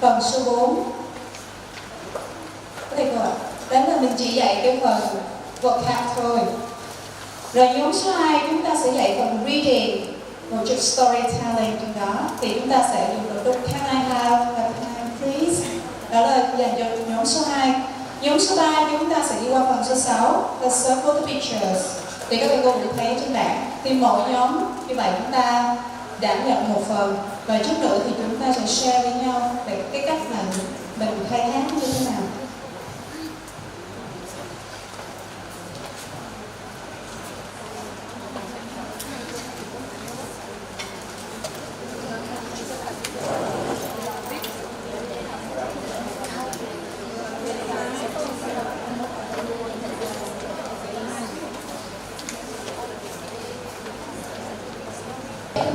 Phần số 4. Có thể cô ạ. Đó là mình chỉ dạy cái phần vocab thôi. Rồi nhóm số 2 chúng ta sẽ dạy phần reading, một chút storytelling trong đó. Thì chúng ta sẽ dùng từ can I have a pen please. Đó là dành cho nhóm số 2. Nhóm số 3 chúng ta sẽ đi qua phần số 6, the circle the pictures. Thì các cô được thấy trên bảng. Thì mỗi nhóm như vậy chúng ta đảm nhận một phần. Và chút nữa thì chúng ta sẽ share với nhau về cái cách mà mình khai thác như thế nào.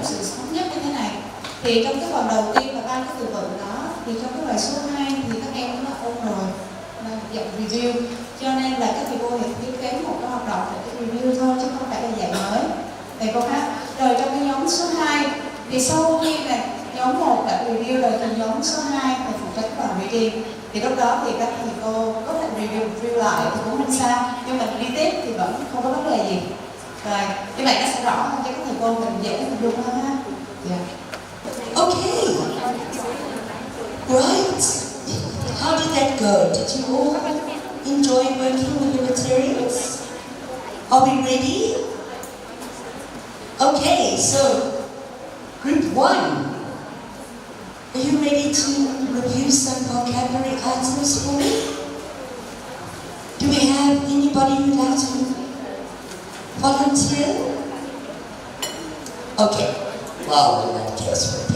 Sự thống nhất như thế này thì trong cái phần đầu tiên là ba cái từ vựng đó, thì trong cái bài số 2 thì các em đã ôn rồi, dạng review, cho nên là các thầy cô thì thiết kế một cái hoạt động để review thôi chứ không phải là dạy mới. Thầy cô ha. Rồi trong cái nhóm số 2 thì sau khi mà nhóm 1 đã review rồi thì nhóm số 2 phải phụ trách vào reading. Thì lúc đó thì các thầy cô có thể review lại thì cũng không sao, nhưng mình đi tiếp thì vẫn không có vấn đề gì. Rồi, như vậy nó sẽ rõ hơn cho các thầy cô mình dễ hình dung hơn ha. Yeah. Okay. Right. How did that go? Did you all enjoy working with the materials? Are we ready? Okay, so group 1. Are you ready to review some vocabulary items for me? Do we have anybody who'd like to volunteer? Okay. Well, we'll have guess for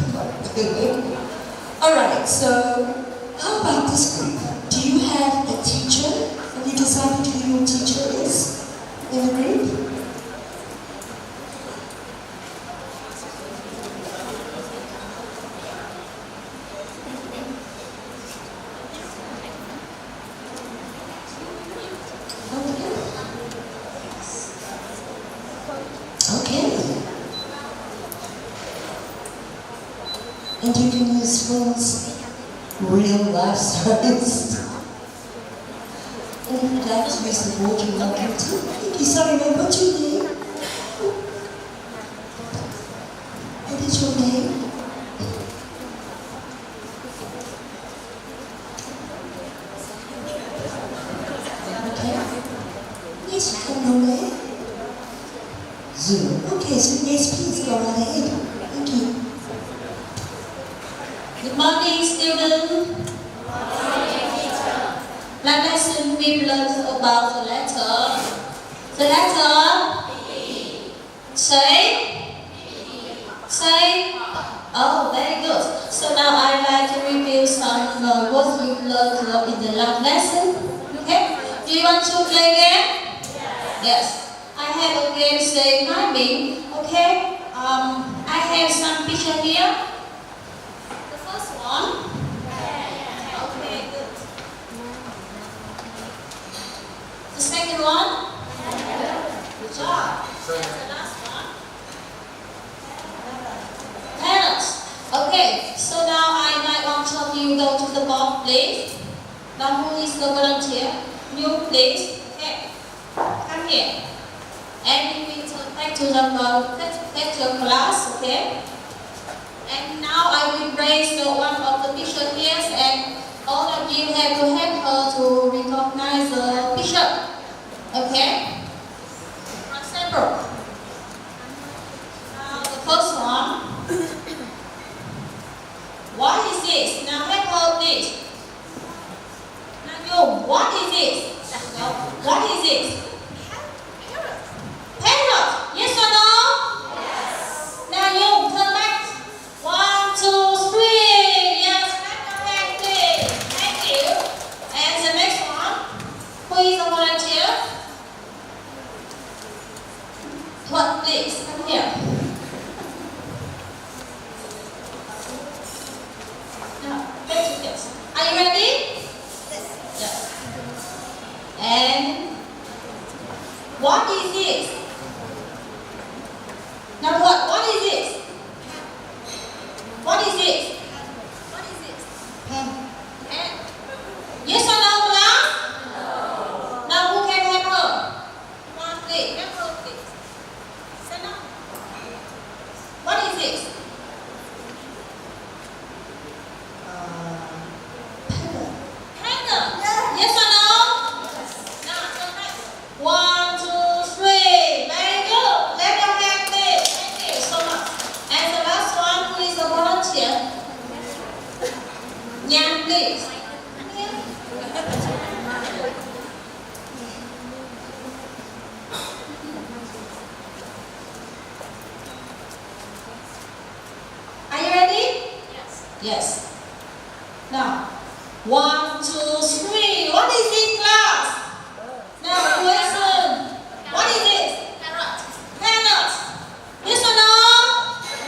people. Alright, so how about this group? Do you have a teacher? Have you decided who your teacher is in the group? Okay. And you can use phones, real life science. And if you'd like to use the board, you're welcome to. Thank you. Sorry, ma'am, what's your name? What is your name? Okay. Yes, you can know me. Zoom. Okay, so yes, please go right ahead. Thank you. Good morning, students. Last lesson we learned about the letter. The letter say. Oh, very good. So now I'd like to review some words we learned in the last lesson. Okay? Do you want to play again? Yes. I have a game say climbing. Okay? I have some picture here. The first one. Okay, good. The second one. Good job. And the last one. Parents. Okay, so now I might want some of you go to the board, please. Now who is the volunteer? You, please. Okay. Come here. And we will turn back to the class, okay? And now I will raise one of the picture here, and all of you have to help her to recognize the picture, okay? For example, now the first one. What is this? Now help her, please. Now you, what is this? Now, what is this? Parrot, yes or no? Yes. Now you turn back. 1, 2, 3. Yes, clap your hand, please. Thank you. And the next one. Who is a volunteer? What, please? Come here. Now, back to this. Are you ready? Yes. And what is this? Now what is this? What is this? What is this? Pen. Pen. Yes or no, class? No. Now who can help her? One, please. Help her, please. Stand up. What is this? Pen. Yes or no? Yes. Now turn back. 1, 2, 3. Very good. Let your hand, please. Thank you so much. And the last one, who is a volunteer? Nyan, please. Are you ready? Yes. Yes. Now, 1, 2, 3. What is it, class? Now, question. What is it? Parrot. Parrot. Yes or no? Yes.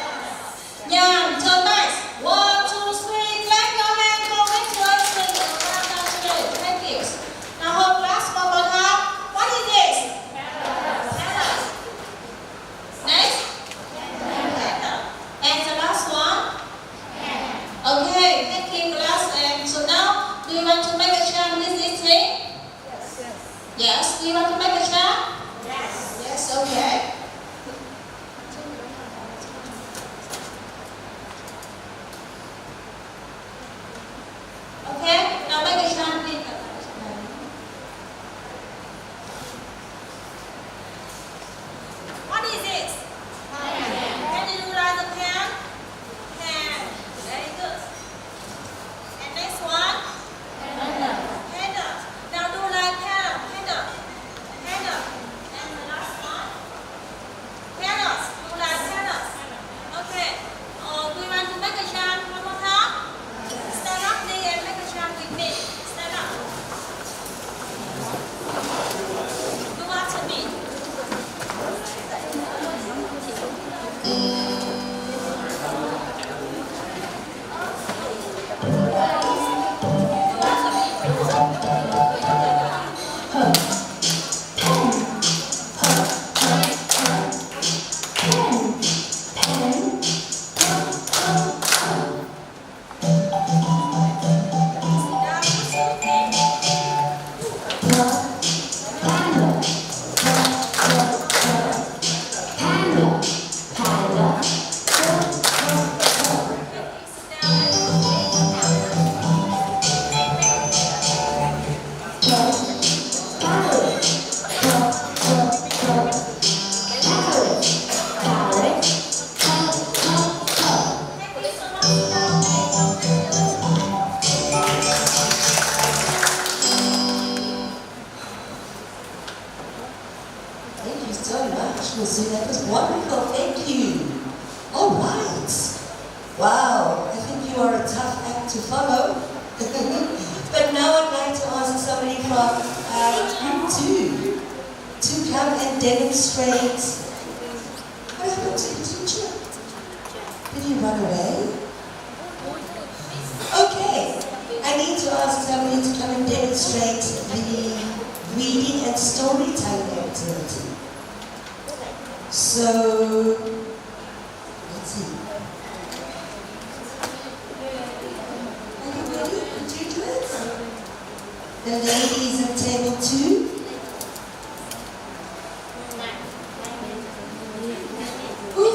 Nyan, turn back. 1, 2, 3. Clap your hands. Congratulations. Thank you. follow. But now I'd like to ask somebody from Group 2 to come and demonstrate. What happened to the teacher? Did he run away? Okay, I need to ask somebody to come and demonstrate the reading and storytelling activity. So, let's see. Are you ready? Could you do it? The ladies at table 2. Ooh.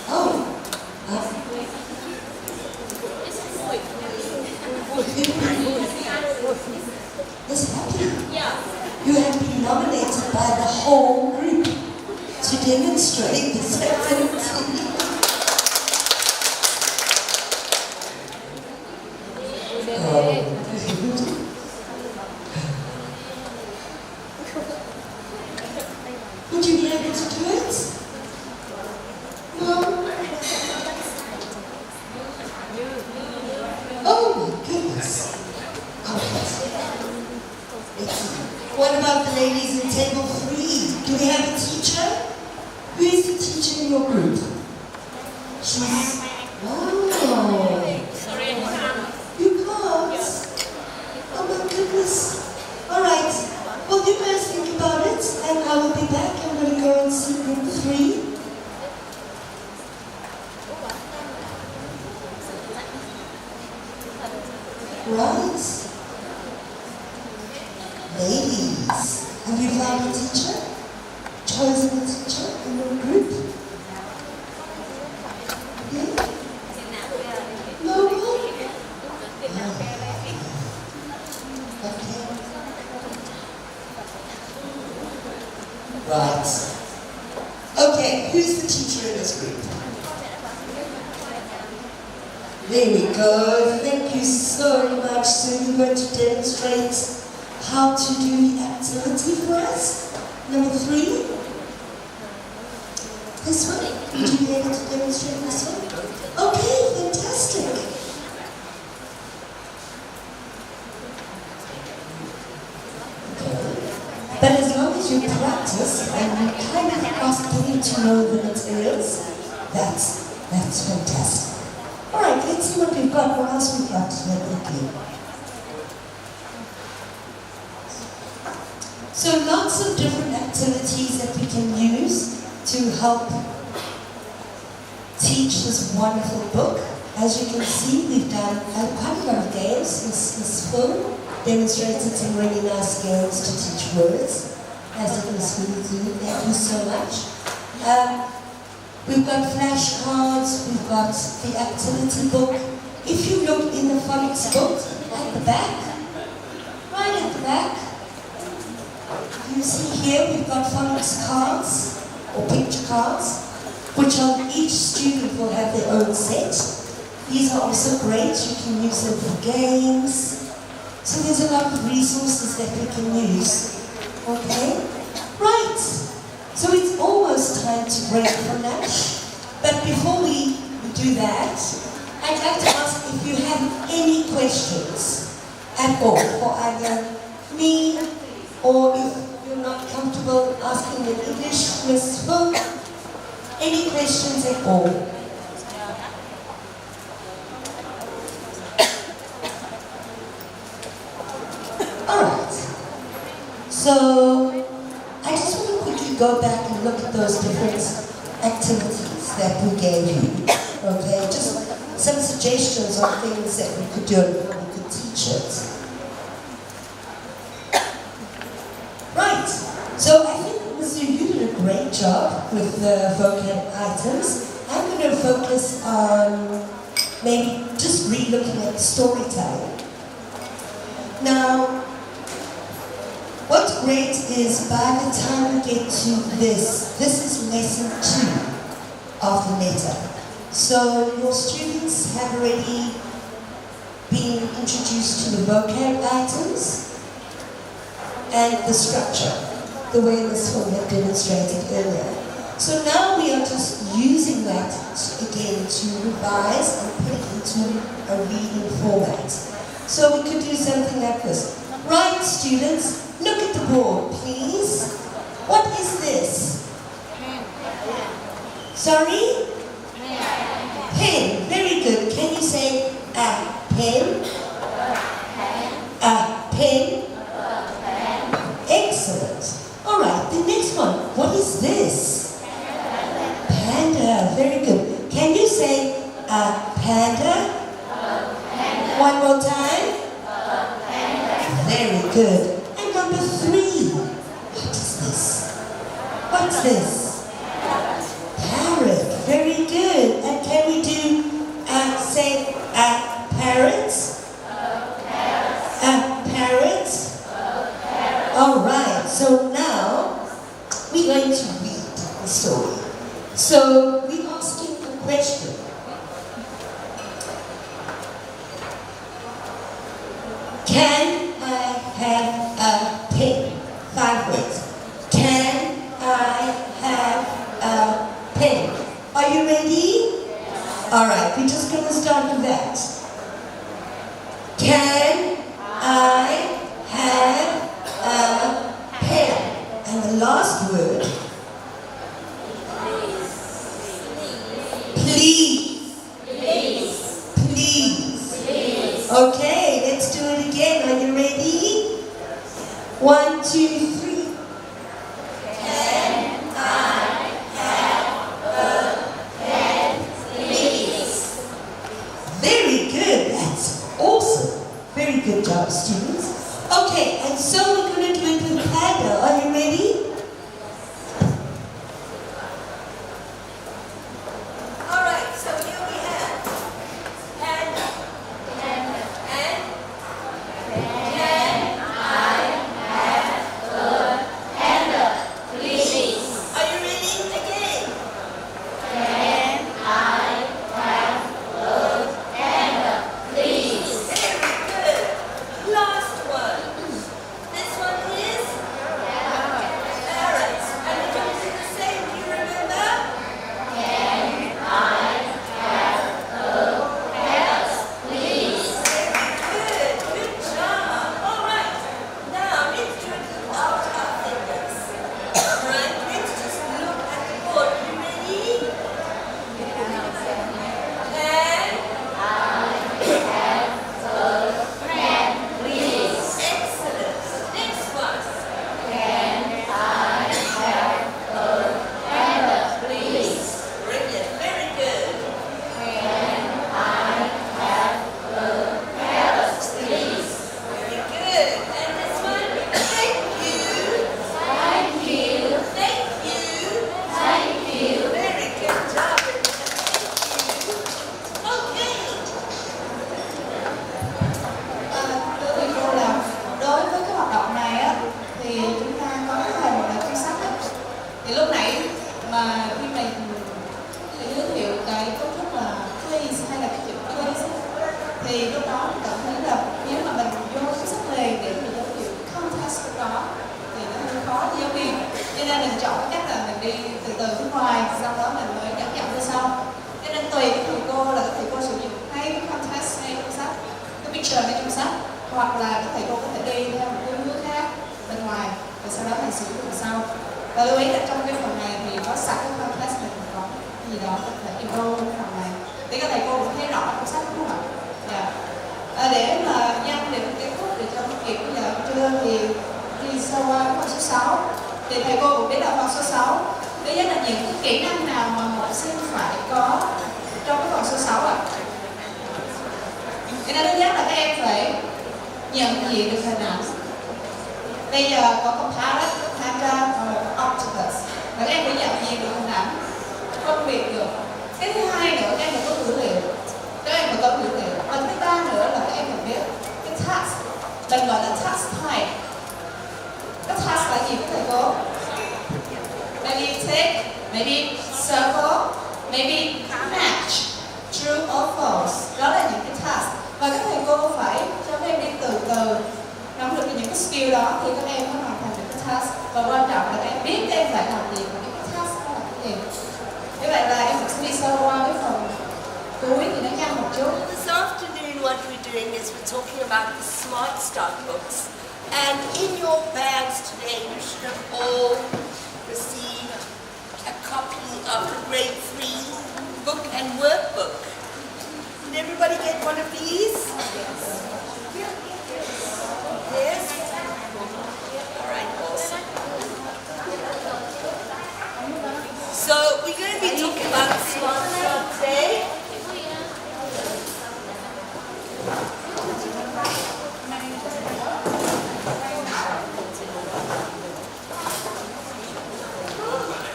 Oh. Is happy. Yeah. You have been nominated by the whole group to demonstrate this activity. Would you be able to do it? No? Oh my goodness. What about the ladies in table 3? Do we have a teacher? Who is the teacher in your group? She's... Oh. Sorry, I can't. You can't? Oh my goodness. Alright. Well, you guys think about it, and I will be back. I'm going to go and see group 3. Right. Ladies, have you found a teacher? Chosen a teacher in your group? Yeah? No one? Okay. Right. Okay, who's the teacher in this group? There we go. Thank you so much. So you're going to demonstrate how to do the activity for us. Number 3. This one. Would you be able to demonstrate this one? Okay, fantastic. But as long as you practice and you kind of ask them to know the materials, that's fantastic. Alright, let's see what we've got. What else we've got here quickly. So lots of different activities that we can use to help teach this wonderful book. As you can see, we've done quite a lot of games. This film demonstrated some really nice games to teach words, as you can see we do. Thank you so much. We've got flashcards, we've got the activity book. If you look in the phonics book at the back, right at the back, you see here we've got phonics cards, or picture cards, which on each student will have their own set. These are also great, you can use them for games. So there's a lot of resources that we can use. Okay? Right. So it's almost time to break for lunch. But before we do that, I'd like to ask if you have any questions at all for either me, or if you're not comfortable asking in English, Ms. Phil, any questions at all? Alright. So I just want to quickly go back and look at those different activities that we gave you. Okay, just some suggestions on things that we could do and how we could teach it. Right, so I think, Mr. You did a great job with the vocab items. I'm going to focus on maybe just re-looking at storytelling. Now, what's great is by the time we get to this is lesson 2 of the letter. So your students have already been introduced to the vocab items and the structure, the way this one had demonstrated earlier. So now we are just using that again to revise and put it into a reading format. So we could do something like this. Right, students, look at the board, please. What is this? Sorry? Pen. Very good. Can you say a pen? A pen. Excellent. All right, the next one. What is this? Panda. Very good. Can you say a panda? One more time. Very good. And number 3. What is this? What's this? Parrot. Very good. And can we do say a parrot? A parrot. All right. So now we're going to read the story. So we're asking the question. Can I have a pen? 5 words. Can I have a pen? Are you ready? All right, we're just going to start with that. Can I have a pen? And the last word. Please. Please. Please. Okay, let's do it again. Are you ready? 1, 2, 3. Can I have a pen, please? Very good. That's awesome. Very good job, students. Okay, and so we're going to do it with Panda. Are you ready? All right, so here we have panda. And can I have a panda, please? Are you ready again? Can I have a panda, please? Very good. Last one. This one is parrots. And the tones are the same. Do you remember? Can I have a parrot, please? Very good. Good job. All right. Now let's do it without our fingers. All right. Let's just look at the board. You ready? Can I have a pen, please? Excellent. Next one. Can I have a panda, please? Brilliant. Very good. Can I have a parrot, please? Very good. And this one. Thank you. Thank you. Thank you. Thank you. Very good job. Thank you. Okay. Thưa thầy cô là đối với cái hoạt động này á, thì chúng ta có cái hình ở trong sách á. Thì lúc nãy mà khi mình giới thiệu cái cấu trúc là please hay là cái chữ please á, thì lúc đó mình cảm thấy là nếu mà mình vô cái sách liền để mình giới thiệu context của đó thì nó hơi khó cho giáo viên, cho nên mình chọn cái cách là mình đi từ từ phía ngoài, sau đó mình mới nhấn nhận ra sau. Cho nên tùy cái thầy cô là các thầy cô sử dụng ngay cái context ngay trong sách, cái picture ngay trong sách, hoặc là các thầy cô có thể đi theo một cái hướng khác bên ngoài và sau đó thầy sử dụng sau. Và lưu ý là trong cái phần này thì có sẵn cái context, mình có cái gì đó có thể enroll cái phần này để các thầy cô cũng thấy rõ trong sách, đúng không ạ? Dạ. Để mà nhanh để kết thúc để cho kịp bây giờ trưa thì đi sơ qua cái phần số 6 thì thầy cô cũng biết là phần số 6 thứ nhất là những cái kỹ năng nào mà học sinh phải có trong cái phần số 6 ạ? Kỹ năng thứ nhất là các em phải nhận diện được hình ảnh. Bây giờ có con parrot, panda và octopus và các em phải nhận diện được hình ảnh, phân biệt được. Cái thứ hai nữa các em phải có dữ liệu, các em phải có dữ liệu. Và thứ ba nữa là các em phải biết cái task, mình gọi là task type. Cái task là gì các thầy cô? Maybe take, maybe circle, maybe match, true or false. Đó là những cái task và các thầy cô phải cho các em đi từ từ nắm được những cái skill đó thì các em mới hoàn thành được cái task. Và quan trọng là các em biết các em phải làm gì và cái task đó là cái gì. Như vậy là em doing is we're talking about the Smart Start books. And in your bags today, you should have all received a copy of the grade 3 book and workbook. Did everybody get one of these? Yes? All right, awesome. So we're going to be talking about Smart Start today.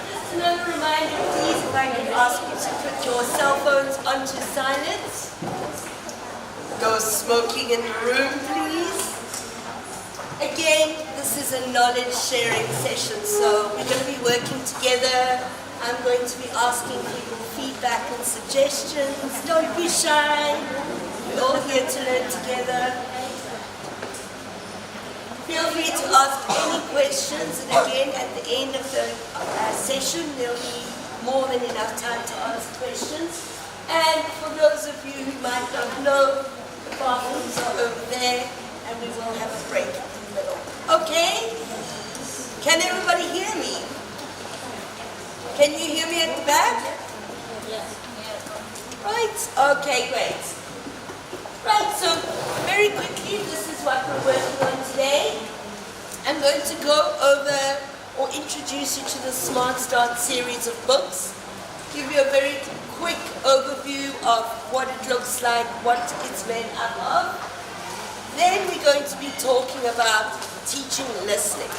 Just another reminder, please, if I can ask you to put your cell phones onto silence. No smoking in the room, please. Again, this is a knowledge sharing session, so we're going to be working together. I'm going to be asking people feedback and suggestions. Don't be shy. We're all here to learn together. Feel free to ask any questions, and again, at the end of the session, there'll be more than enough time to ask questions. And for those of you who might not know, the bathrooms are over there, and we will have a break in the middle. Okay? Can everybody hear me? Can you hear me at the back? Yes. Right, okay, great. Right, so very quickly, this is what we're working on today. I'm going to go over or introduce you to the Smart Start series of books, give you a very quick overview of what it looks like, what it's made up of. Then we're going to be talking about teaching listening,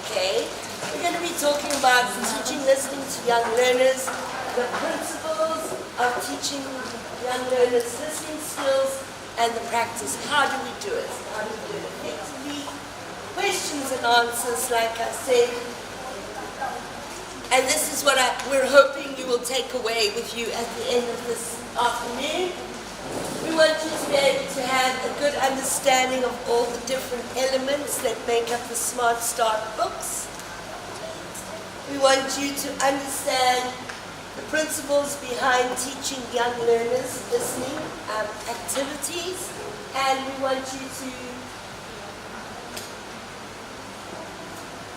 okay? We're going to be talking about teaching listening to young learners, the principles of teaching young learners listening skills, and the practice. How do we do it? How do we do it effectively? Questions and answers, like I said. And this is what we're hoping you will take away with you at the end of this afternoon. We want you to be able to have a good understanding of all the different elements that make up the Smart Start books. We want you to understand the principles behind teaching young learners listening activities, and we want you to,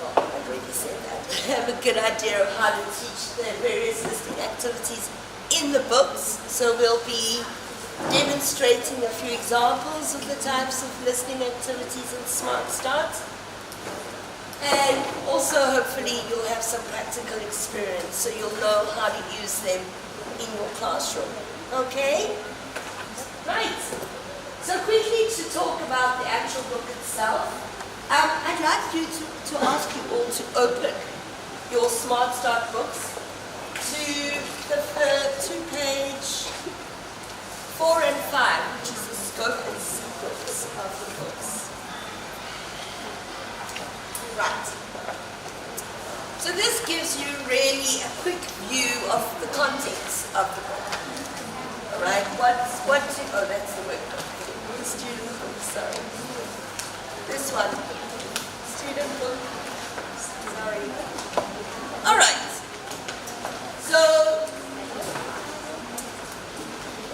well, I already said that, have a good idea of how to teach the various listening activities in the books. So we'll be demonstrating a few examples of the types of listening activities in Smart Start. And also, hopefully, you'll have some practical experience, so you'll know how to use them in your classroom. Okay? Right. So quickly to talk about the actual book itself, I'd like you to ask you all to open your Smart Start books to page 4 and 5, which is the scope and sequence of the books. Right. So this gives you really a quick view of the contents of the book. All right. Oh, that's the workbook. The student book. Sorry. This one. Student book. Sorry. All right. So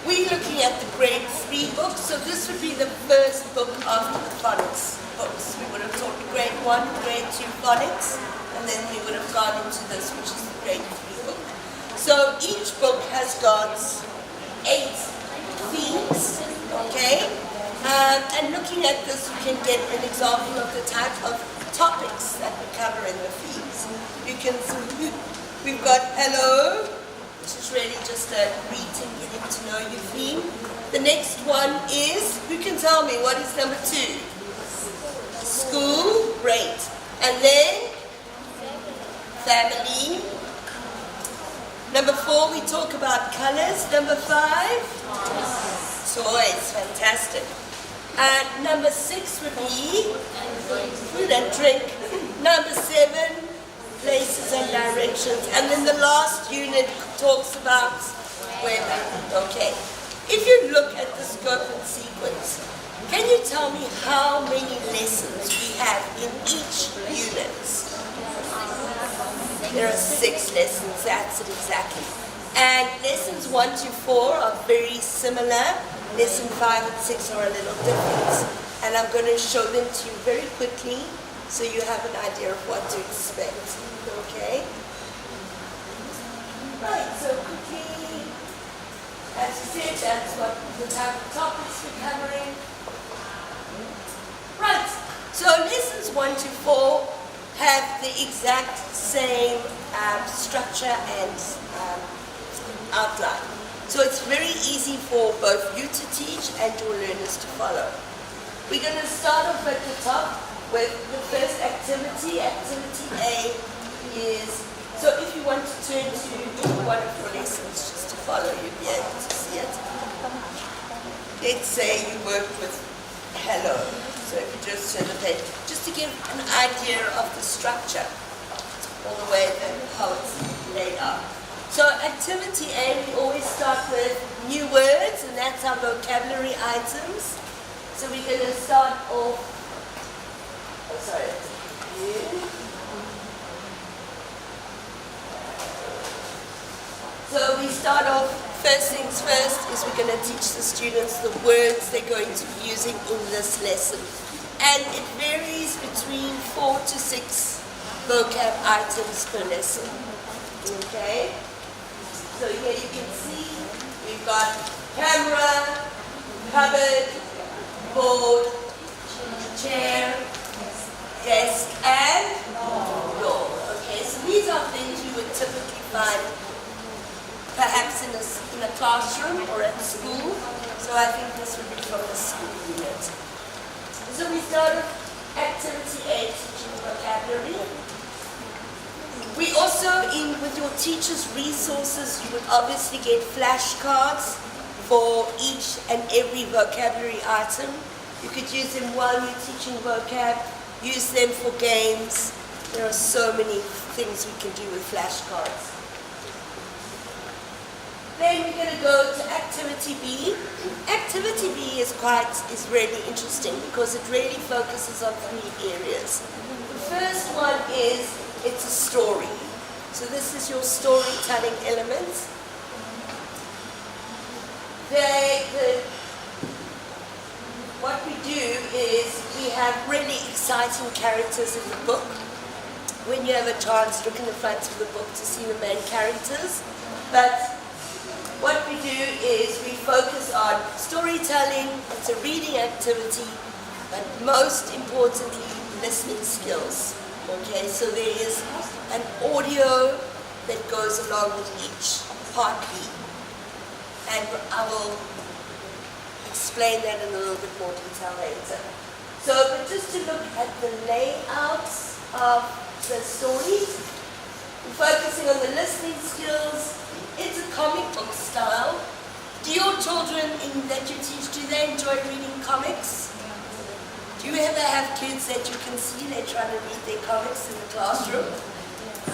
we're looking at the grade 3 book. So this would be the first book after the phonics books. We would have taught grade 1, grade 2 phonics, and then we would have gone into this, which is the grade 3 book. So each book has got 8 themes, okay? And looking at this, you can get an example of the type of topics that we cover in the themes. You can see, we've got hello, which is really just a greeting, getting to know your theme. The next one is, who can tell me, what is number 2? School, great. And then, family. Number 4, we talk about colors. Number 5, toys, fantastic. And number 6 would be food and drink. Number 7, places and directions. And then the last unit talks about weather. Okay. If you look at the scope and sequence, can you tell me how many lessons we have in each unit? There are 6 lessons, that's it exactly. And lessons 1 to 4 are very similar. lesson 5 and 6 are a little different. And I'm going to show them to you very quickly so you have an idea of what to expect. Okay? Right, so quickly, as you said, that's what the type of topics we're covering. Right, so lessons 1 to 4 have the exact same structure and outline. So it's very easy for both you to teach and your learners to follow. We're going to start off at the top with the first activity. Activity A is, so if you want to turn to one of your lessons just to follow, you'll be able to see it. Let's say you work with hello. So if you just turn the page, just to give an idea of the structure, all the way that how it's laid out. So activity A, we always start with new words, and that's our vocabulary items. So we're going to start off, So we start off, first things first, is we're going to teach the students the words they're going to be using in this lesson. And it varies between 4 to 6 vocab items per lesson. Okay? So here you can see we've got camera, cupboard, board, chair, desk, and door. Okay, so these are things you would typically find perhaps in a classroom or at school. So I think this would be from the school unit. So we start with activity A, teaching vocabulary. We also, with your teacher's resources, you would obviously get flashcards for each and every vocabulary item. You could use them while you're teaching vocab, use them for games. There are so many things we can do with flashcards. Then we're going to go to activity B. Activity B is really interesting because it really focuses on 3 areas. The first one is, it's a story. So this is your storytelling element. What we do is we have really exciting characters in the book. When you have a chance, look in the front of the book to see the main characters. But what we do is we focus on storytelling. It's a reading activity, but most importantly, listening skills. Okay, so there is an audio that goes along with each part B. And I will explain that in a little bit more detail later. So, but just to look at the layouts of the story, we're focusing on the listening skills. It's a comic book style. Do your children that you teach, do they enjoy reading comics? Do you ever have kids that you can see they're trying to read their comics in the classroom?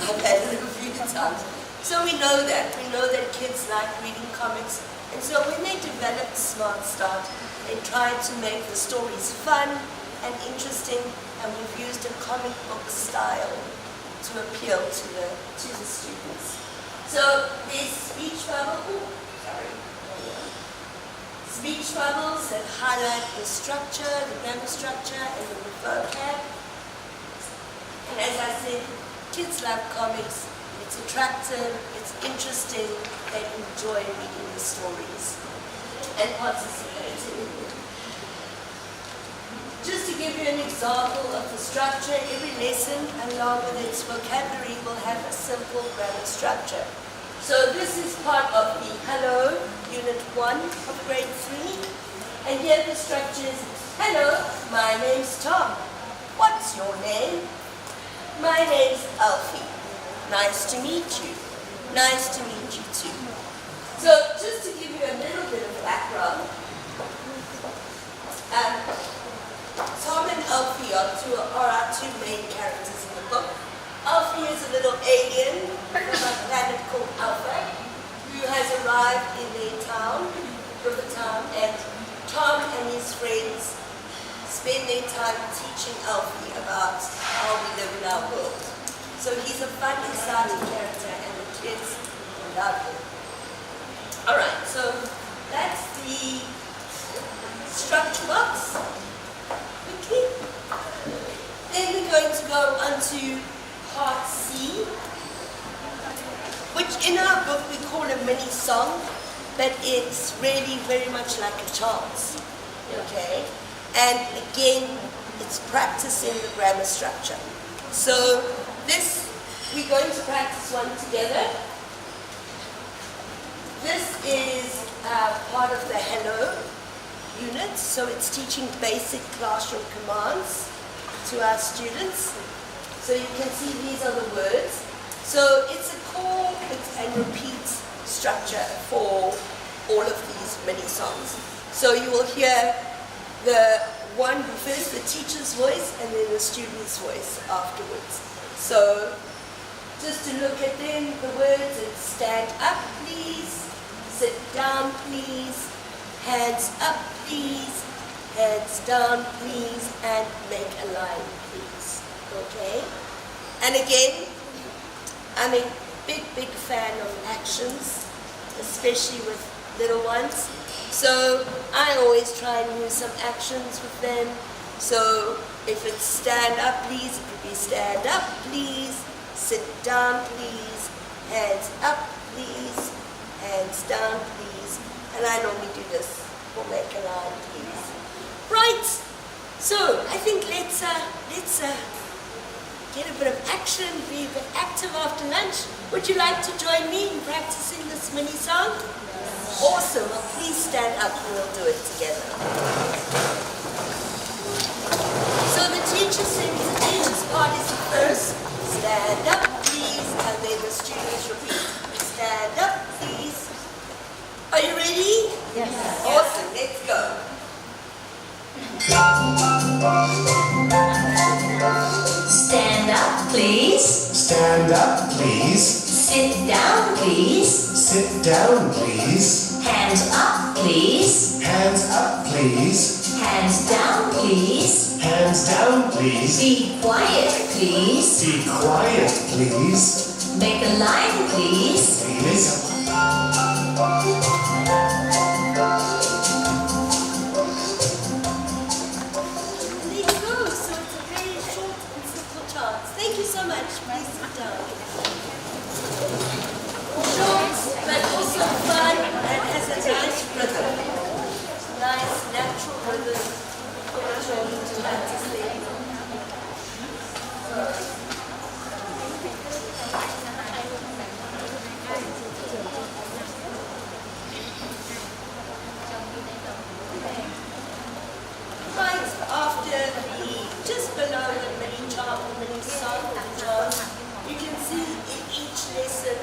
I've had it a few times. So we know that. We know that kids like reading comics. And so when they developed Smart Start, they tried to make the stories fun and interesting, and we've used a comic book style to appeal to the students. So there's speech bubbles, speech bubbles that highlight the structure, the grammar structure, and the vocab. And as I said, kids love comics. It's attractive, it's interesting, they enjoy reading the stories and participating. Just to give you an example of the structure, every lesson along with its vocabulary will have a simple grammar structure. So this is part of the Hello, Unit 1 of Grade 3. And here the structure is, hello, my name's Tom. What's your name? My name's Alfie. Nice to meet you. Nice to meet you too. So just to give you a little bit of background, Tom and Alfie are our 2 main characters in the book. Alfie is a little alien from a planet called Alpha who has arrived in their town, and Tom and his friends spend their time teaching Alfie about how we live in our world. So he's a fun, exciting character, and the kids love him. All right, so that's the structure box quickly. Then we're going to go on to part C, which in our book we call a mini song, but it's really very much like a chant. Okay? And again, it's practicing the grammar structure. So this, we're going to practice one together. This is part of the Hello unit, so it's teaching basic classroom commands to our students. So you can see these are the words. So it's a call and repeat structure for all of these mini songs. So you will hear the one, first the teacher's voice and then the student's voice afterwards. So just to look at them, the words, it's stand up please, sit down please, hands up please, hands down please, and make a line please. Okay? And again, I'm a big fan of actions, especially with little ones. So I always try and use some actions with them. So if it's stand up please, it could be stand up please, sit down please, hands up please, hands down please. And I normally do this for make a line please. Right, so I think let's get a bit of action, be a bit active after lunch. Would you like to join me in practicing this mini song? Yes. Awesome. Well, please stand up and we'll do it together. So the teacher sings, the teacher's part is the first. Stand up, please, and then the students repeat. Stand up, please. Are you ready? Yes. Awesome. Let's go. Stand up, please. Stand up, please. Sit down, please. Sit down, please. Hands up, please. Hands up, please. Hands down, please. Hands down, please. Be quiet, please. Be quiet, please. Make a line, please. Please. Thank you so much. Please sit down. Short, but also fun and has a nice rhythm. Nice, natural rhythm for the children to practice there. Right after just below the mini chart, the mini song, you can see in each lesson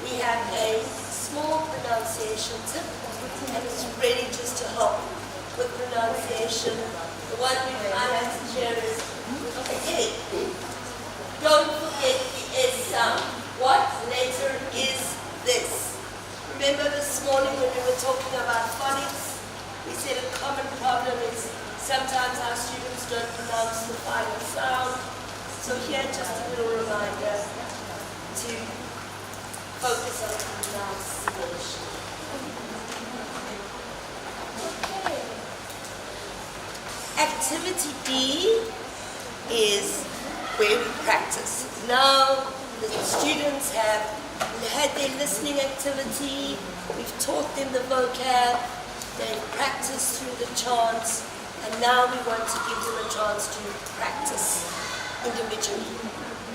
we have a small pronunciation tip, and it's really just to help with pronunciation. The one we highlighted here is, okay, don't forget the S sound. What letter is this? Remember this morning when we were talking about phonics, we said a common problem is sometimes our students don't pronounce the final sound. So here, just a little reminder to focus on pronunciation. Okay. Activity D is where we practice. Now, the students have had their listening activity, we've taught them the vocab, they've practiced through the chants, and now we want to give them a chance to practice individually.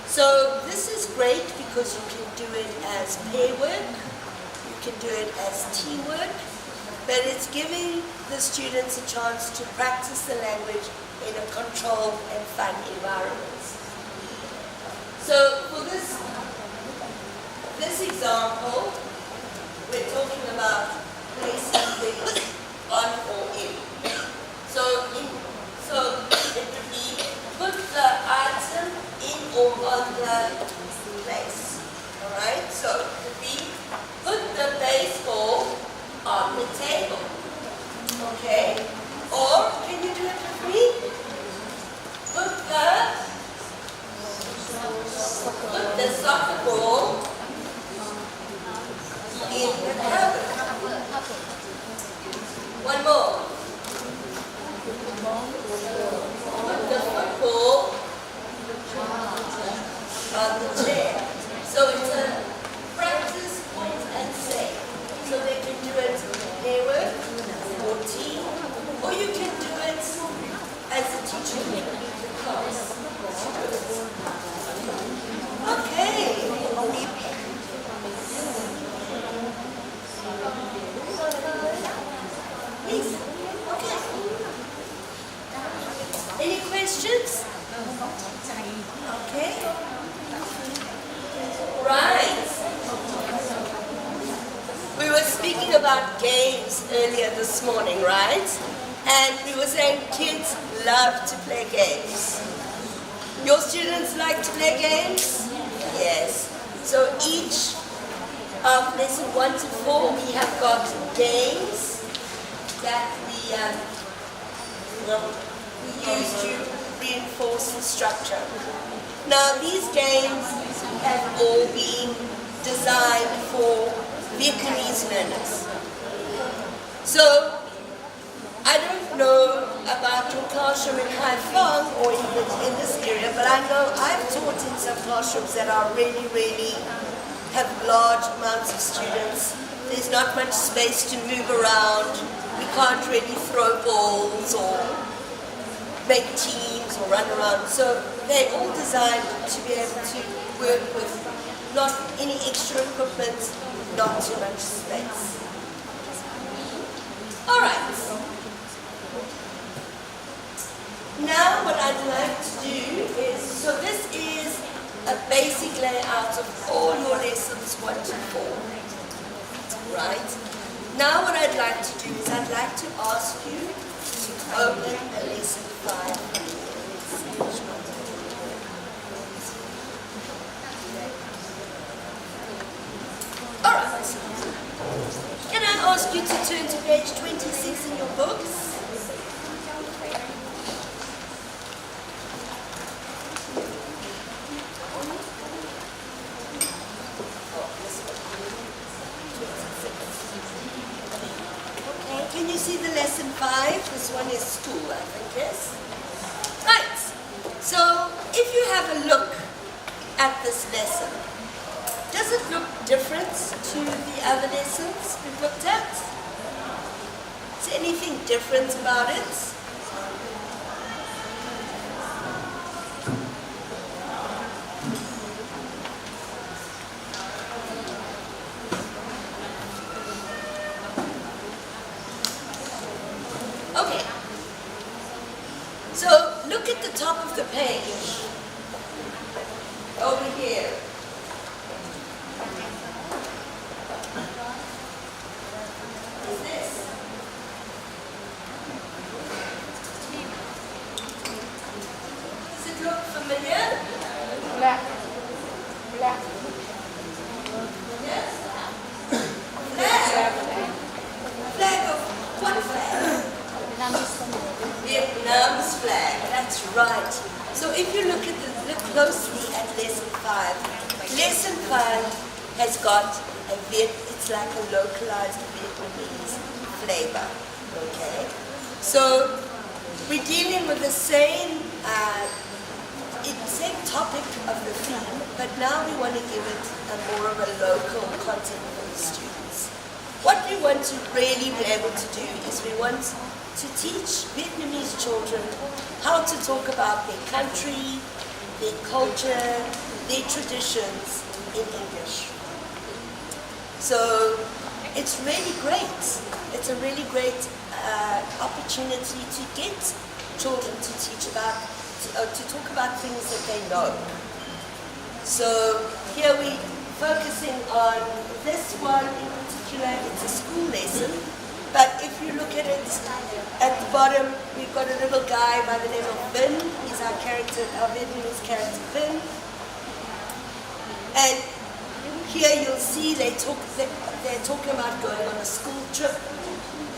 So this is great because you can do it as pair work, you can do it as teamwork, but it's giving the students a chance to practice the language in a controlled and fun environment. So for this example, we're talking about placing things on or in. So it would be put the item in or on the place. Alright? So it would be put the baseball on the table. Okay? Or can you do it with me? Put the soccer ball in the cupboard. One more. to the class. Okay. Yes. Okay. Any questions? Okay. Right. We were speaking about games earlier this morning, right? And we were saying kids love to play games. Your students like to play games? Yes. So each of lesson 1 to 4, we have got games that we use to reinforce the structure. Now these games have all been designed for Vietnamese learners. So I don't know about your classroom in Hai Phong or even in this area, but I know I've taught in some classrooms that are really have large amounts of students. There's not much space to move around. We can't really throw balls or make teams or run around. So they're all designed to be able to work with not any extra equipment, not too much space. All right. Now what I'd like to do is, so this is a basic layout of all your lessons 1 to 4. Right? Now what I'd like to do is I'd like to ask you to open a lesson 5. All right. Can I ask you to turn to page 26 in your books? Can you see the lesson 5? This one is school, I think, yes? Right. So, if you have a look at this lesson, does it look different to the other lessons we've looked at? Is there anything different about it? Okay, so look at the top of the page, over here. What is this? Does it look familiar? Black. Yes? Flag. Flag of what flag? Vietnam's flag, that's right. So if you look closely at lesson 5, lesson 5 has got it's like a localized Vietnamese flavor, okay? So we're dealing with the same topic of the theme, but now we want to give it more of a local content for the students. What we want to really be able to do is we want to teach Vietnamese children how to talk about their country, their culture, their traditions in English. So it's really great. It's a really great opportunity to get children to to talk about things that they know. So here we're focusing on this one in particular. It's a school lesson. But if you look at it, at the bottom, we've got a little guy by the name of Vin. He's our character, our Vietnamese character, Vin. And here you'll see they're talking about going on a school trip.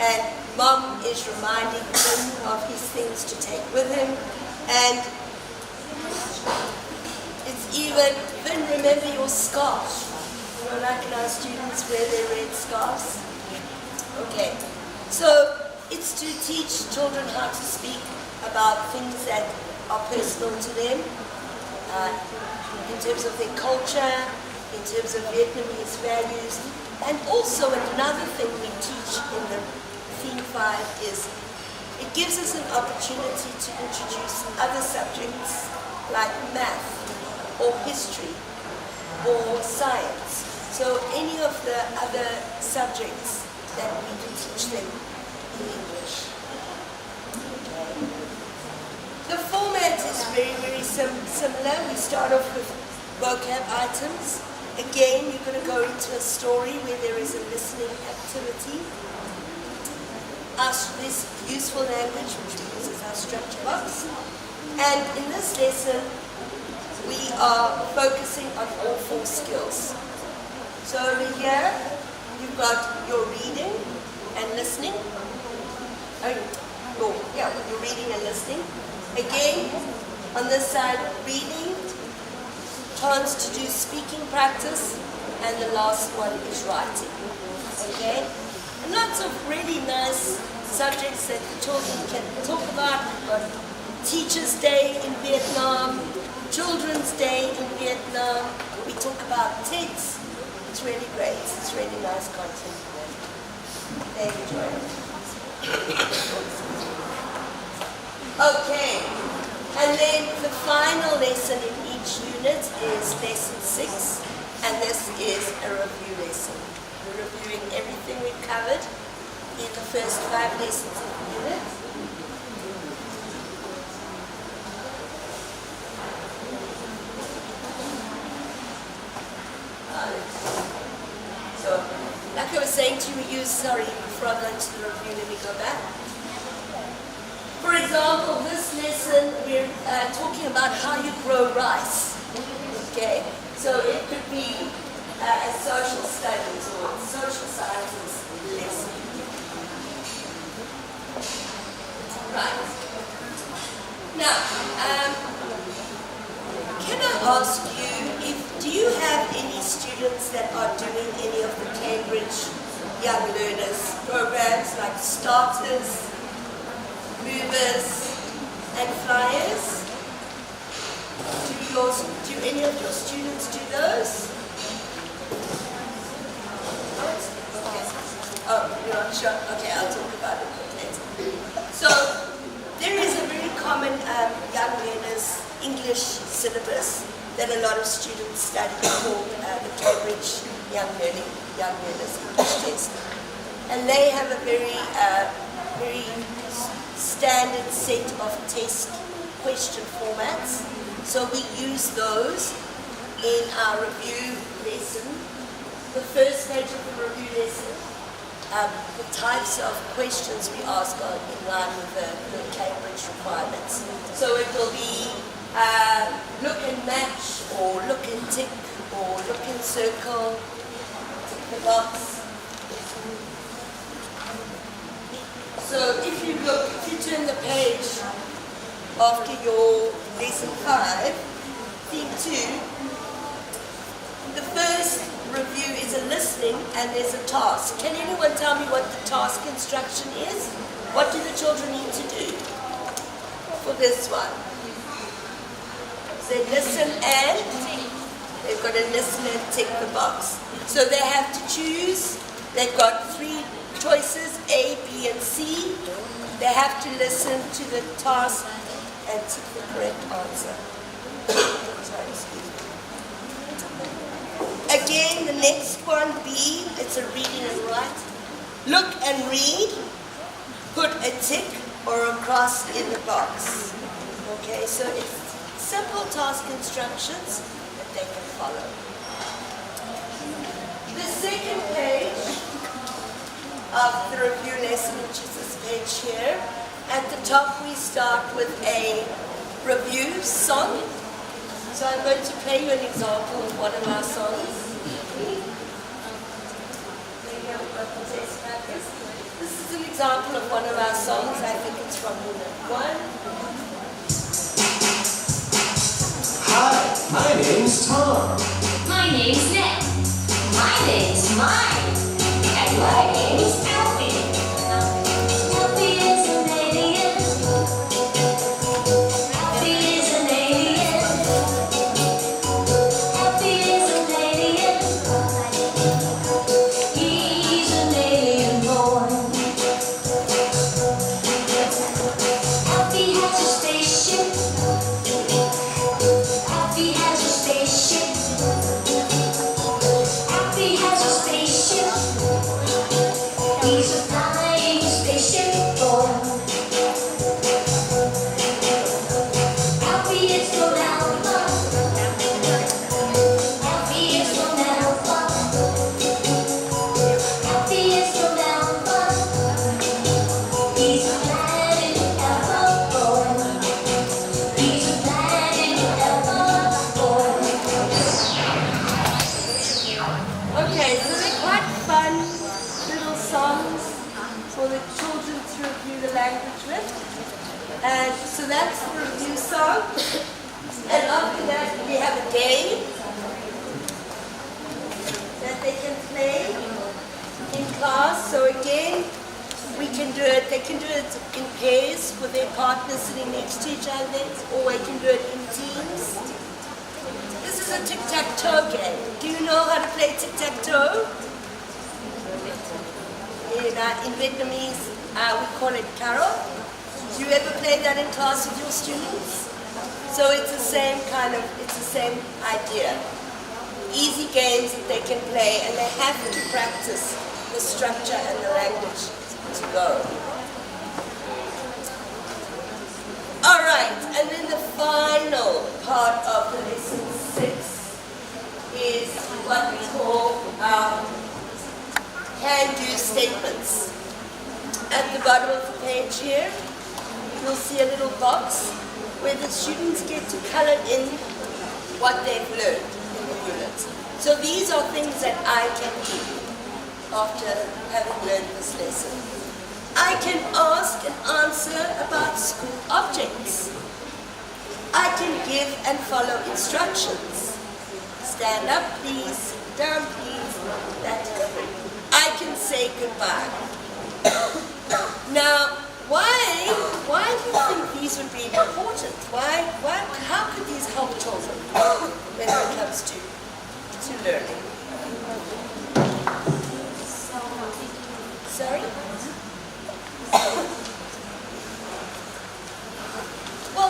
And Mom is reminding Vin of his things to take with him. And it's even, Vin, remember your scarf. You know, like our students wear their red scarves. Okay, so it's to teach children how to speak about things that are personal to them, in terms of their culture, in terms of Vietnamese values, and also another thing we teach in the theme 5 is It gives us an opportunity to introduce other subjects like math or history or science. So any of the other subjects that we can teach them in English. Okay. The format is very, very similar. We start off with vocab items. Again, you're going to go into a story where there is a listening activity. This useful language, which we use as our structure box. And in this lesson, we are focusing on all 4 skills. So over here, you've got your reading and listening. Your reading and listening. Again, on this side, reading, chance to do speaking practice, and the last one is writing. Okay? And lots of really nice subjects that the children can talk about. We've got Teachers' Day in Vietnam, Children's Day in Vietnam. We talk about TEDs. It's really great. It's really nice content. They enjoy it. Okay. And then the final lesson in each unit is lesson 6. And this is a review lesson. We're reviewing everything we've covered in the first 5 lessons of the unit. So, like I was saying to you, before I go into the review, let me go back. For example, this lesson, we're talking about how you grow rice. Okay? So it could be a social studies or social sciences lesson. Right. Now, can I ask you, do you have any students that are doing any of the Cambridge Young Learners programs like starters, movers, and flyers? Do any of your students do those? Oh, you're not sure? Okay, I'll talk about it later. So, there is a very common Young Learners English syllabus that a lot of students study called the Cambridge Young Learners English Test. And they have a very standard set of test question formats. So we use those in our review lesson. The first page of the review lesson, the types of questions we ask are in line with the Cambridge requirements. So it will be look and match, or look and tick, or look and circle, tick the box. So if you turn the page after your lesson 5, theme 2, the first review is a listening and there's a task. Can anyone tell me what the task instruction is? What do the children need to do for this one? They listen and they've got to listen and tick the box. So they have to choose. They've got 3 choices, A, B, and C. They have to listen to the task and tick the correct answer. Sorry, excuse me. Again, the next one, B, it's a reading and write. Look and read. Put a tick or a cross in the box. Okay, so it's simple task instructions that they can follow. The second page of the review lesson, which is this page here, at the top we start with a review song. So I'm going to play you an example of one of our songs. This is an example of one of our songs. I think it's from unit 1. Hi, my name's Tom. My name's Nick. My name's Mike. And my name's Alfie. Alfie is an alien. Alfie is an alien. Alfie is an alien. He's an alien boy. He's a flying spaceship boy. Alfie is from Alpha. Alfie is from Alpha. Alfie is from Alpha. He's a planet Alpha boy. He's a planet Alpha boy. Okay, so they're quite fun little songs for the children to review the language with. And so that's the review song. And after that we have a game that they can play in class. So again, we can do it, they can do it in pairs with their partners sitting next to each other, or we can do it in teams. This is a tic-tac-toe game. Do you know how to play tic-tac-toe? In Vietnamese, we call it caro. Do you ever play that in class with your students? So it's the same idea. Easy games that they can play, and they have to practice the structure and the language to go. All right, and then the final part of the lesson 6 is what we call can-do statements. At the bottom of the page here, you'll see a little box where the students get to color in what they've learned in the unit. So these are things that I can do after having learned this lesson. I can ask and answer about school objects. I can give and follow instructions. Stand up, please. Sit down, please. That's good. I can say goodbye. Now, why do you think these would be important? How could these help children when it comes to learning? Sorry? Well,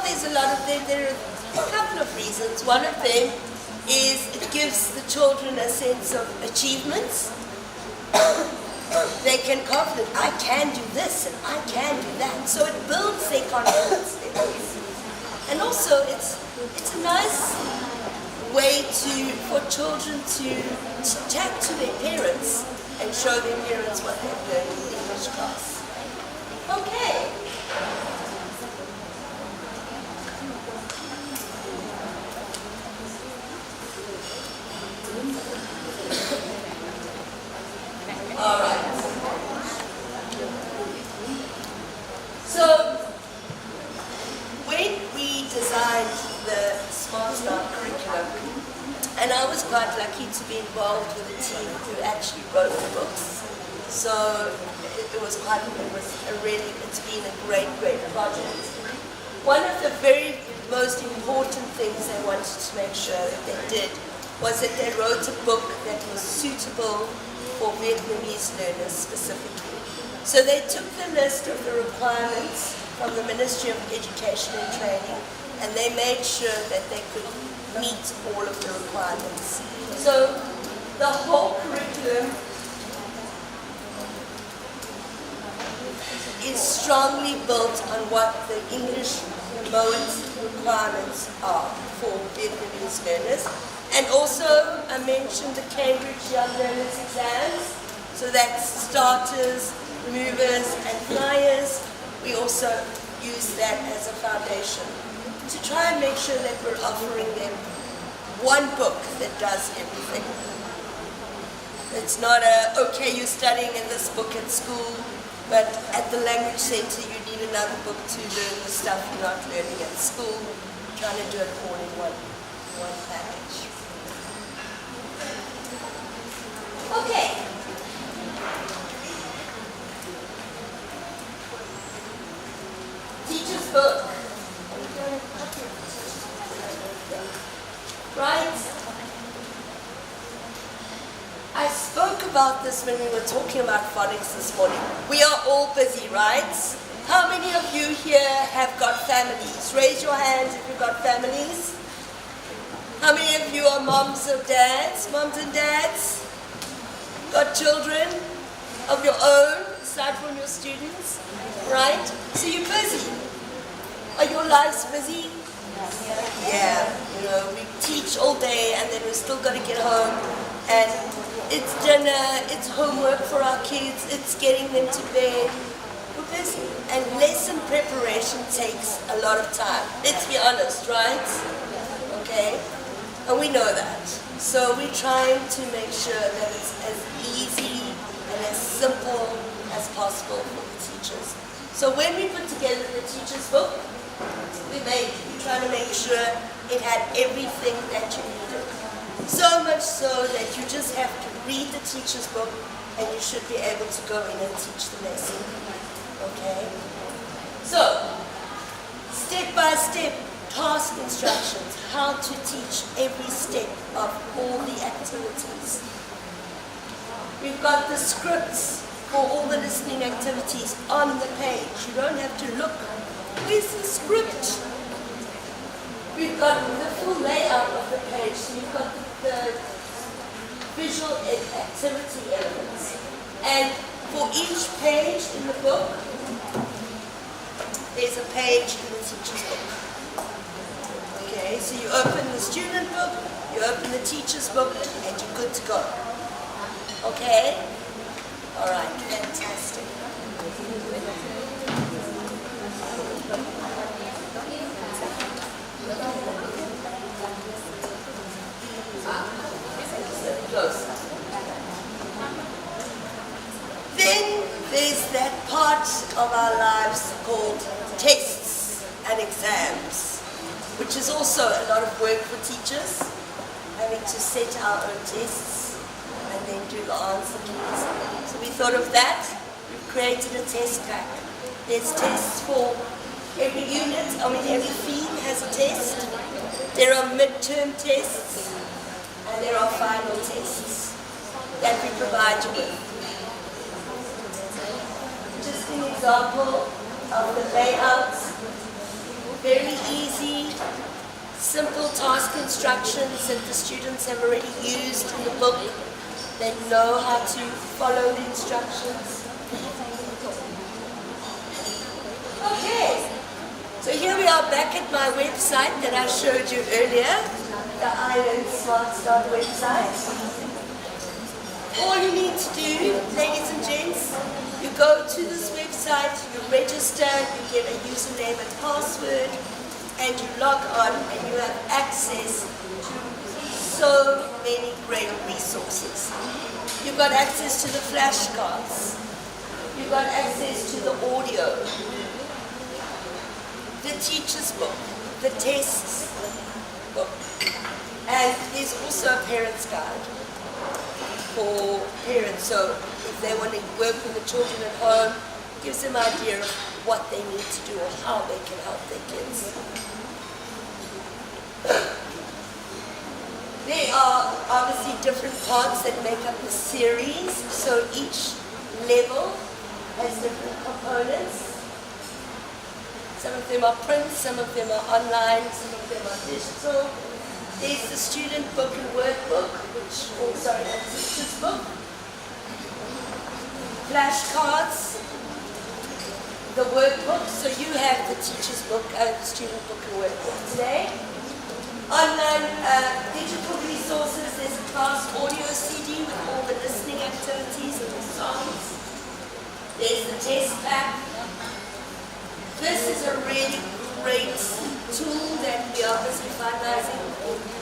there are a couple of reasons. One of them is it gives the children a sense of achievements. They can confident, I can do this and I can do that. So it builds their confidence levels. And also it's a nice way for children to chat to their parents and show their parents what they've learned in the English class. Okay. All right. So, when we designed the Smart Start curriculum, and I was quite lucky to be involved with a team who actually wrote the books. So it's been a great project. One of the very most important things they wanted to make sure that they did was that they wrote a book that was suitable for Vietnamese learners specifically. So they took the list of the requirements from the Ministry of Education and Training, and they made sure that they could meet all of the requirements. So the whole curriculum is strongly built on what the English mode requirements are for Vietnamese learners. And also, I mentioned the Cambridge Young Learners exams. So that's starters, movers, and flyers. We also use that as a foundation to try and make sure that we're offering them one book that does everything. It's not okay, you're studying in this book at school, but at the language center you need another book to learn the stuff you're not learning at school. We're trying to do it all in one package. Okay. Teacher's book. Right? I spoke about this when we were talking about phonics this morning. We are all busy, right? How many of you here have got families? Raise your hands if you've got families. How many of you are moms or dads? Moms and dads? Got children? of your own, aside from your students, right? So you're busy. Are your lives busy? Yeah, you know, we teach all day and then we've still got to get home, and it's dinner, it's homework for our kids, it's getting them to bed. We're busy. And lesson preparation takes a lot of time. Let's be honest, right? Okay? And we know that. So we're trying to make sure that it's as easy and as simple as possible for the teachers. So when we put together the teacher's book, we're trying to make sure it had everything that you needed. So much so that you just have to read the teacher's book and you should be able to go in and teach the lesson. Okay? So, step-by-step task instructions, how to teach every step of all the activities. We've got the scripts for all the listening activities on the page. You don't have to look. Where's the script? We've got the full layout of the page. So you've got the visual activity elements. And for each page in the book, there's a page in the teacher's book. Okay, so you open the student book, you open the teacher's book, and you're good to go. Okay? All right, fantastic. Close. Then there's that part of our lives called tests and exams, which is also a lot of work for teachers, having to set our own tests and then do the answer keys. So we thought of that. We've created a test pack. There's tests for every unit. Every theme has a test. There are midterm tests and there are final tests that we provide you with. Just an example of the layout. Very easy, simple task instructions that the students have already used in the book. They know how to follow the instructions. Okay, so here we are back at my website that I showed you earlier, the Island Smart Start website. All you need to do, ladies and gents, you go to this website, you register, you get a username and password, and you log on and you have access to so many great resources. You've got access to the flashcards. You've got access to the audio, the teacher's book, the tests book, and there's also a parent's guide for parents. So if they want to work with the children at home, it gives them an idea of what they need to do or how they can help their kids. There are obviously different parts that make up the series, so each level has different components. Some of them are print, some of them are online, some of them are digital. There's the student book and workbook, the teacher's book. Flashcards, the workbook, so you have the teacher's book and the student book and workbook today. Online digital resources, there's a class audio CD with all the listening activities and the songs. There's the test pack. This is a really great tool that we are busy finalizing.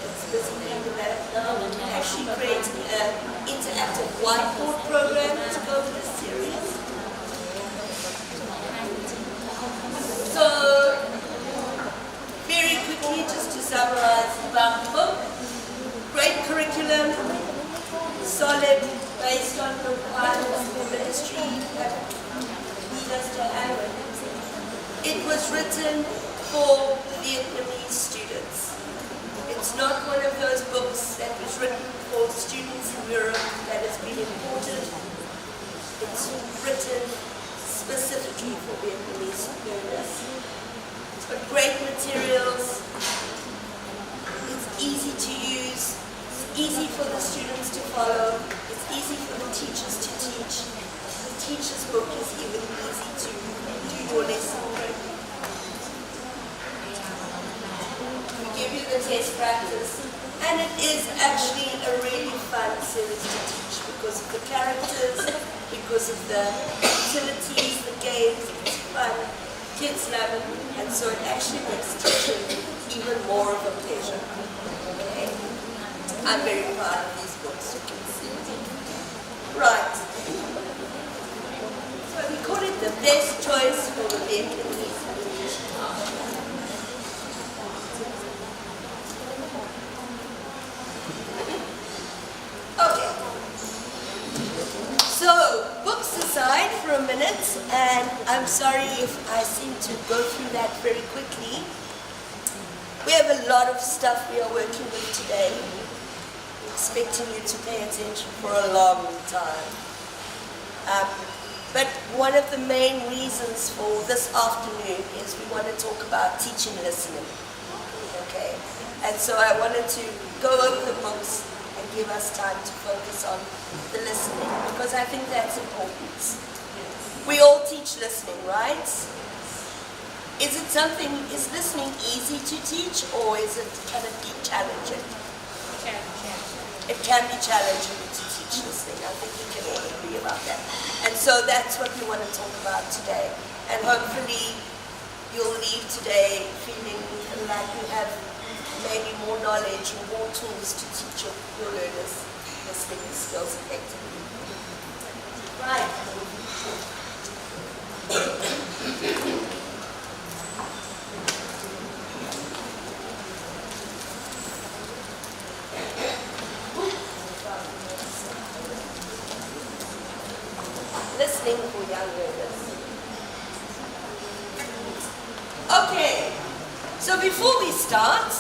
It's busy being developed now. We're actually creating an interactive whiteboard program to go with this series. So, very quickly, just to summarize about the book, great curriculum, solid, based on the requirements of the ministry that lead us to have. It was written for Vietnamese students. It's not one of those books that was written for students in Europe that has been imported. It's written specifically for Vietnamese learners. It's got great materials. It's easy to use. It's easy for the students to follow. It's easy for the teachers to teach. teacher's book is even easy to do your lesson correctly. We give you the test practice, and it is actually a really fun series to teach because of the characters, because of the activities, the games. It's fun, kids love it, and so it actually makes teaching even more of a pleasure. Okay? I'm very proud of these books, you can see. Right. So we call it the best choice for the Vietnamese. Okay. So, books aside for a minute, and I'm sorry if I seem to go through that very quickly. We have a lot of stuff we are working with today. Expecting you to pay attention for a long time. But one of the main reasons for this afternoon is we want to talk about teaching listening. Okay? And so I wanted to go over the books and give us time to focus on the listening, because I think that's important. We all teach listening, right? Is listening easy to teach, or can it be challenging? It can be challenging to teach listening. I think we can all agree about that. And so that's what we want to talk about today. And hopefully you'll leave today feeling like you have maybe more knowledge or more tools to teach your learners listening skills effectively. Right. Listening for young learners. Okay, so before we start,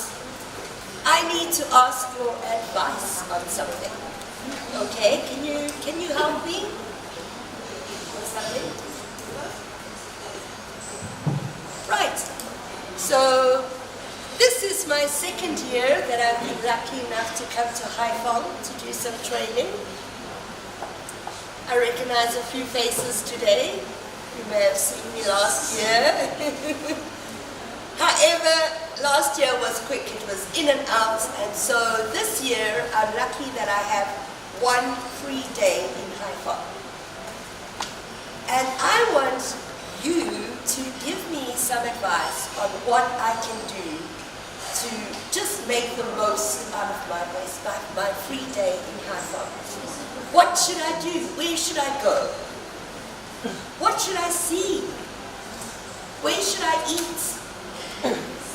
I need to ask your advice on something. Okay, can you help me? On something? Right. So this is my second year that I've been lucky enough to come to Haiphong to do some training. I recognize a few faces today. You may have seen me last year. However, last year was quick. It was in and out. And so this year, I'm lucky that I have one free day in Haiphong. And I want you to give me some advice on what I can do to just make the most out of my free day in Haiphong. What should I do? Where should I go? What should I see? Where should I eat?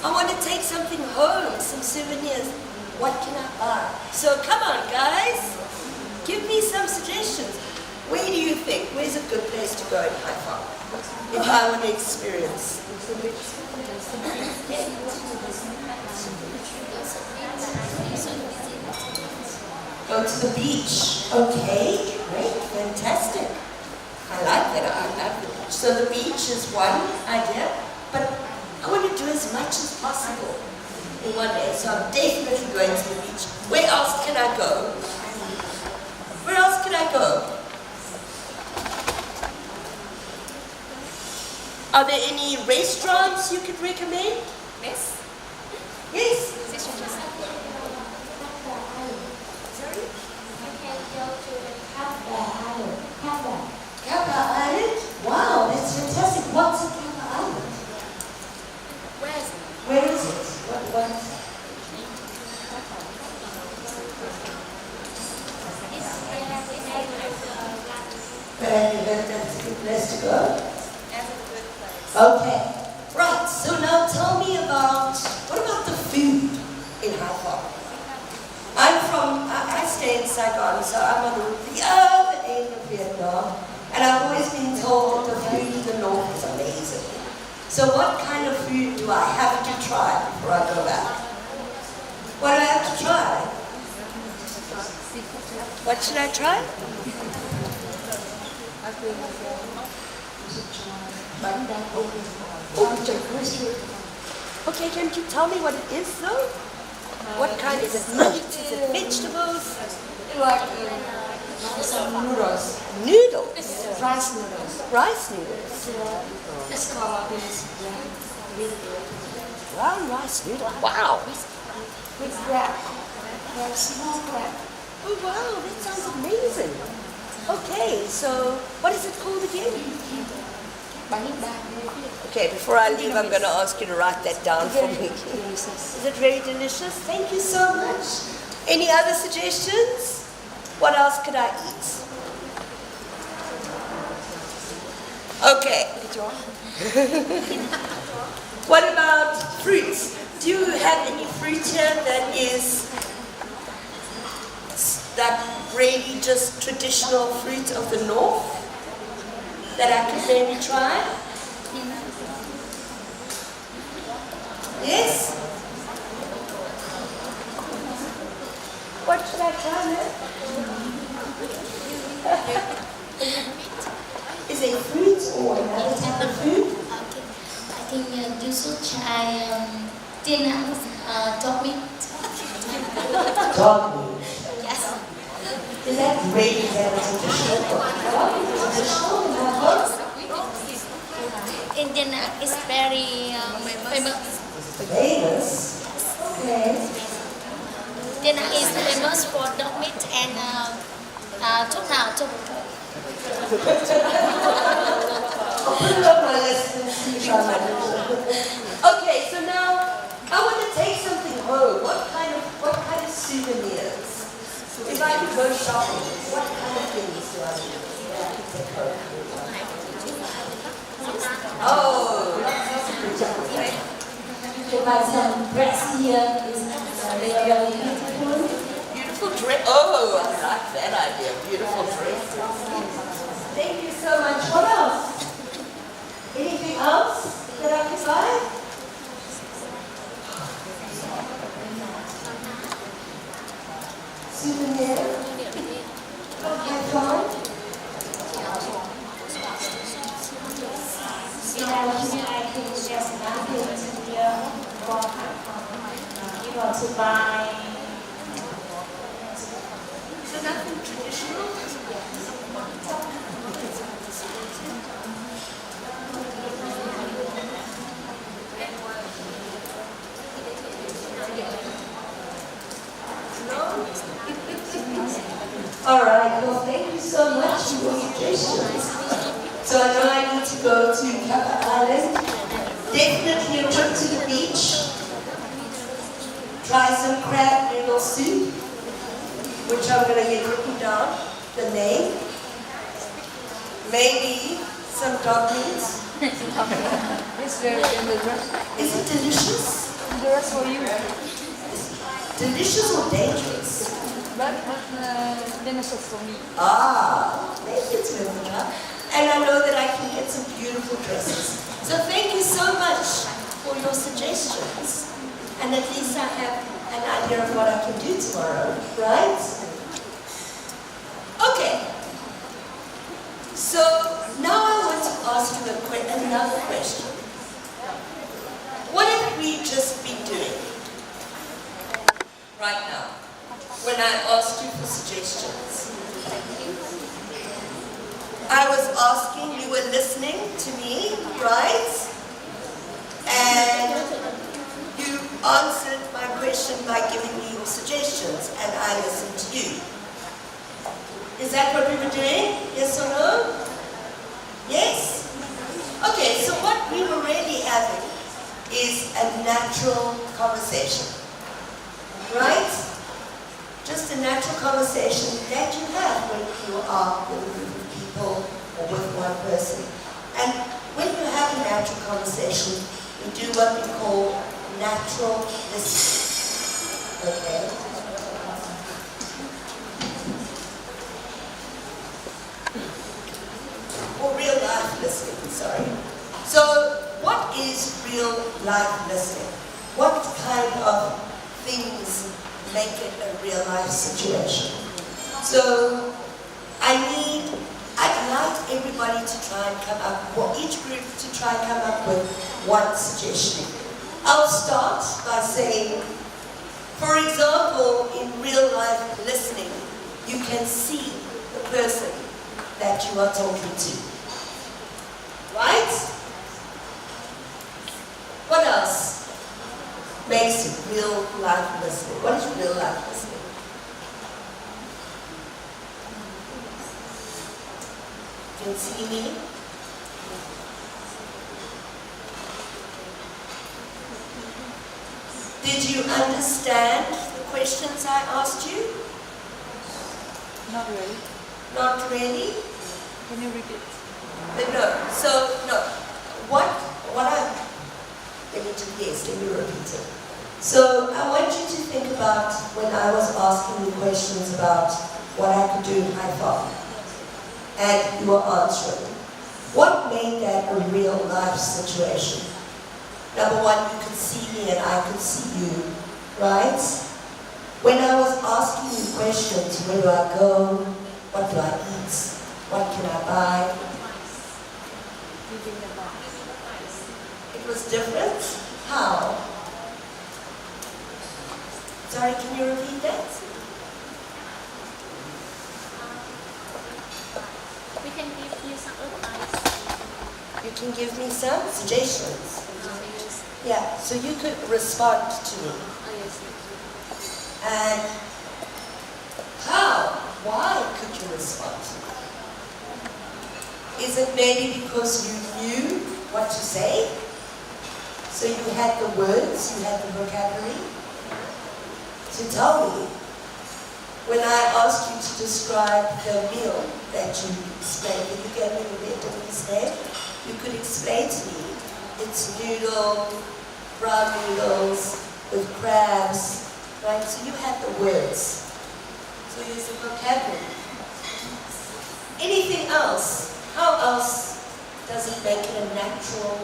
I want to take something home, some souvenirs. What can I buy? So come on, guys. Give me some suggestions. Where do you think? Where's a good place to go in Haiphong if I want to experience? Go to the beach. Okay, great, fantastic. I like that. I love the beach. So the beach is one idea, but I want to do as much as possible in one day. So I'm definitely going to the beach. Where else can I go? Where else can I go? Are there any restaurants you could recommend? Yes. Yes. Kappa Island? Wow, that's fantastic. What's a Kappa Island? Where is it? What is it? But that's a good place to go. Okay. Right, so now tell me what about the food in Haiphong? I stay in Saigon, so I'm on the other end of Vietnam, and I've always been told that the food in the north is amazing. So what kind of food do I have to try before I go back? What do I have to try? What should I try? Okay, can you tell me what it is though? What kind is it? Meat? Is it vegetables? Like Some noodles. Noodles. Rice noodles. Rice noodles. It's called this Brown rice noodle. Wow. with crab. Small crab. Oh wow, that sounds amazing. Okay, so what is it called again? Okay, before I leave, I'm going to ask you to write that down for me. Is it very delicious? Thank you so much. Any other suggestions? What else could I eat? Okay. What about fruits? Do you have any fruit here that is that really just traditional fruit of the north that I could maybe try? Yes? What should I try now? Is it fruit or another type of food? I think you should try Tiên dog meat. Dog meat. Yes. Is that really very traditional? In Denmark, it's very famous. Famous? Okay. Denmark is famous for dog meat and thuốc thảo trùng. I'll put it on my list and see if I Okay, so now I want to take something home. What kind of souvenirs? If I could go shopping, what kind of things do I need that I could take home? Oh, okay. You buy some dress here. It's really beautiful. Beautiful dress. Oh, I like that idea. Beautiful dresses. Thank you so much. What else? Anything else that I could buy? Souvenir? Have fun? In our here, I think there's nothing here for you know to buy. So nothing traditional? All right, well, thank you so much for your suggestions. So I know I need to go to Kappa Island. Definitely a trip to the beach. Try some crab noodle soup, which I'm going to get written down, the name. Maybe some dog meat. It's very delicious. Is it delicious? Dangerous for you. Delicious or dangerous? But delicious for me. Ah, thank you, Timothy. And I know that I can get some beautiful dresses. So thank you so much for your suggestions. And at least I have an idea of what I can do tomorrow, right? Okay. So now I want to ask you another question. What have we just been doing right now when I asked you for suggestions? I was asking, you were listening to me, right? And you answered my question by giving me your suggestions, and I listened to you. Is that what we were doing? Yes or no? Yes? Okay, so what we were really having is a natural conversation, right? Just a natural conversation that you have when you are with a group of people or with one person. And when you have a natural conversation, we do what we call natural listening. Okay? Or real life listening, sorry. So, what is real life listening? What kind of things make it a real life situation? So, I'd like everybody to try and come up, or each group to try and come up with one suggestion. I'll start by saying, for example, in real life listening, you can see person that you are talking to. Right? What else makes real life listening? What is real life listening? You can see me? Did you understand the questions I asked you? Not really. Not really? Can you repeat? No. Let me repeat it. So I want you to think about when I was asking you questions about what I could do in High Farm, and you were answering. What made that a real life situation? Number one, you could see me and I could see you, right? When I was asking you questions, where do I go? What do I eat? What can I buy? It was different? How? Sorry, can you repeat that? We can give you some advice. You can give me some suggestions. Yeah, so you could respond to me. And how? Why could you respond? Is it maybe because you knew what to say? So you had the words, you had the vocabulary? So tell me, when I asked you to describe the meal that you explained, when you gave me the Vietnamese name, you could explain to me it's noodle, brown noodles with crabs, right? So you had the words. So use the vocabulary. Anything else? How else does it make it a natural,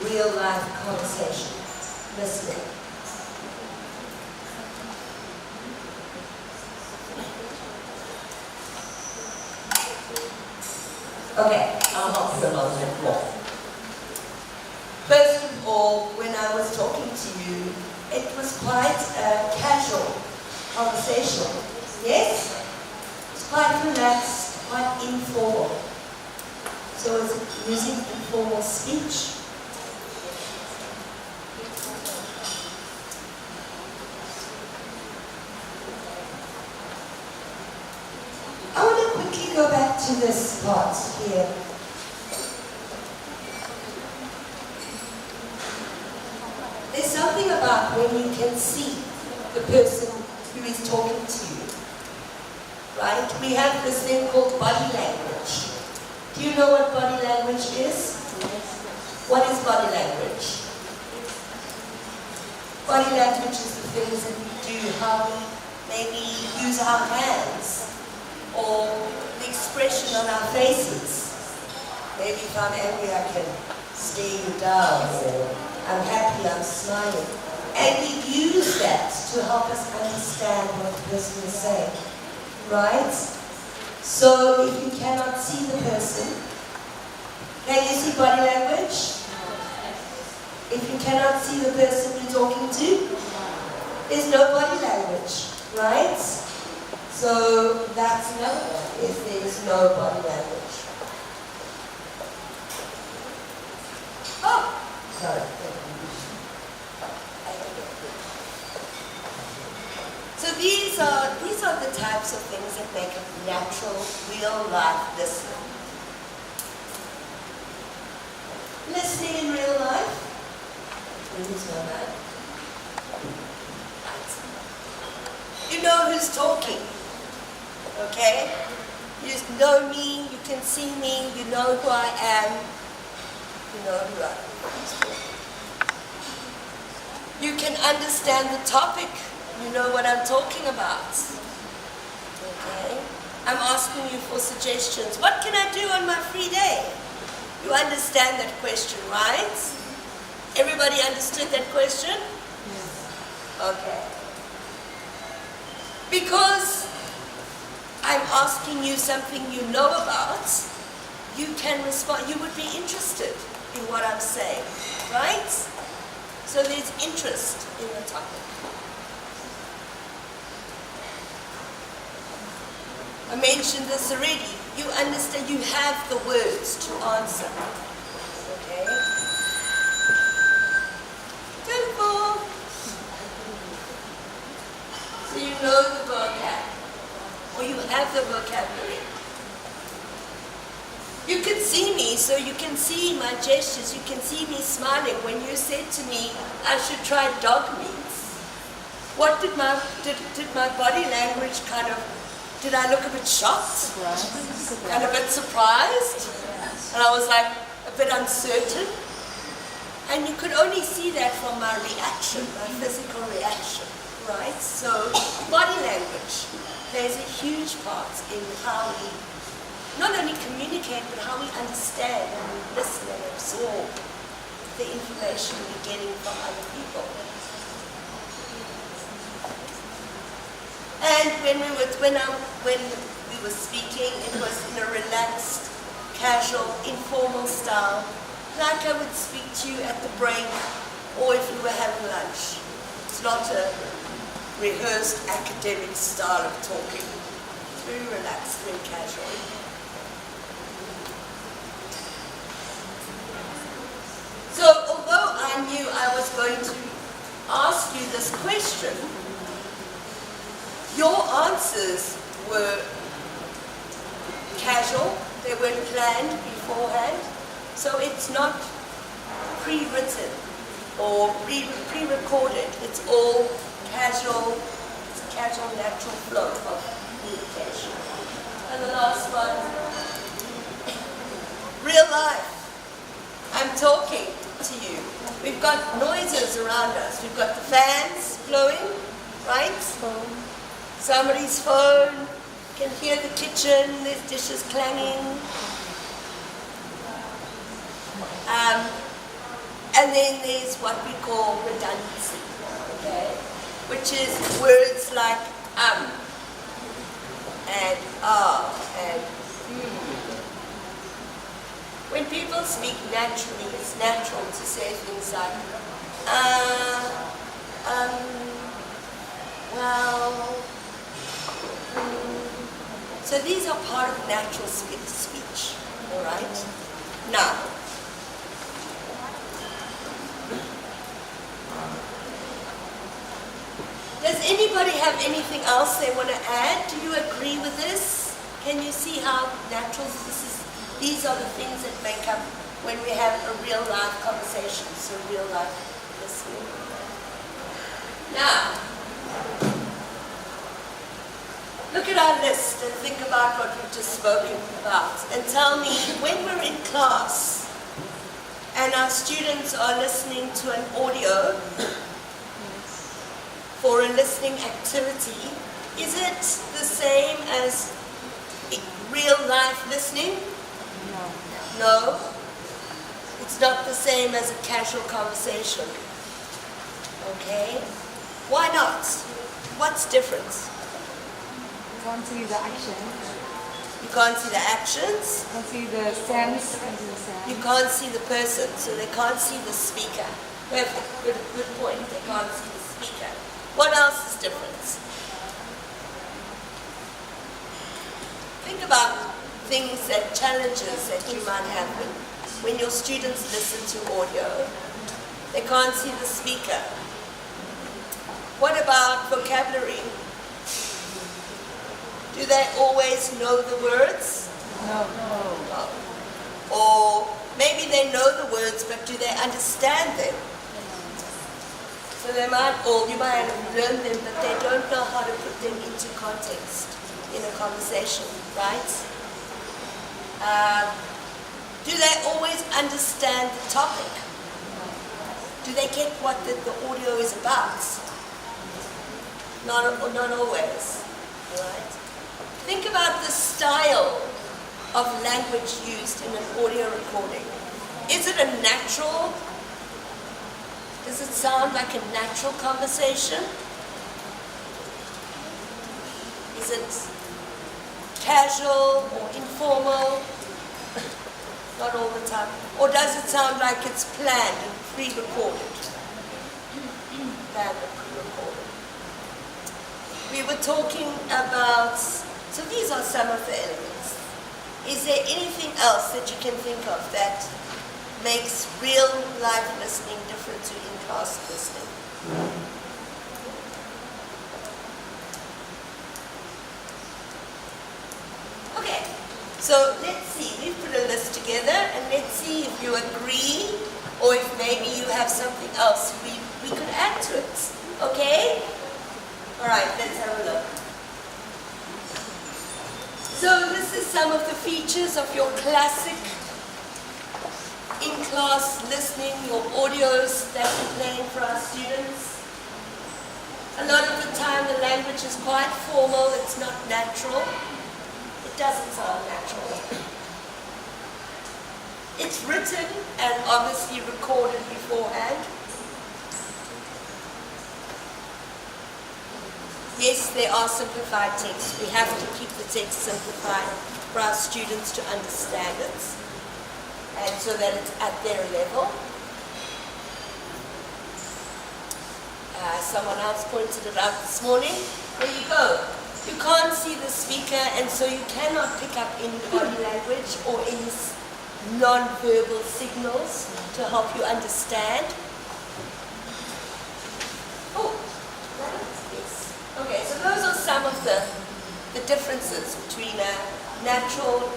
real life conversation? Listening. Okay, I'll help you a little bit more. First of all, when I was talking to you, it was quite a casual conversation. Yes? It's quite relaxed, quite informal. So is it using informal speech? I want to quickly go back to this part here. There's something about when you can see the person who is talking to you, right? We have this thing called body language. Do you know what body language is? What is body language? Body language is the things that we do, how we maybe use our hands, or the expression on our faces. Maybe if I'm angry, I can stare you down, or I'm happy, I'm smiling. And we use that to help us understand what the person is saying, right? So if you cannot see the person, can you see body language? If you cannot see the person you're talking to, there's no body language, right? So that's another one, if there's no body language. Oh, sorry. So these are the types of things that make a natural, real life listening. Listening in real life. Who's my man? You know who's talking. Okay? You know me, you can see me, you know who I am, you know who I am. You can understand the topic, you know what I'm talking about. Okay? I'm asking you for suggestions. What can I do on my free day? You understand that question, right? Everybody understood that question? Yes. Okay. Because I'm asking you something you know about, you can respond. You would be interested in what I'm saying, right? So there's interest in the topic. I mentioned this already. You understand, you have the words to answer. Okay? Temple. So you know the vocab, or you have the vocabulary. You can see me, so you can see my gestures, you can see me smiling when you said to me, I should try dog meat. What did my body language did I look a bit shocked? And a bit surprised? And I was like a bit uncertain. And you could only see that from my reaction, my physical reaction, right? So body language plays a huge part in how we not only communicate, but how we understand and we listen and absorb the information we're getting from other people. And when we were speaking, it was in a relaxed, casual, informal style, like I would speak to you at the break, or if we were having lunch. It's not a rehearsed academic style of talking. It's very relaxed, very casual. So, although I knew I was going to ask you this question, your answers were casual, they weren't planned beforehand, so it's not pre-written or pre-recorded, it's all casual, it's a casual, natural flow of communication. And the last one, real life. I'm talking to you. We've got noises around us. We've got the fans blowing, right? Somebody's phone. You can hear the kitchen. There's dishes clanging. And then there's what we call redundancy, okay? Which is words like and and When people speak naturally, it's natural to say things like, well, So these are part of natural speech, all right? Now, does anybody have anything else they want to add? Do you agree with this? Can you see how natural this is? These are the things that make up when we have a real life conversation, so real life listening. Now, look at our list and think about what we've just spoken about and tell me, when we're in class and our students are listening to an audio for a listening activity, is it the same as real life listening? No. It's not the same as a casual conversation. Okay? Why not? What's different? You can't see the action. You can't see the actions. You can't see the sense. You can't see the person, so they can't see the speaker. Good point. They can't see the speaker. What else is different? Think about things challenges that you might have when your students listen to audio. They can't see the speaker. What about vocabulary? Do they always know the words? No. Or maybe they know the words, but do they understand them? So you might have learned them, but they don't know how to put them into context in a conversation, right? Do they always understand the topic? Do they get what the audio is about? Not always, right? Think about the style of language used in an audio recording. Is it a natural? Does it sound like a natural conversation? Is it casual or informal? Not all the time. Or does it sound like it's planned and pre-recorded? Planned and pre-recorded. We were talking about So these are some of the elements. Is there anything else that you can think of that makes real life listening different to in-class listening? Okay, so let's see. We've put a list together and let's see if you agree or if maybe you have something else we could add to it. Okay? All right, let's have a look. So this is some of the features of your classic in-class listening, your audios that we're playing for our students. A lot of the time the language is quite formal, it's not natural. It doesn't sound natural. It's written and obviously recorded beforehand. Yes, there are simplified texts. We have to keep the text simplified for our students to understand it, and so that it's at their level. Someone else pointed it out this morning. There you go. You can't see the speaker, and so you cannot pick up any body language or any non-verbal signals to help you understand. Oh, yes. Okay, so those are some of the differences between a natural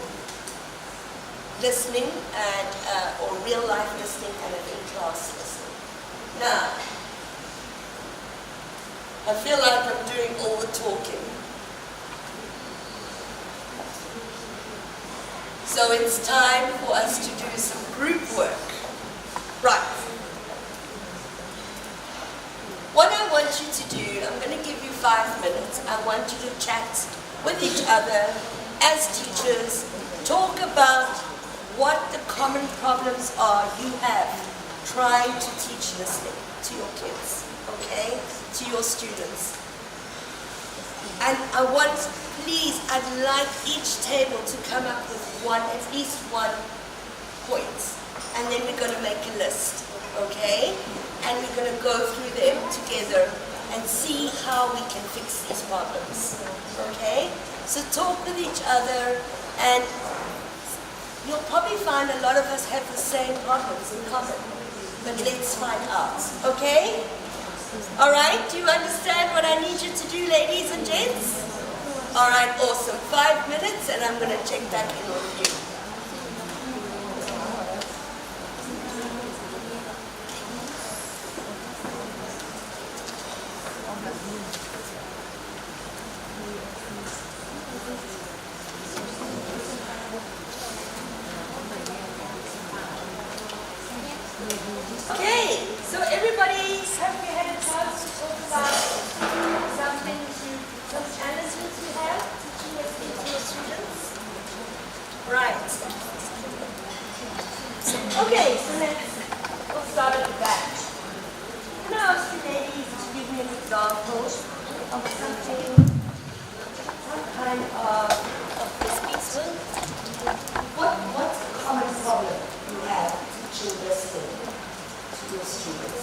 listening and or real life listening and an in-class listening. Now, I feel like I'm doing all the talking. So it's time for us to do some group work. Right. What I want you to do, I'm going to give you 5 minutes. I want you to chat with each other as teachers, talk about what the common problems are you have trying to teach listening to your kids, okay, to your students. And I want, please, I'd like each table to come up with at least one point, and then we're going to make a list, okay? And we're going to go through them together and see how we can fix these problems, okay? So talk with each other, and you'll probably find a lot of us have the same problems in common, but let's find out, okay? All right, do you understand what I need you to do, ladies and gents? All right, awesome. 5 minutes, and I'm going to check back in with you. Okay, so everybody, have you had a chance to talk about some challenges you have teaching listening to your students? Right. Okay, so we'll start at the back. Can I ask you ladies to give me an example of something, some kind of this piece? What's the common problem you have teaching listening to your students?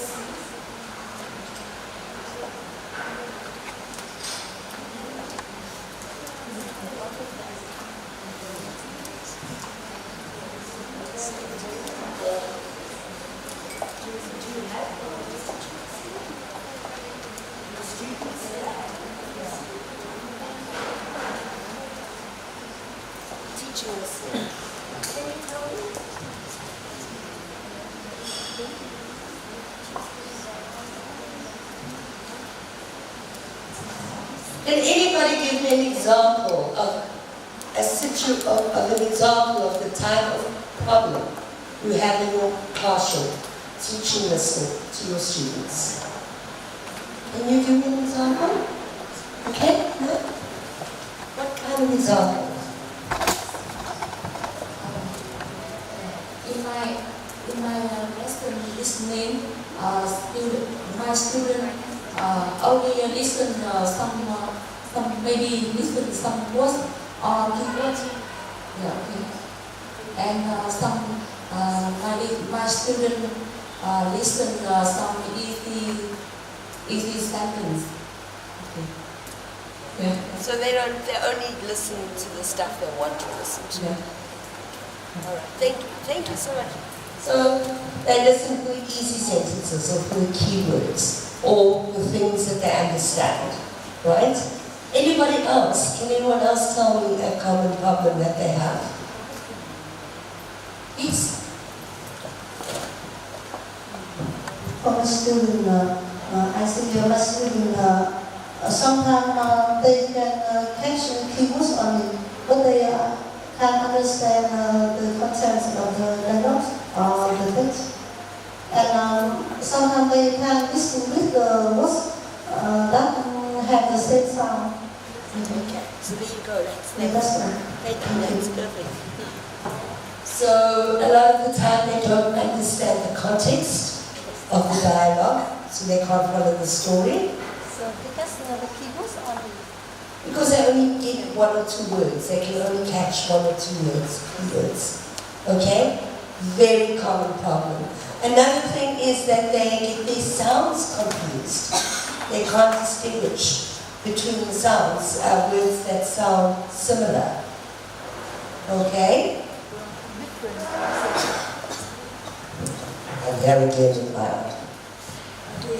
Teaching listening. Can you tell me? Can anybody give me an example of an example of the type of problem you have in your classroom teaching listening to your students? Can you give me an example? Okay? No? What kind of example? In my lesson listening, my student only listen some maybe listen some words or keywords. Yeah, okay. And my student listen some easy sentence. Okay. Yeah. So they're only listening to the stuff they want to listen to. Yeah. All right. Thank you so much. So they listen for easy sentences or for the keywords or the things that they understand, right? Anybody else? Can anyone else tell me a common problem that they have? Yes. For a student, I think my student, sometimes they can catch keywords only, but they can understand the contents of the note or the text. And sometimes they can listen with the words that have the same sound. Okay, so there you go. That's right. Thank you, that's perfect. So a lot of the time they don't understand the context of the dialogue, so they can't follow the story. So because the keywords only. Because they only get one or two words, they can only catch one or two words. Okay? Very common problem. Another thing is that they get their sounds confused. They can't distinguish between the sounds, words that sound similar. Okay? I'm very good at that. We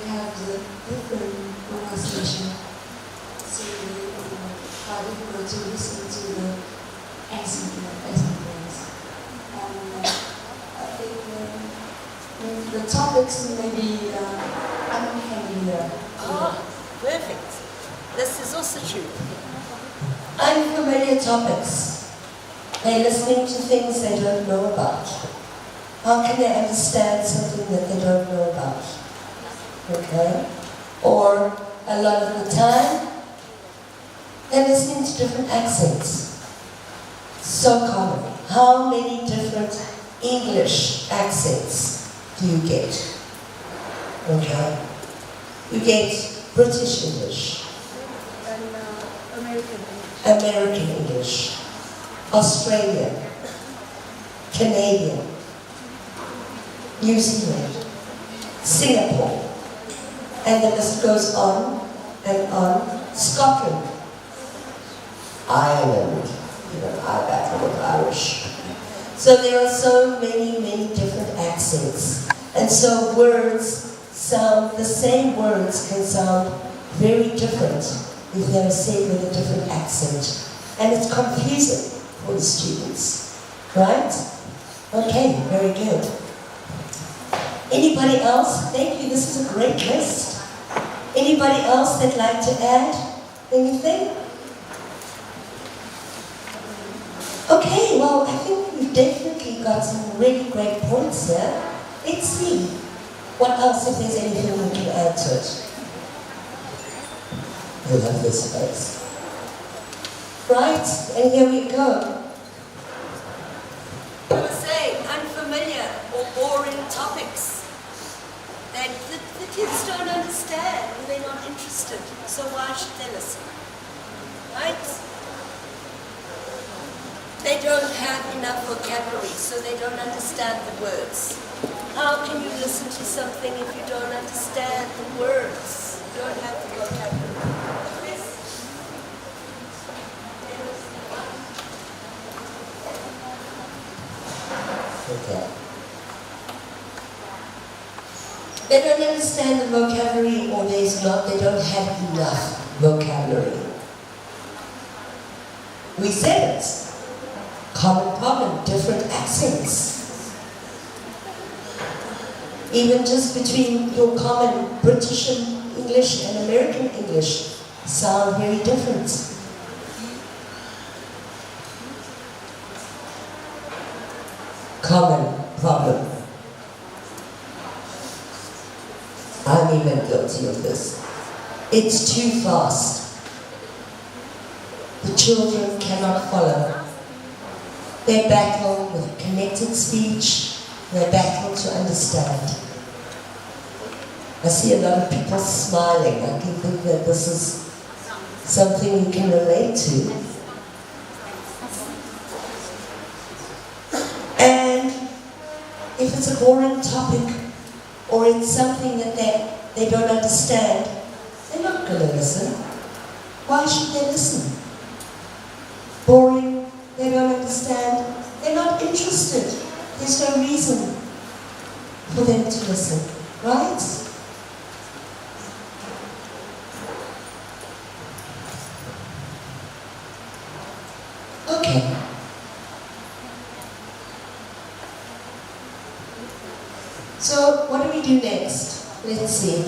have the different pronunciation, so how difficult to listen to the accent words. And I think the topics may be unfamiliar. Perfect. This is also true. Unfamiliar topics. They're listening to things they don't know about. How can they understand something that they don't know about? Okay? Or a lot of the time, they're listening to different accents. So common. How many different English accents do you get? Okay? You get British English, And American English. American English, Australian, Canadian, New Zealand, Singapore, and the list goes on and on. Scotland, Ireland, I battle with Irish. So there are so many, many different accents. And so words sound, the same words can sound very different if they're said with a different accent. And it's confusing for the students, right? Okay, very good. Anybody else? Thank you, this is a great list. Anybody else that'd like to add anything? Okay, well, I think we've definitely got some really great points here. Let's see what else, if there's anything we can add to it. I love this space. Right, and here we go. I was saying, unfamiliar or boring topics that the kids don't understand and they're not interested. So why should they listen? Right? They don't have enough vocabulary, so they don't understand the words. How can you listen to something if you don't understand the words? You don't have the vocabulary. Okay. They don't understand the vocabulary, or they don't have enough vocabulary. We said it. Common problem, different accents. Even just between your common British English and American English sound very different. Common problem. I'm even guilty of this. It's too fast. The children cannot follow. They battle with connected speech. They battle to understand. I see a lot of people smiling. I can think that this is something we can relate to. And if it's a boring topic, or it's something that they don't understand, they're not going to listen. Why should they listen? Boring, they don't understand, they're not interested. There's no reason for them to listen, right? Okay. So, what do we do next? Let's see.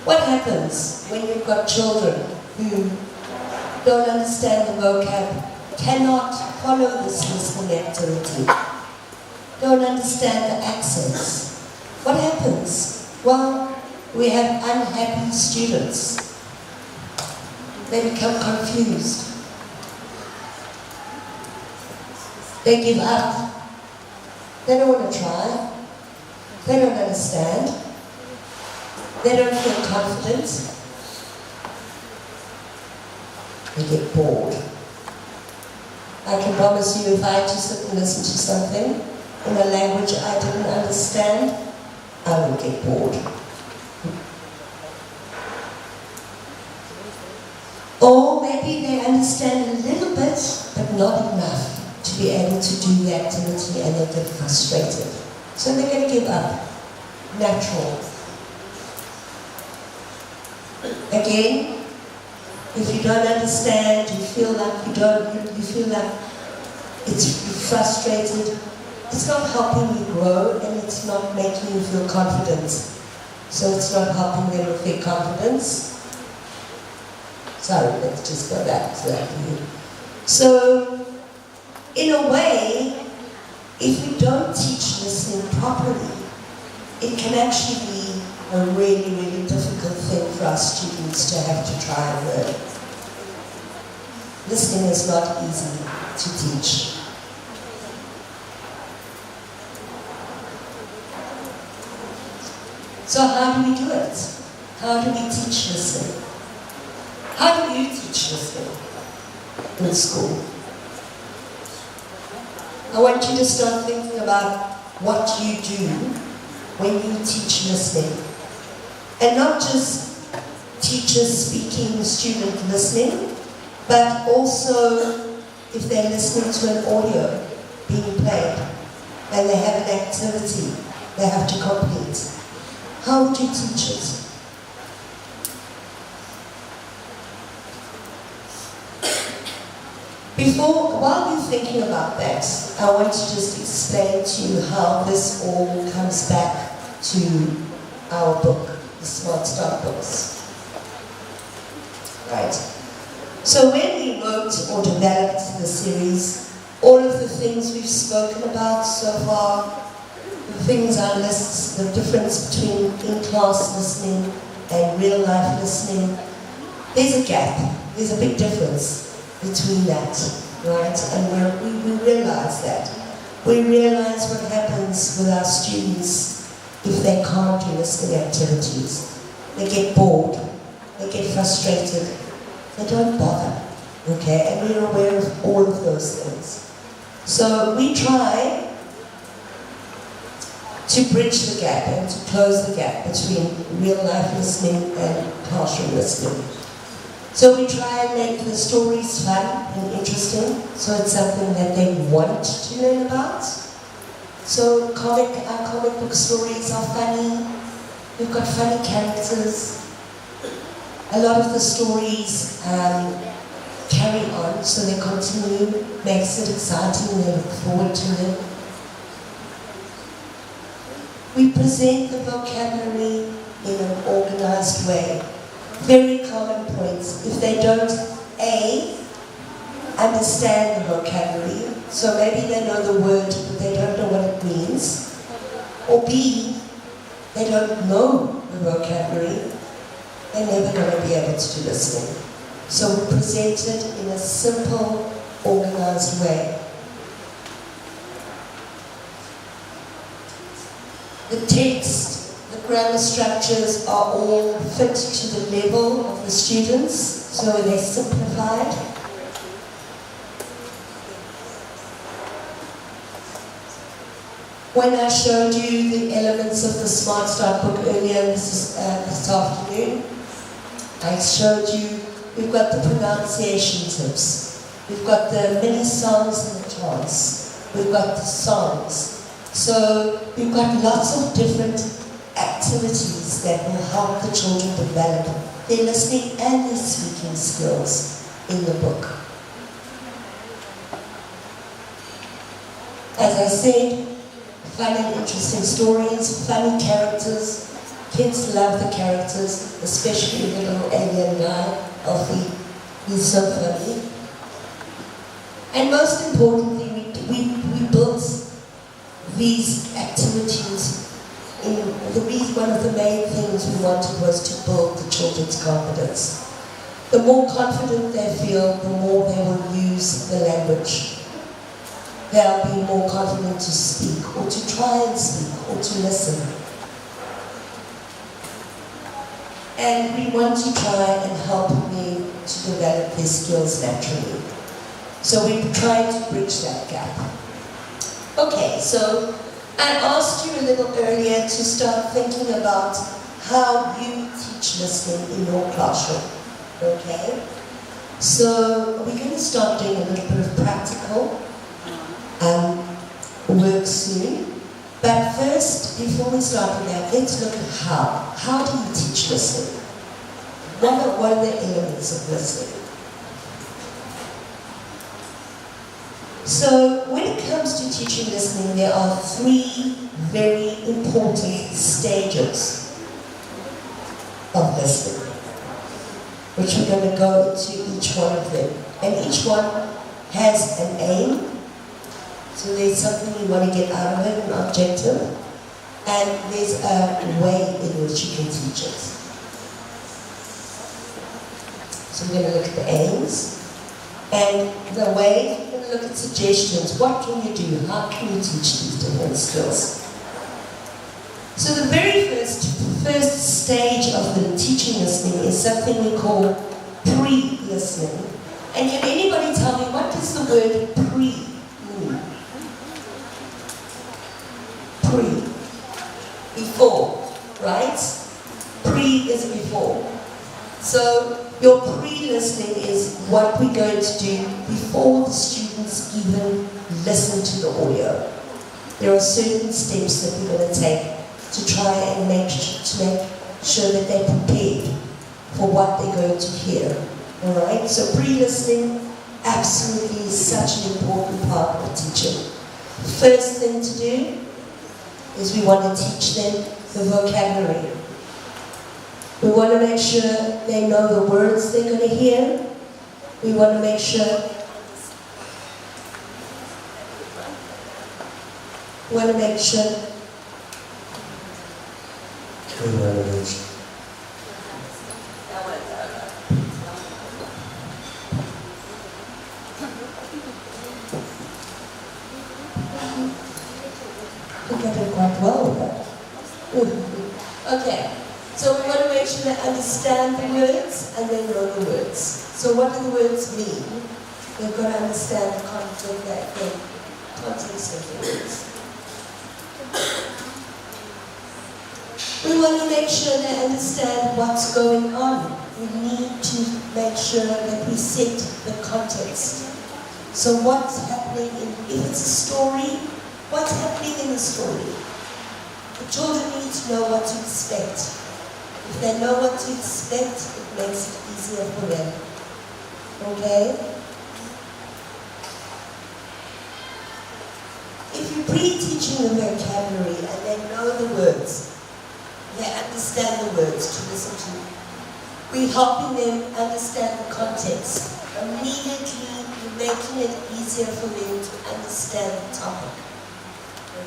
What happens when you've got children who don't understand the vocab, cannot follow this listening activity, don't understand the accents? What happens? Well, we have unhappy students. They become confused. They give up. They don't want to try. They don't understand. They don't feel confident. They get bored. I can promise you, if I had to sit and listen to something in a language I didn't understand, I would get bored. Or maybe they understand a little bit, but not enough to be able to do the activity, and they get frustrated. So they're going to give up. Natural. Again, if you don't understand, you feel like you feel like you're frustrated, it's not helping you grow, and it's not making you feel confident. So it's not helping them with their confidence. Sorry, let's just go back to that view. So, in a way, if we don't teach listening properly, it can actually be a really, really difficult thing for our students to have to try and learn. Listening is not easy to teach. So how do we do it? How do we teach listening? How do you teach listening in school? I want you to start thinking about what you do when you teach listening. And not just teachers speaking, student listening, but also if they're listening to an audio being played and they have an activity they have to complete. How would you teach it? While you're thinking about that, I want to just explain to you how this all comes back to our book, the Smart Start books. Right. So when we wrote or developed the series, all of the things we've spoken about so far, the things I list, the difference between in-class listening and real-life listening, there's a gap. There's a big difference between that, right? And we realize that. We realize what happens with our students if they can't do listening activities. They get bored, they get frustrated, they don't bother, okay? And we're aware of all of those things. So we try to bridge the gap and to close the gap between real-life listening and classroom listening. So we try and make the stories fun and interesting, so it's something that they want to learn about. So our comic book stories are funny, we've got funny characters. A lot of the stories carry on, so they continue, makes it exciting, they look forward to them. We present the vocabulary in an organized way. Very common points. If they don't, A, understand the vocabulary, so maybe they know the word, but they don't know what it means, or B, they don't know the vocabulary, they're never going to be able to do listening. So we present it in a simple, organized way. The text, the grammar structures are all fit to the level of the students, so they're simplified. when I showed you the elements of the Smart Start book earlier this afternoon, I showed you, we've got the pronunciation tips, we've got the mini songs and the chants, we've got the songs. So we've got lots of different activities that will help the children develop their listening and their speaking skills in the book. As I said, fun and interesting stories, funny characters. Kids love the characters, especially the little alien guy, Alfie. He's so funny. And most importantly, we built these activities. One of the main things we wanted was to build the children's confidence. The more confident they feel, the more they will use the language. They'll be more confident to speak, or to try and speak, or to listen. And we want to try and help them to develop their skills naturally. So we try to bridge that gap. Okay, so I asked you a little earlier to start thinking about how you teach listening in your classroom. Okay? So we're going to start doing a little bit of practical work soon. But first, before we start with that, let's look at how. How do you teach listening? What are the elements of listening? So when it comes to teaching listening, there are 3 very important stages of listening, which we're going to go into each one of them. And each one has an aim. So there's something you want to get out of it, an objective, and there's a way in which you can teach it. So we're going to look at the aims, and the way, we're going to look at suggestions. What can you do? How can you teach these different skills? So the very first stage of the teaching listening is something we call pre-listening. And can anybody tell me, what does the word pre mean? Pre. Before, right? Pre is before. So your pre-listening is what we're going to do before the students even listen to the audio. There are certain steps that we're going to take to try and make sure that they're prepared for what they're going to hear. Alright? So pre-listening absolutely is such an important part of teaching. The first thing to do is we want to teach them the vocabulary. We want to make sure they know the words they're going to hear. We want to make sure we got it quite well with that. Okay, so we want to make sure they understand the words and they know the words. So what do the words mean? They've got to understand the context of the words. We want to make sure they understand what's going on. We need to make sure that we set the context. So what's happening if it's a story, what's happening in the story? The children need to know what to expect. If they know what to expect, it makes it easier for them. Okay? If you're pre-teaching the vocabulary and they know the words, they understand the words to listen to. We're helping them understand the context. Immediately, we're making it easier for them to understand the topic.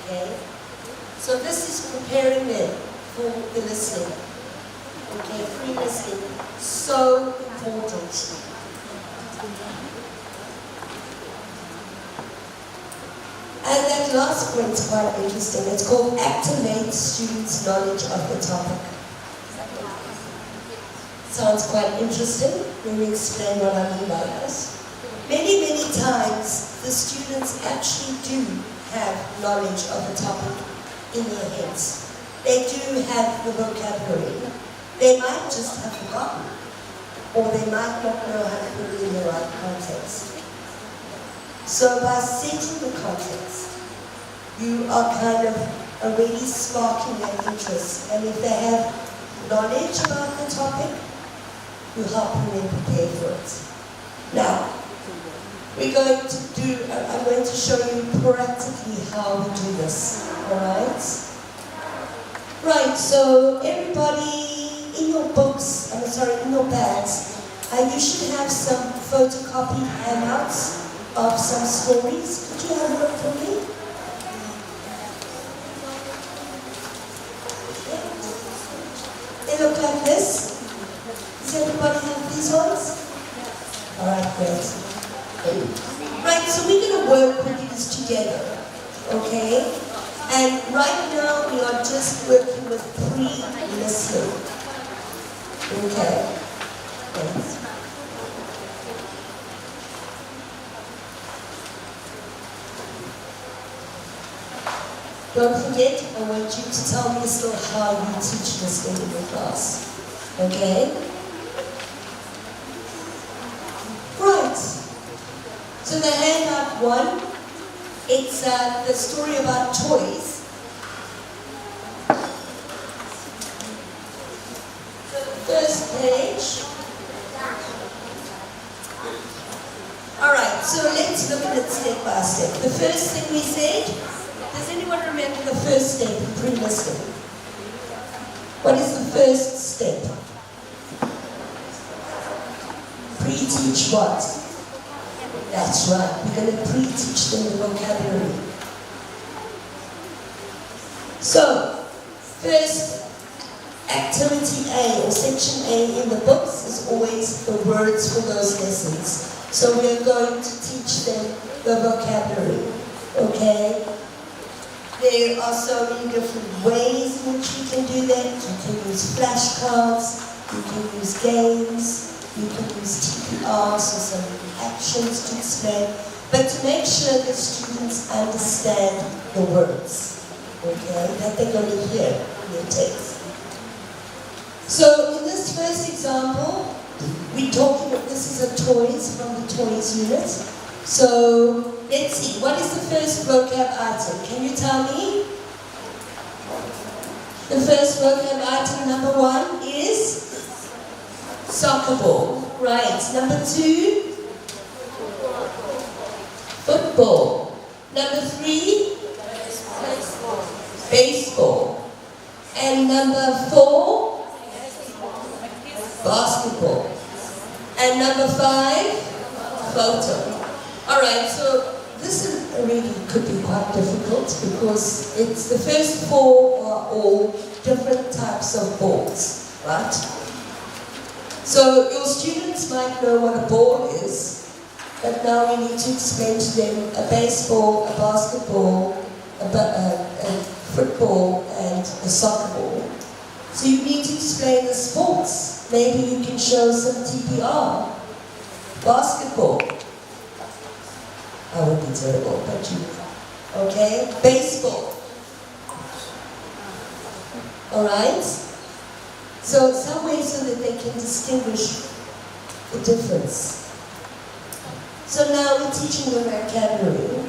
Okay? So this is preparing them for the listening. Okay, pre-listening. So important. And that last point is quite interesting. It's called activate students' knowledge of the topic. Sounds quite interesting. Let me explain what I mean by this. Many times, the students actually do have knowledge of the topic in their heads. They do have the vocabulary. They might just have forgotten, or they might not know how to put it in the right context. So by setting the context, you are kind of already sparking their interest. And if they have knowledge about the topic, you're helping them prepare for it. Now, I'm going to show you practically how we do this, alright? Right, so everybody in your books, in your bags, you should have some photocopied handouts of some stories. Could you have a look for me? They look like this. Does everybody have these ones? Alright, great. Right, so we're going to work with these together, okay? And right now we are just working with pre-listening. Okay? Thanks. Don't forget, I want you to tell me still how you teach listening in your class. Okay? Right. So the handout one, it's the story about toys. So the first page. Alright, so let's look at it step by step. The first thing we said, does anyone remember the first step in pre-listening? What is the first step? Pre-teach what? That's right, we're going to pre-teach them the vocabulary. So, first, activity A or section A in the books is always the words for those lessons. So we're going to teach them the vocabulary, okay? There are so many different ways in which we can do that. You can use flashcards, you can use games, you can use TPRs, so some actions to explain, but to make sure that students understand the words, okay, that they're going to hear in their text. So in this first example, we're talking, this is a toys from the toys unit. So let's see, what is the first vocab item? Can you tell me? The first vocab item, number 1, is soccer ball. Right. Number 2, football. Number 3, baseball. And number 4, basketball. And number 5, photo. Alright, so this is really could be quite difficult because it's the first 4 are all different types of balls, right? So your students might know what a ball is, but now we need to explain to them a baseball, a basketball, a football, and a soccer ball. So you need to explain the sports. Maybe you can show some TPR. Basketball. I would be terrible, but you. Okay? Baseball. Alright? So some way so that they can distinguish the difference. So now we're teaching them vocabulary.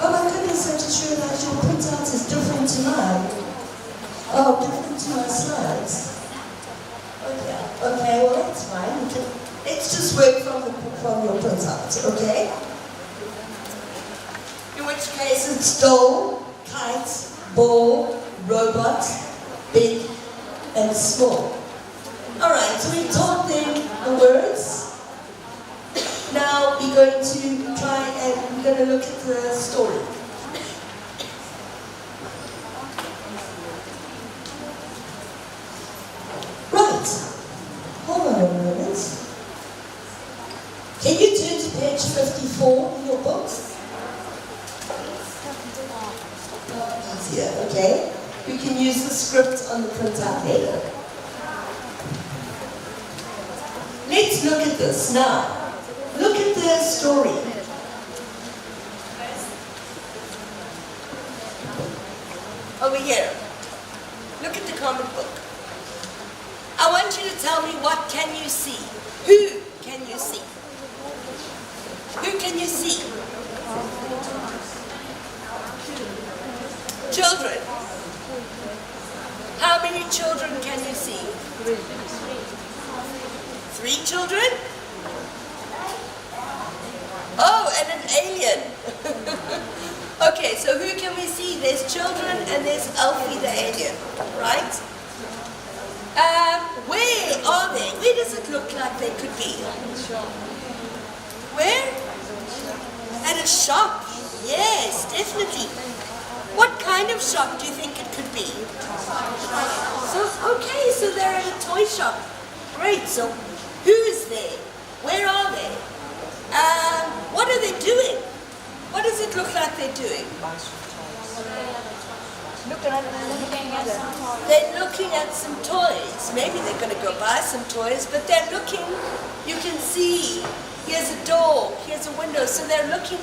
Oh my goodness, I just realized your printout is different to mine. Oh, different to my slides. Okay, well that's fine. Let's just work from your printout, okay? In which case it's doll, kite, ball, robot, big, and small. Alright, so we taught them the words. Now we're going to try and we're going to look at the story. Right. Hold on a moment. Can you turn to page 54 in your books? Here, okay? You can use the script on the printout later. Let's look at this now. Look at the story. Over here. Look at the comic book. I want you to tell me, what can you see? Who can you see? Who can you see? Children. How many children can you see? 3 children? Oh, and an alien. Okay, so who can we see? There's children and there's Alfie the alien, right? Where are they? Where does it look like they could be? Where? At a shop. Yes, definitely. What kind of shop do you think it could be? So they're at a toy shop. Great, so who is there? Where are they? What are they doing? What does it look like they're doing? They're looking at some toys. Maybe they're going to go buy some toys, but they're looking. You can see, here's a door, here's a window. So they're looking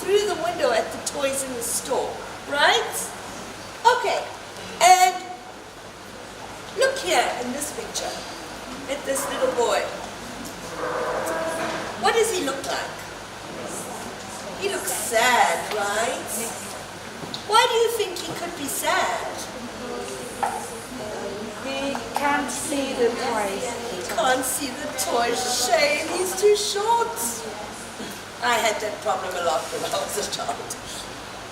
through the window at the toys in the store, right? Okay, and look here in this picture at this little boy. What does he look like? He looks sad, right? Why do you think he could be sad? He can't see the toys. He can't see the toys. Shame, he's too short. I had that problem a lot when I was a child.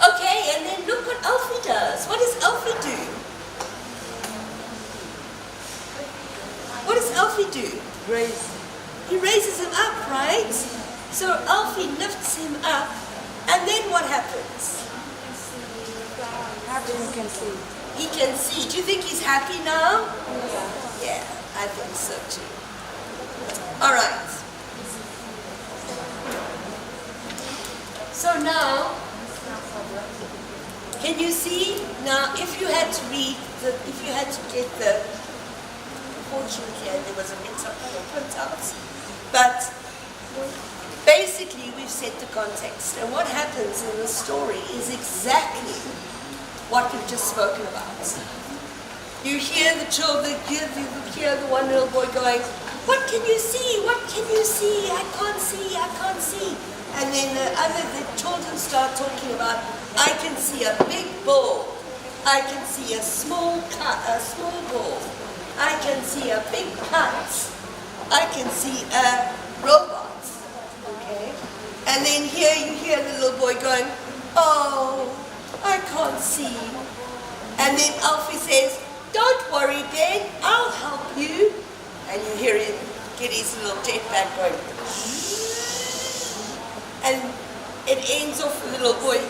Okay, and then look what Alfie does. What does Alfie do? What does Alfie do? He raises him up, right? So Alfie lifts him up, and then what happens? Happy he can see. He can see. Do you think he's happy now? Yeah, I think so too. All right. So now, can you see? Now, if you had to read, if you had to get the, unfortunately, there was a mix-up on the printouts, but basically we've set the context. And what happens in the story is exactly what we've just spoken about. You hear the children, you hear the one little boy going, "What can you see? What can you see? I can't see, I can't see." And then the children start talking about, "I can see a big ball. I can see a small ball. I can see a big cat. I can see a robot." Okay? And then here you hear the little boy going, "Oh, I can't see." And then Alfie says, "Don't worry, Ben, I'll help you." And you hear him get his little jetpack going. And it ends off with the little boy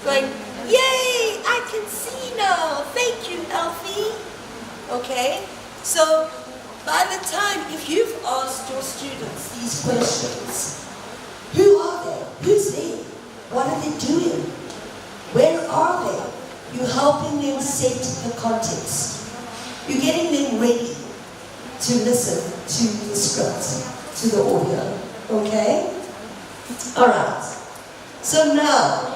going, "Yay, I can see now. Thank you, Alfie." Okay? So by the time, if you've asked your students these questions, who are they? Who's there? What are they doing? Where are they? You're helping them set the context. You're getting them ready to listen to the script, to the audio. Okay? All right. So now,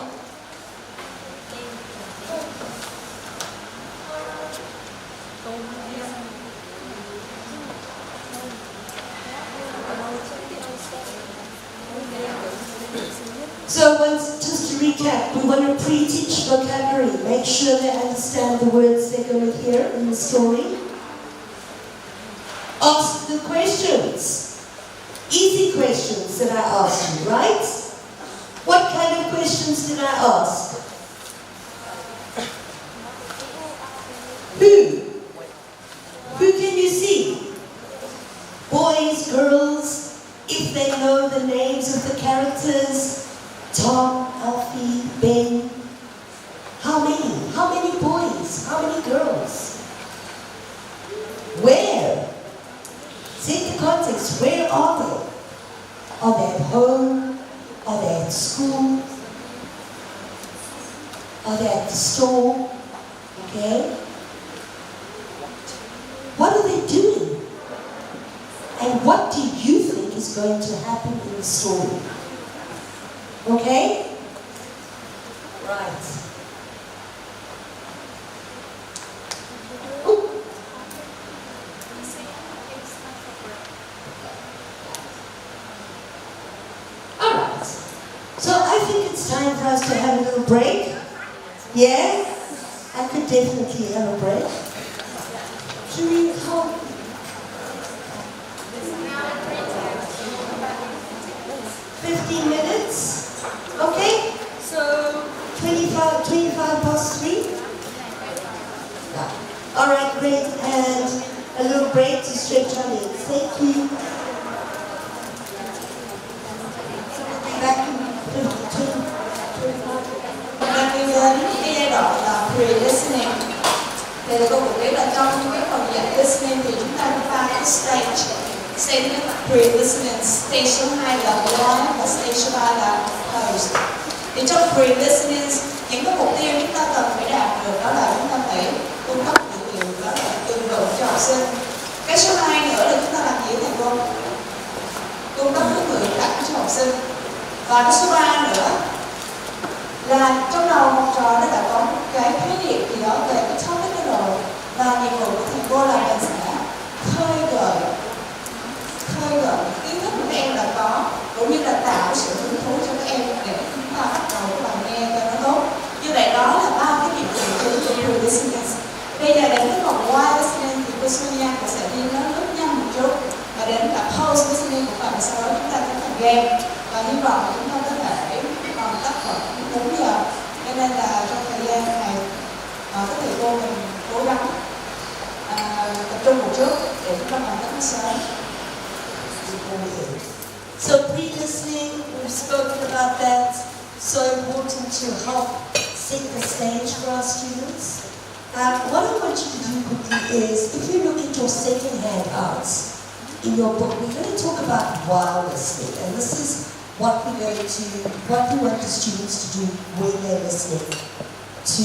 just to recap, we want to pre-teach vocabulary. Make sure they understand the words they're going to hear in the story. Ask the questions. Easy questions that I asked you, right? What kind of questions did I ask? Who? Who can you see? Boys, girls, if they know the names of the characters. Tom, Alfie, Ben. How many? How many boys? How many girls? Where? Set the context. Where are they? Are they at home? Are they at school? Are they at at the store, okay? What are they doing? And what do you think is going to happen in the story? Okay? Right. Alright. So I think it's time for us to have a little break. Yeah? I could definitely have a break. Should we help? 15 minutes? Okay? So 25 past 3? Yeah. Alright, great. And a little break to stretch our legs. Thank you. So we'll be back in 25. Đang đi đến cái giai đoạn là pre-listening. Thì cô cũng biết là trong cái phần dạy listening thì chúng ta có 3 cái stage. Stage thứ nhất là pre-listening, stage số 2 là blind và stage số 3 là post. Thì trong pre-listening, những cái mục tiêu chúng ta cần phải đạt được đó là chúng ta phải cung cấp dữ liệu đó là tương đương cho học sinh. Cái số 2 nữa là chúng ta làm gì thầy cô? Cung cấp cái ngữ cảnh cho học sinh. Và cái số 3 nữa là trong đầu học trò nó đã có một cái khái niệm gì đó về cái topic đó rồi, và nhiệm vụ của thầy cô là mình sẽ khơi gợi kiến thức của các em đã có, cũng như là tạo sự hứng thú cho các em để chúng ta bắt đầu các bạn nghe cho nó tốt. Như vậy đó là 3 cái nhiệm vụ chính của pre-listening. Bây giờ đến cái vòng while listening thì cô Sonia sẽ đi nó rất nhanh một chút, và đến cả post listening của bạn sau đó chúng ta có phần game, và hy vọng là chúng ta có thể hoàn tất khoảng 4 giờ. Cho nên là trong thời gian này các thầy cô mình cố gắng tập trung một chút để chúng ta hoàn tất nó sớm. So pre-listening, we've spoken about that. So important to help set the stage for our students. What I want you to do quickly is, if you look at your second handouts in your book, we're going to talk about while listening, and this is what we want the students to do when they're listening to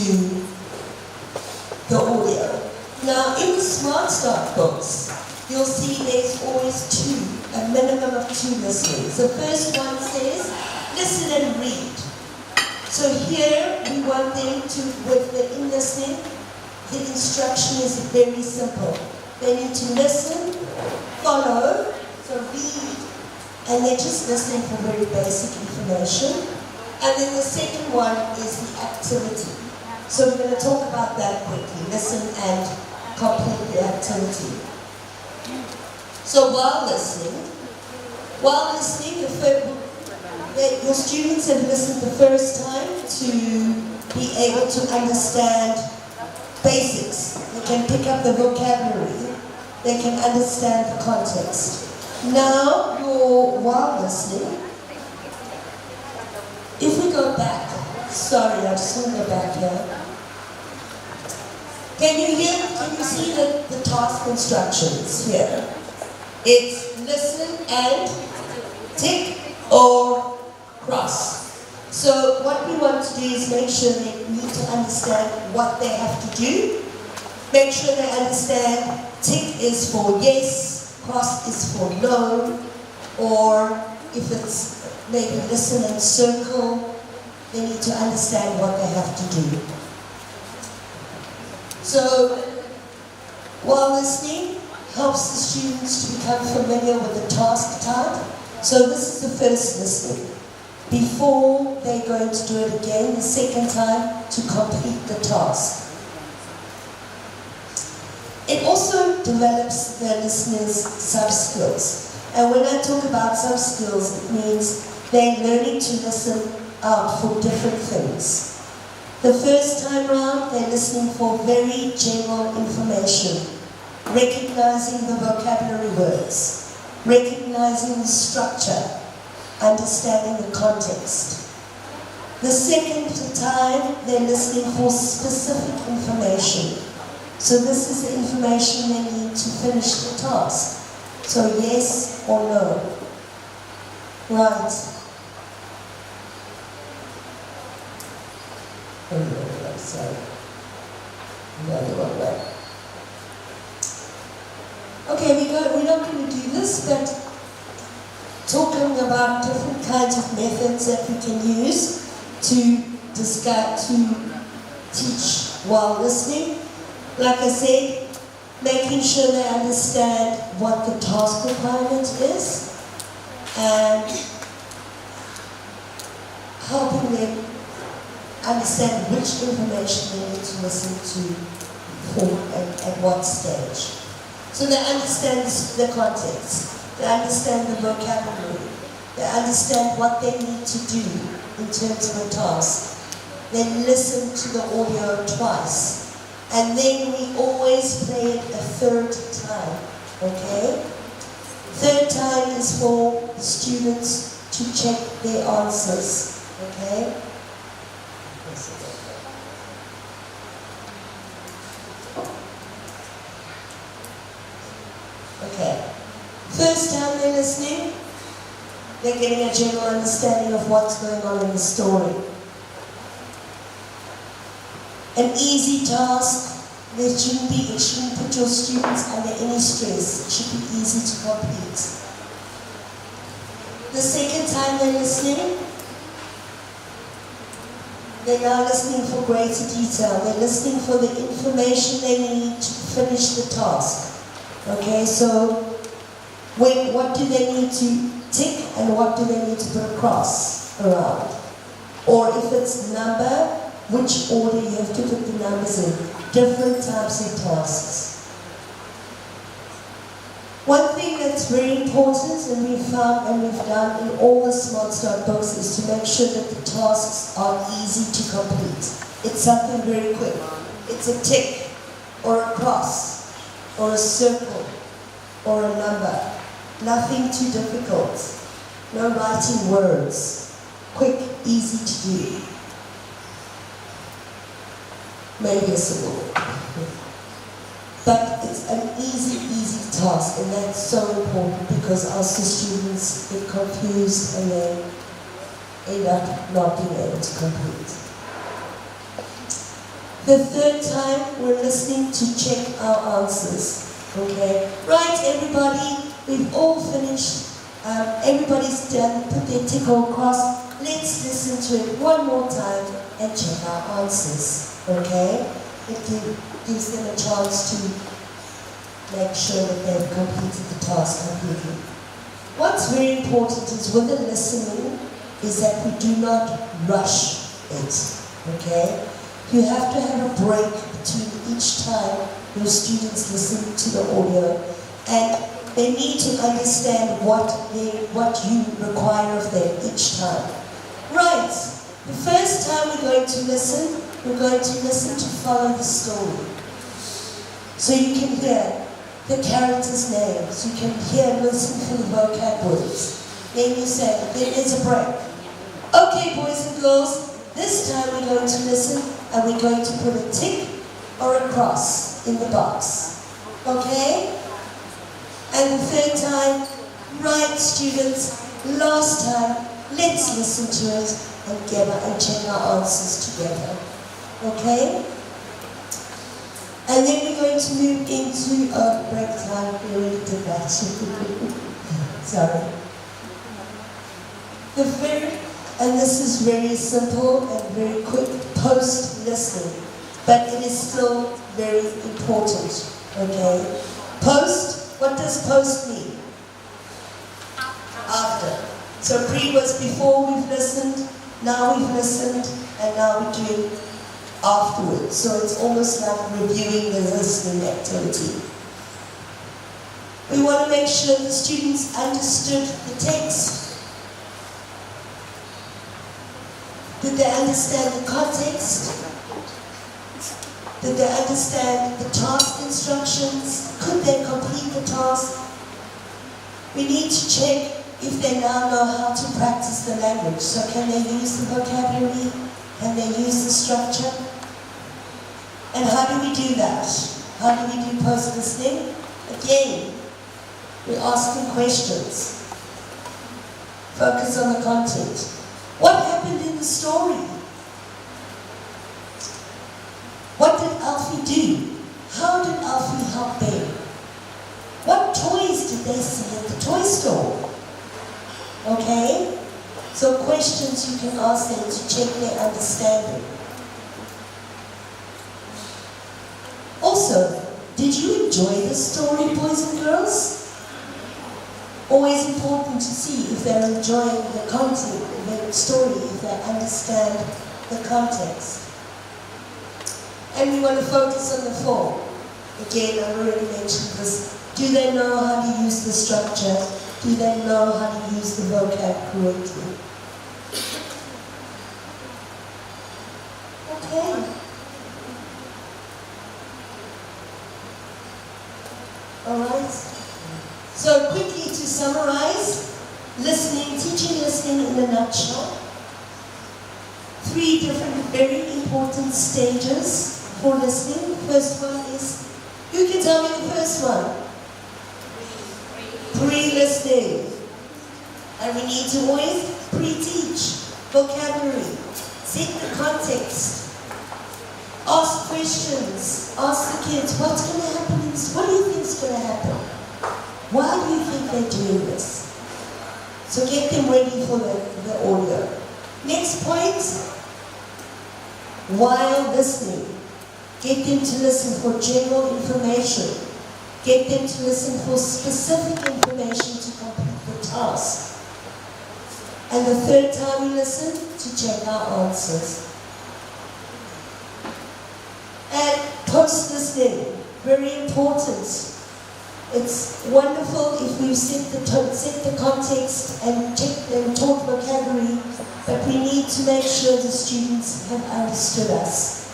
the audio. Now, in the Smart Start books, you'll see there's always a minimum of 2 listenings. The first one says, listen and read. So here, we want them to, with the in listening, the instruction is very simple. They need to listen, follow, so read, and they're just listening for very basic information. And then the second one is the activity. So we're going to talk about that quickly. Listen and complete the activity. So while listening, your students have listened the first time to be able to understand basics. They can pick up the vocabulary. They can understand the context. Now, while listening, if we go back, sorry, I just want to go back here. Can you see the task instructions here? It's listen and tick or cross. So what we want to do is make sure they need to understand what they have to do. Make sure they understand tick is for yes, cross is for no, or if it's maybe listen and circle, they need to understand what they have to do. So while listening helps the students to become familiar with the task type. So this is the first listening. Before they're going to do it again the second time to complete the task. It also develops the listener's sub-skills. And when I talk about sub-skills, it means they're learning to listen out for different things. The first time round, they're listening for very general information, recognizing the vocabulary words, recognizing the structure, understanding the context. The second time, they're listening for specific information. So this is the information they need to finish the task. So yes or no. Right. sorry. No, the wrong way. Okay, we're not going to do this, but talking about different kinds of methods that we can use to discuss, to teach while listening. Like I said, making sure they understand what the task requirement is, and helping them understand which information they need to listen to for and at what stage. So they understand the context, they understand the vocabulary, they understand what they need to do in terms of a task. They listen to the audio twice, and then we always play it a third time, okay? Third time is for the students to check their answers, okay? Okay. First time they're listening, they're getting a general understanding of what's going on in the story. An easy task, it shouldn't put your students under any stress. It should be easy to complete. The second time they're listening, they're now listening for greater detail. They're listening for the information they need to finish the task. Okay, so what do they need to tick and what do they need to put a cross around? Or if it's number, which order you have to put the numbers in. Different types of tasks. One thing that's very important, and we've found and we've done in all the Smart Start books, is to make sure that the tasks are easy to complete. It's something very quick. It's a tick, or a cross, or a circle, or a number. Nothing too difficult. No writing words. Quick, easy to do. Maybe a symbol. But it's an easy task, and that's so important because our students get confused and they end up not being able to complete. The third time, we're listening to check our answers. Okay? Right, everybody, we've all finished. Everybody's done, put their tick or cross. Let's listen to it one more time and check our answers. Okay? It gives them a chance to make sure that they've completed the task completely. What's very important is with the listening is that we do not rush it. Okay? You have to have a break between each time your students listen to the audio, and they need to understand what you require of them each time. Right, the first time we're going to listen to follow the story. So you can hear the characters' names, you can hear and listen for the vocab words. Then you say, then there's a break. Okay, boys and girls, this time we're going to listen and we're going to put a tick or a cross in the box. Okay? And the third time, right, students, last time, let's listen to it and check our answers together. Okay? And then we're going to move into break time. We already did that. Sorry. And this is very simple and very quick, post-listening. But it is still very important. Okay? Post, what does post mean? After. So pre was before we've listened, now we've listened, and now we're doing afterwards. So it's almost like reviewing the listening activity. We want to make sure the students understood the text. Did they understand the context? Did they understand the task instructions? Could they complete the task? We need to check if they now know how to practice the language. So can they use the vocabulary? Can they use the structure? And how do we do that? How do we do post-listening? Again, we ask them questions. Focus on the content. What happened in the story? do? How did Alfie help them? What toys did they see at the toy store? Okay? So questions you can ask them to check their understanding. Also, did you enjoy the story, boys and girls? Always important to see if they're enjoying the content, the story, if they understand the context. And we want to focus on the form. Again, I've already mentioned this. Do they know how to use the structure? Do they know how to use the vocab correctly? Okay. Alright. So quickly to summarize, listening, teaching listening in a nutshell. 3 different very important stages for listening. First one is, who can tell me the first one? Pre-listening. And we need to always pre-teach vocabulary. Set the context. Ask questions. Ask the kids, what's going to happen? What do you think is going to happen? Why do you think they're doing this? So get them ready for the audio. Next point, while listening, get them to listen for general information. Get them to listen for specific information to complete the task. And the third time we listen, to check our answers. And post-listening, very important. It's wonderful if we set the context and check and taught vocabulary, but we need to make sure the students have understood us.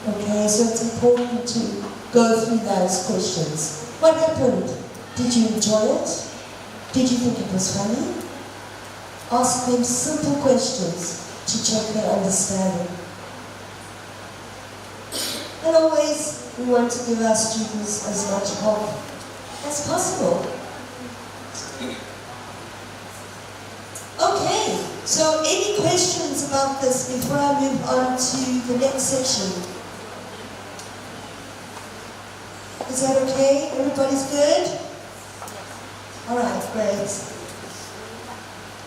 Okay, so it's important to go through those questions. What happened? Did you enjoy it? Did you think it was funny? Ask them simple questions to check their understanding. And always, we want to give our students as much help as possible. Okay, so any questions about this before I move on to the next section? Is that okay? Everybody's good? Alright, great.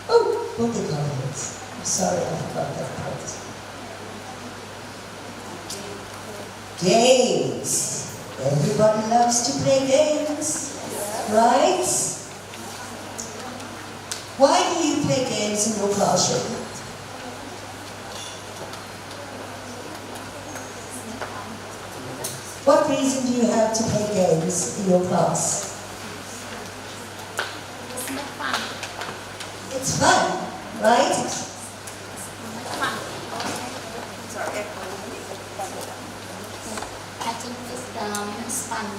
Oh, birthday comments. I'm sorry, I forgot that part. Games. Everybody loves to play games, right? Why do you play games in your classroom? What reason do you have to play games in your class? It's fun, right? It's fun.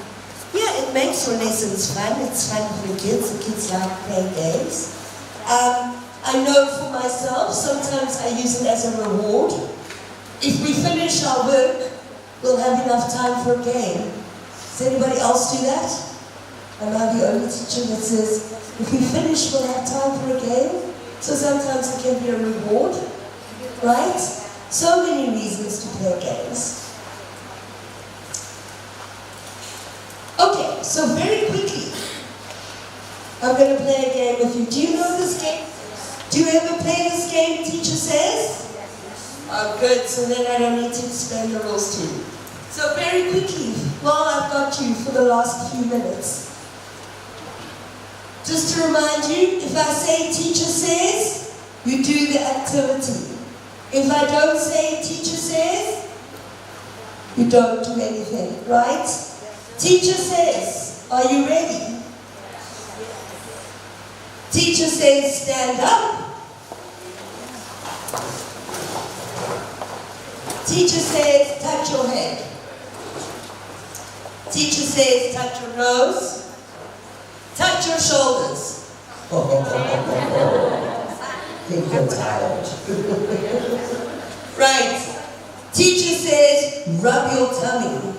Yeah, it makes your lessons fun. It's fun for the kids. The kids like playing games. I know for myself, sometimes I use it as a reward. If we finish our work, we'll have enough time for a game. Does anybody else do that? Am I the only teacher that says, if we finish, we'll have time for a game? So sometimes it can be a reward, right? So many reasons to play games. Okay, so very quickly, I'm going to play a game with you. Do you know this game? Do you ever play this game, teacher says? Oh, good, so then I don't need to explain the rules to you. So very quickly, while I've got you for the last few minutes, just to remind you, if I say teacher says, you do the activity. If I don't say teacher says, you don't do anything, right? Teacher says, are you ready? Teacher says, stand up. Teacher says, touch your head. Teacher says, touch your nose. Touch your shoulders. Think you're tired. Right. Teacher says, rub your tummy.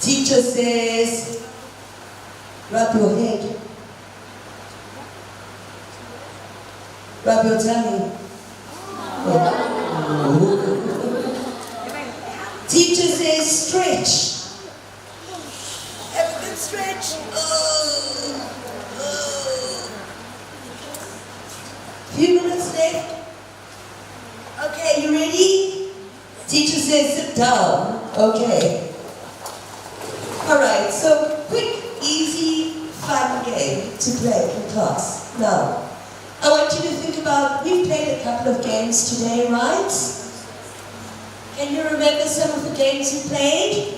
Teacher says, rub your head. Rub your tummy. says sit down. Okay. Alright, so quick, easy, fun game to play in class. Now, I want you to think about, we've played a couple of games today, right? Can you remember some of the games you played?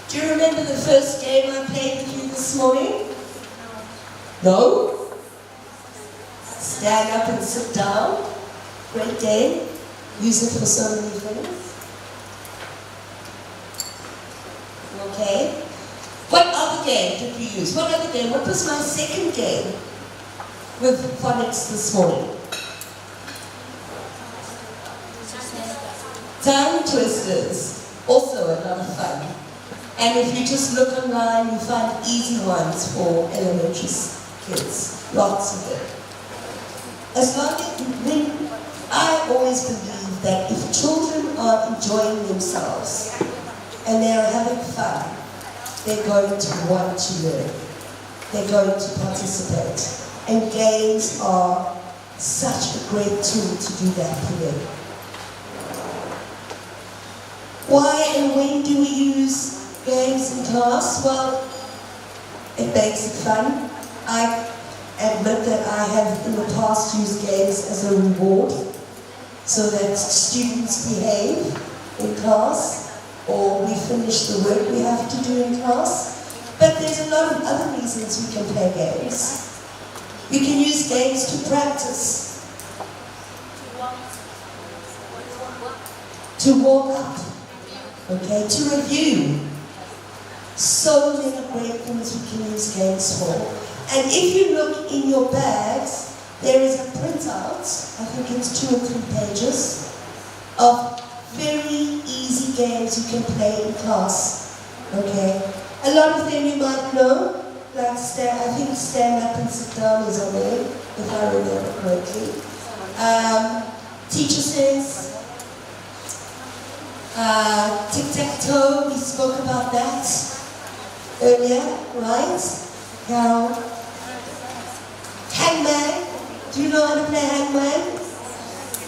Do you remember the first game I played with you this morning? No? Stand up and sit down. Great game. Use it for so many things. Okay. What other game did we use? What other game? What was my second game with phonics this morning? Tongue twisters. Also a lot of fun. And if you just look online, you find easy ones for elementary kids. Lots of them. As long as, I always believe that if children are enjoying themselves and they are having fun, they're going to want to learn. They're going to participate. And games are such a great tool to do that for them. Why and when do we use games in class? Well, it makes it fun. I admit that I have in the past used games as a reward so that students behave in class or we finish the work we have to do in class. But there's a lot of other reasons we can play games. You can use games to practice, to warm up, okay, to review. So many great things we can use games for. And if you look in your bags, there is a printout, I think it's 2 or 3 pages, of very easy games you can play in class. Okay? A lot of them you might know, like I think stand up and sit down is on there, if I remember correctly. Teacher says, tic-tac-toe, we spoke about that earlier, right? Carol. Hangman. Do you know how to play Hangman?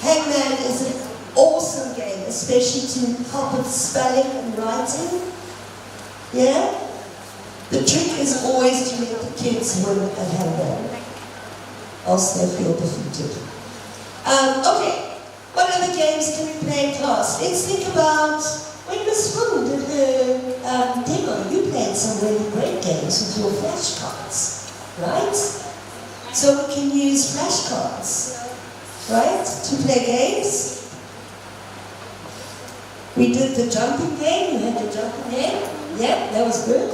Hangman is an awesome game, especially to help with spelling and writing. Yeah? The trick is always to make the kids win at Hangman. Else they feel defeated. Okay. What other games can we play in class? Let's think about when Miss Fung did her demo. You played some really great games with your flashcards, right? So we can use flashcards, right, to play games. We did the jumping game. You had the jumping game. Yeah, that was good.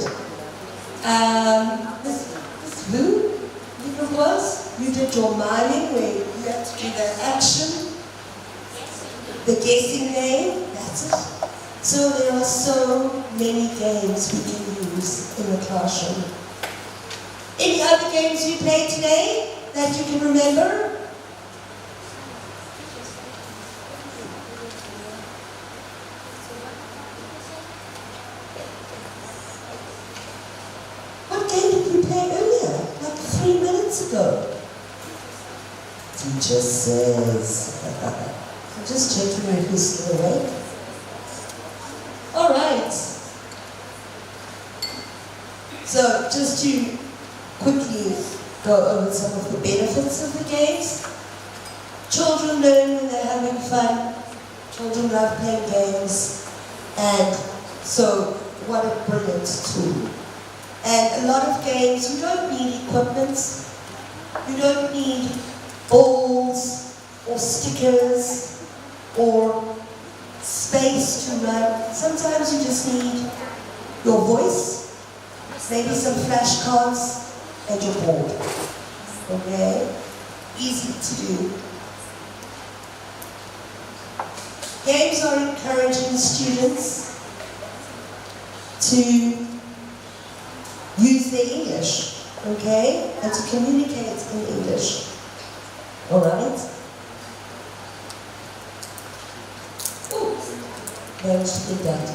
This blue, I think it was. You did your miming where you had to do the action. The guessing game, that's it. So there are so many games we can use in the classroom. Any other games you played today that you can remember? What game did we play earlier? Like 3 minutes ago? Teacher says. I'm just checking if he's still awake. All right. So just to quickly go over some of the benefits of the games. Children learn when they're having fun. Children love playing games. And so what a brilliant tool. And a lot of games, you don't need equipment. You don't need balls or stickers or space to run. Sometimes you just need your voice, maybe some flashcards, and your board. Okay? Easy to do. Games are encouraging students to use their English, okay? And to communicate in English. Alright? Managed to get that to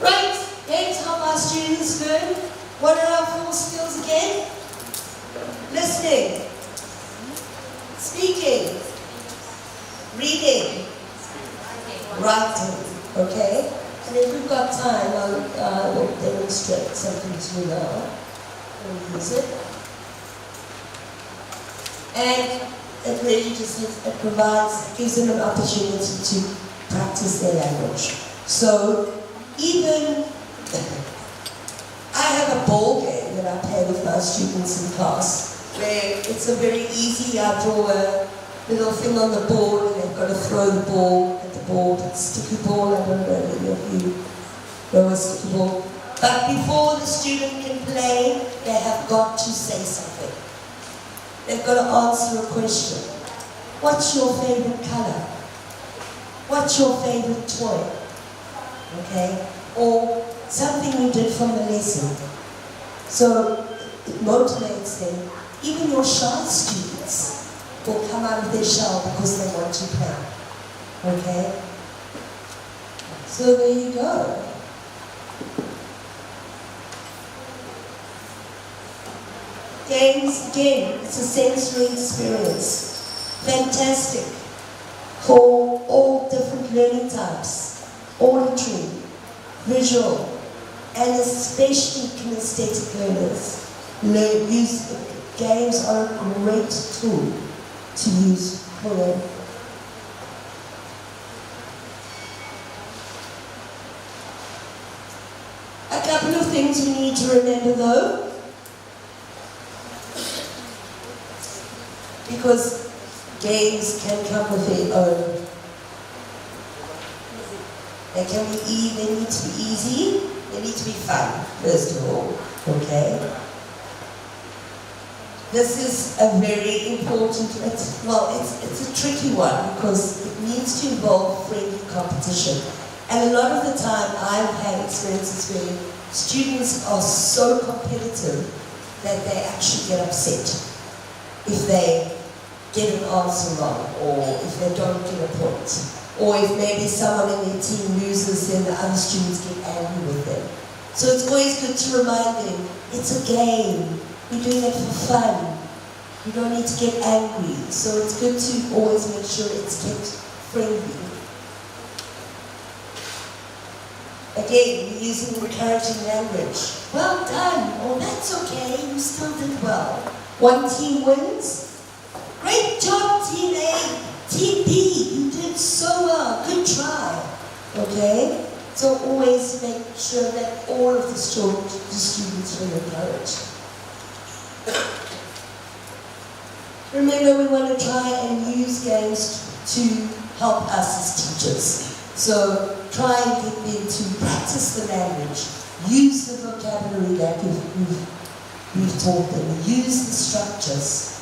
right, games help our students learn. What are our 4 skills again? Listening, speaking, reading, writing, okay? And if we've got time, I'll demonstrate something to you now. We'll use it. And it really just gives them an opportunity to practice their language. So even I have a ball game that I play with my students in class, where it's a very easy, I draw a little thing on the board and they've got to throw the ball at the board. It's sticky ball, I don't know if any of you know a sticky ball. But before the student can play, they have got to say something. They've got to answer a question. What's your favorite color? What's your favorite toy? Okay? Or something you did from the lesson. So it motivates them. Even your shy students will come out of their shell because they want to play. Okay? So there you go. Games, again, it's a sensory experience. Fantastic for all different learning types, auditory, visual, and especially kinesthetic learners. Games are a great tool to use for them. A couple of things we need to remember though, because games can come with their own. They need to be easy, they need to be fun, first of all, okay? This is a very important, it's a tricky one because it needs to involve friendly competition. And a lot of the time I've had experiences where students are so competitive that they actually get upset if they get an answer wrong, or if they don't get a point, or if maybe someone in their team loses, then the other students get angry with them. So it's always good to remind them, it's a game, we're doing it for fun, you don't need to get angry. So it's good to always make sure it's kept friendly. Again, we're using encouraging language. Well done, or that's okay, you still did well. One team wins. Great job, Team A. Team B, you did so well. Good try. Okay? So always make sure that all of the students feel encouraged. Remember, we want to try and use games to help us as teachers. So try and get them to practice the language. Use the vocabulary that we've taught them. Use the structures.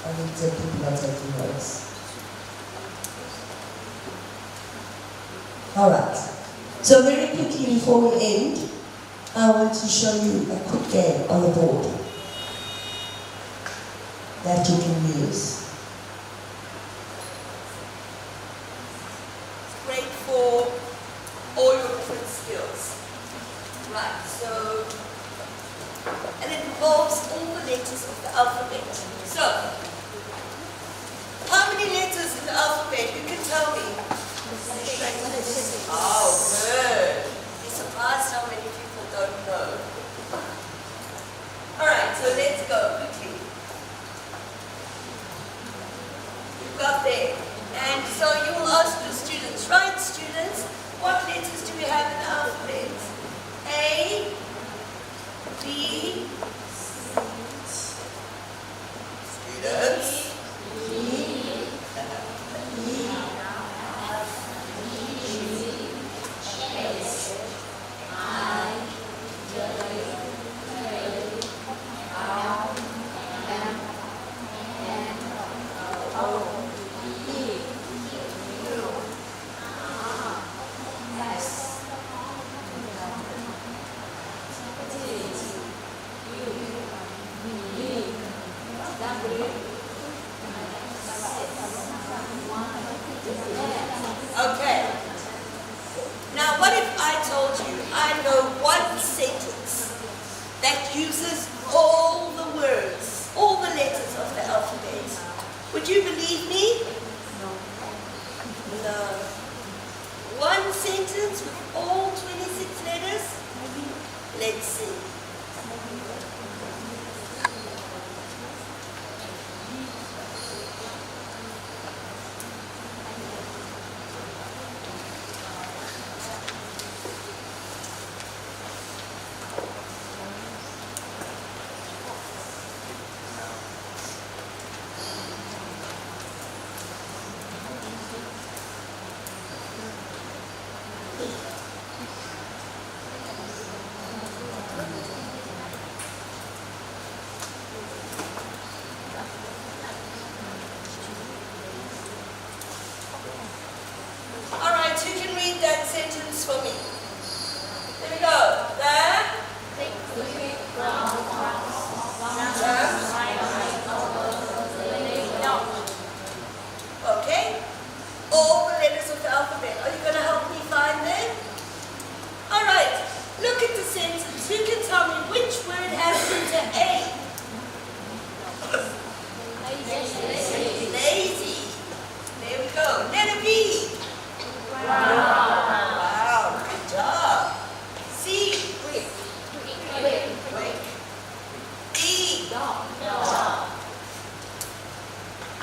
I need to people are taking notes. Alright. So very quickly before we end, I want to show you a quick game on the board that you can use. It's great for all your different skills. Right, so, and it involves all the letters of the alphabet. So, how many letters in the alphabet? You can tell me. Oh, good. You're surprised how many people don't know. Alright, so let's go quickly. You've got there. And so you will ask the students, right students, what letters do we have in the alphabet? A, B, students,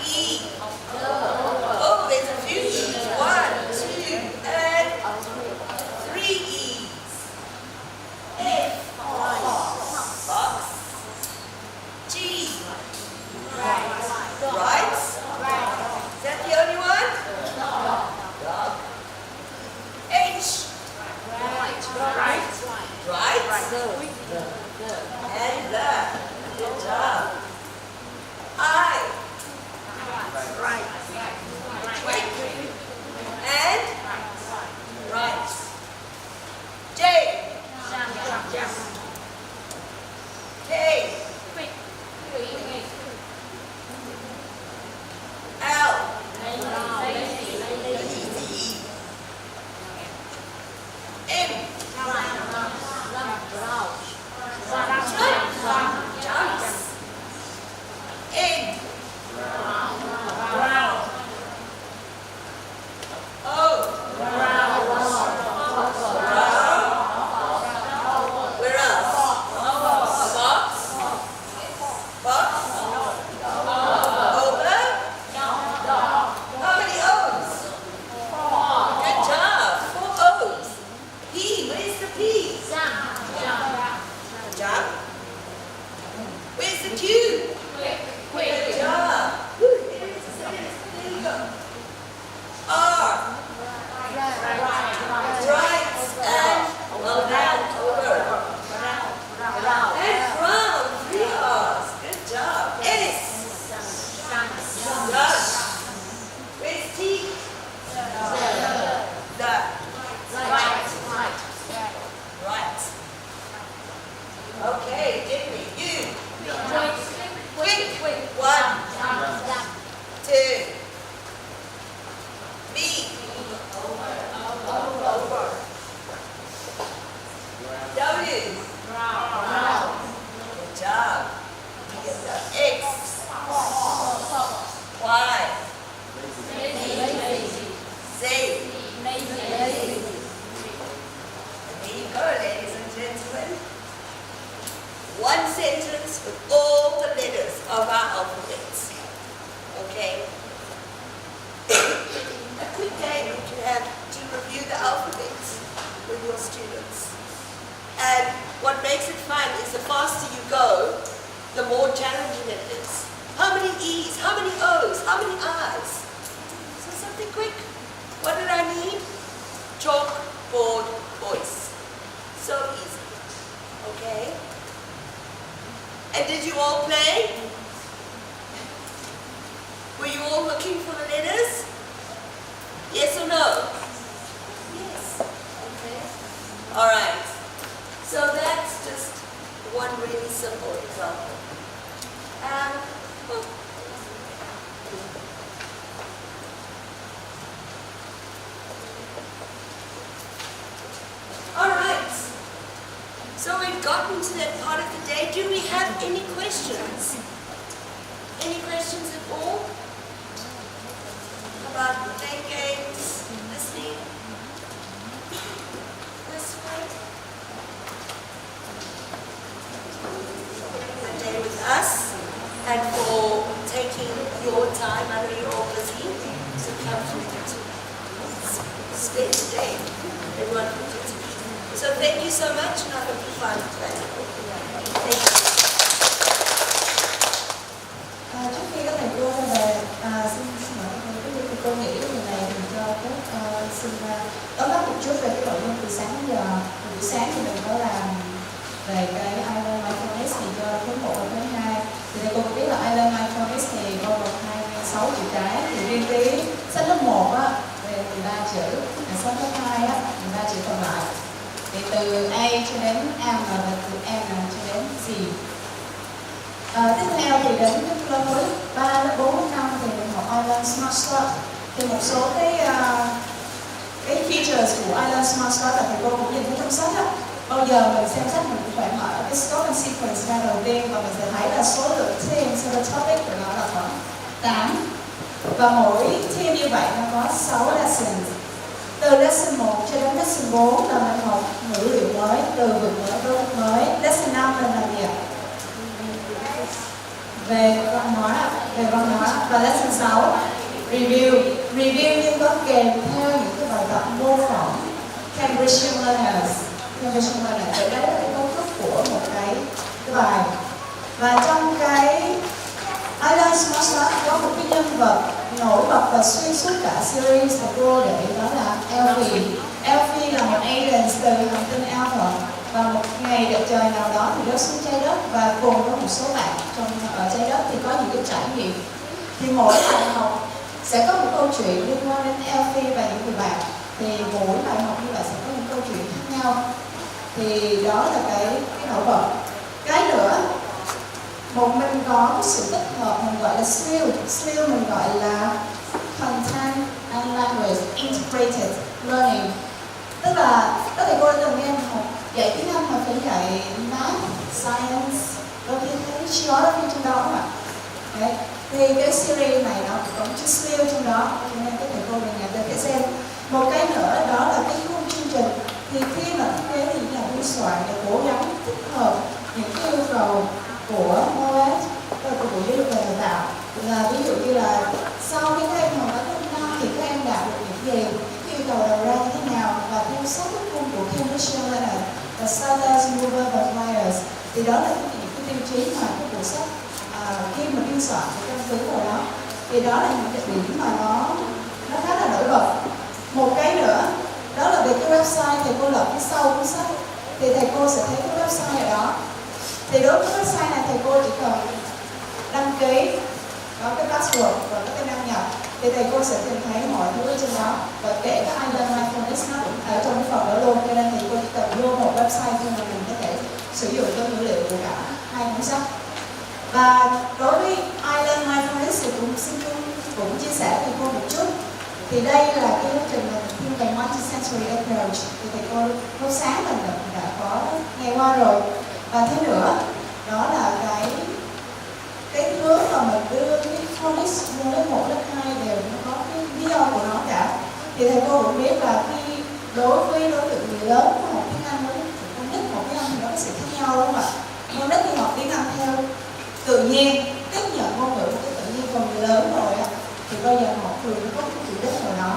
E. Oh, there's a few E's. 1, 2, and 3 E's. F. Box. G. Right? Is that the only one? Dog. H. Right? And that. Good job. I. Quick. And right. J. K. L. M. Jumps. N. O. Where else? Box. Box. Over. How many O's? Good job. 4 O's. P. Where's the P? Jump. Where's the Q? Good job. Woo, there it is. There you go. R. Right. And well down. Over. And from. 3 R's. Good job. S. Rush. Where's T? The. Right. Okay, give me. You. Quick. 1, 2. Me. Over. W. Good job. X. Y. Z. There you go, ladies and gentlemen. One sentence with all the letters of our alphabet. Okay? A quick day that you have to review the alphabet with your students. And what makes it fun is the faster you go, the more challenging it is. How many E's? How many O's? How many I's? So something quick. What did I need? Chalk, board, voice. So easy. Okay? And did you all play? Were you all looking for the letters? Yes or no? Yes. Okay. All right. So that's just one really simple example. All right. So we've gotten to that part of the day. Do we have any questions? Any questions at all? About playing games, listening? This way? The day with us, and for taking your time. I know you're all busy, so come through to spend the day. Everyone can do it. So thank you so much, and I hope you find it valuable. Thank you. Trước khi các thầy cô ra về, xin mời các cô nghĩ điều này mình cho các xin tóm tắt một chút về cái nội dung từ sáng đến giờ. Buổi sáng thì mình có làm về cái Island Micronesia thì cho khối 1 và khối 2. Thì thầy cô có biết là Island Micronesia thì bao gồm 26 chữ cái. Thì riêng cái sách lớp 1 á, về 13 chữ, sách lớp 2 á, 13 chữ còn lại. Thì từ A cho đến M và từ M cho đến Z. Tiếp theo thì đến lớp 3, lớp 4, lớp 5 thì mình học Island Smart Start. Thì một số cái features của Island Smart Start là thầy cô cũng nhìn thấy trong sách á. Bao giờ mình xem sách mình cũng phải mở cái scope and sequence ra đầu tiên và mình sẽ thấy là số lượng themes hay là topic của nó là khoảng 8. Và mỗi theme như vậy nó có 6 lessons. Từ lesson 1 cho đến lesson 4 là mình học ngữ liệu mới, từ vựng mới, verb mới. Lesson 5 là làm gì ạ? về văn hóa và lesson 6 review nhưng có kèm theo những cái bài tập mô phỏng Cambridge learners. Vậy đấy là cái cấu trúc của một cái bài. Và trong cái I Learn Smart Stuff có một cái nhân vật nổi bật và xuyên suốt cả series của cô để đó là Elfie. Elfie là một alien từ hành tinh Alpha và một ngày đẹp trời nào đó thì rớt xuống trái đất và cùng với một số bạn ở trái đất thì có những cái trải nghiệm. Thì mỗi bài học sẽ có một câu chuyện liên quan đến Elfie và những người bạn. Thì mỗi bài học như vậy sẽ có những câu chuyện khác nhau. Thì đó là cái nổi bật. Cái nữa, mình có cái sự tích hợp mình gọi là SLIL mình gọi là Content and Language Integrated Learning. Tức là các thầy cô đã từng nghe học dạy tiếng Anh mà phải dạy math, science, đôi khi thấy geography trong đó mà. Đấy. Thì cái series này nó có chữ SLIL trong đó, cho nên các thầy cô đề nghị để xem. Một cái nữa đó là cái khung chương trình. Thì khi mà thiết kế thì nhà biên soạn để cố gắng tích hợp những cái yêu cầu của OS, của Bộ Giáo dục và Đào tạo. Là ví dụ như là sau khi các em học ở cấp 5 thì các em đạt được những gì, yêu cầu đầu ra như thế nào và theo sát cái khung của Cambridge learner và Starters, Mover và Flyers. Thì đó là những cái tiêu chí mà cái bộ sách khi mà biên soạn của căn cứ vào đó. Thì đó là những cái điểm mà nó khá là nổi bật. Một cái nữa đó là về cái website thầy cô lập phía sau cuốn sách thì thầy cô sẽ thấy cái website ở đó. Thì đối với website này thầy cô chỉ cần đăng ký có cái password và có cái đăng nhập thì thầy cô sẽ tìm thấy mọi thứ ở trên đó và kể cả Island Mindfulness nó cũng ở trong cái phần đó luôn, cho nên thầy cô chỉ cần vô một website thôi mà mình có thể sử dụng cái dữ liệu của cả hai cuốn sách. Và đối với Island Mindfulness thì cũng chia sẻ thầy cô một chút. Thì đây là cái quá trình mà mình thiên về multi-sensory approach thì thầy cô lúc sáng mình đã có nghe qua rồi. Và thế nữa, đó là cái hướng mà mình đưa cái phonics lớp 1, lớp 2 đều nó có cái lý do của nó cả. Thì thầy cô cũng biết là khi đối với đối tượng người lớn của học tiếng Anh với con nít học tiếng Anh thì nó có sự khác nhau đúng không ạ? Con nít thì học tiếng Anh theo tự nhiên, tiếp nhận ngôn ngữ một cái tự nhiên, còn người lớn rồi á thì bây giờ học thường nó có cái chủ đích nào đó.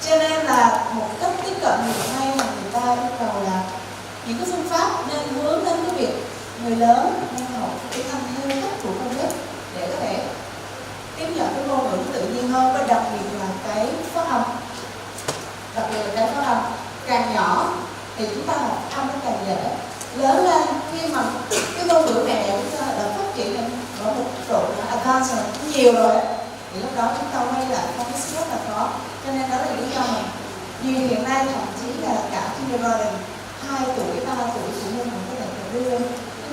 Cho nên là một cách tiếp cận hiện nay mà người ta yêu cầu là những cái phương pháp nên hướng đến cái việc người lớn nên học tiếng Anh theo cách của con nít để có thể tiếp nhận cái ngôn ngữ tự nhiên hơn, và đặc biệt là cái phát âm. Càng nhỏ thì chúng ta học âm nó càng dễ. Lớn lên khi mà cái ngôn ngữ mẹ đẻ chúng ta đã phát triển lên ở một độ advanced rồi, cũng nhiều rồi thì lúc đó chúng ta quay lại phonics rất là khó. Cho nên đó là lý do mà như hiện nay thậm chí là cả kindergarten 2 tuổi, 3 tuổi phụ huynh cũng có thể đưa cái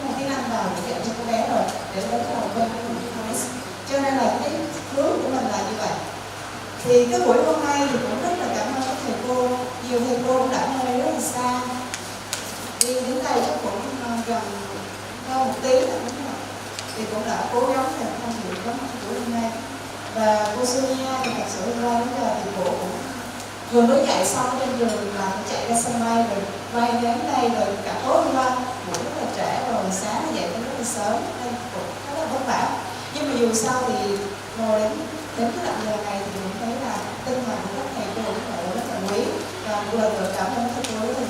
môn tiếng Anh vào để dạy cho cô bé rồi để lấy cái đầu quen với phonics. Cho nên là cái hướng của mình là như vậy. Thì cái buổi hôm nay thì cũng rất là cảm ơn các thầy cô, nhiều thầy cô cũng đã mời rất là xa đi đến đây chắc cũng gần hơn 1 tiếng rồi đúng không? Thì cũng đã cố gắng để tham dự có một buổi hôm nay. Và cô Sonia thì thật sự ra đến giờ thì cô cũng vừa mới dạy xong trên đường là chạy ra sân bay rồi bay đến đây rồi cả tối hôm qua buổi rất là trễ rồi sáng dậy rất là sớm nên cũng rất là vất vả. Nhưng mà dù sao thì ngồi đến cái đoạn giờ này thì cũng thấy là tinh thần của các thầy cô cũng rất là quý và một lần nữa cảm ơn các cô rất là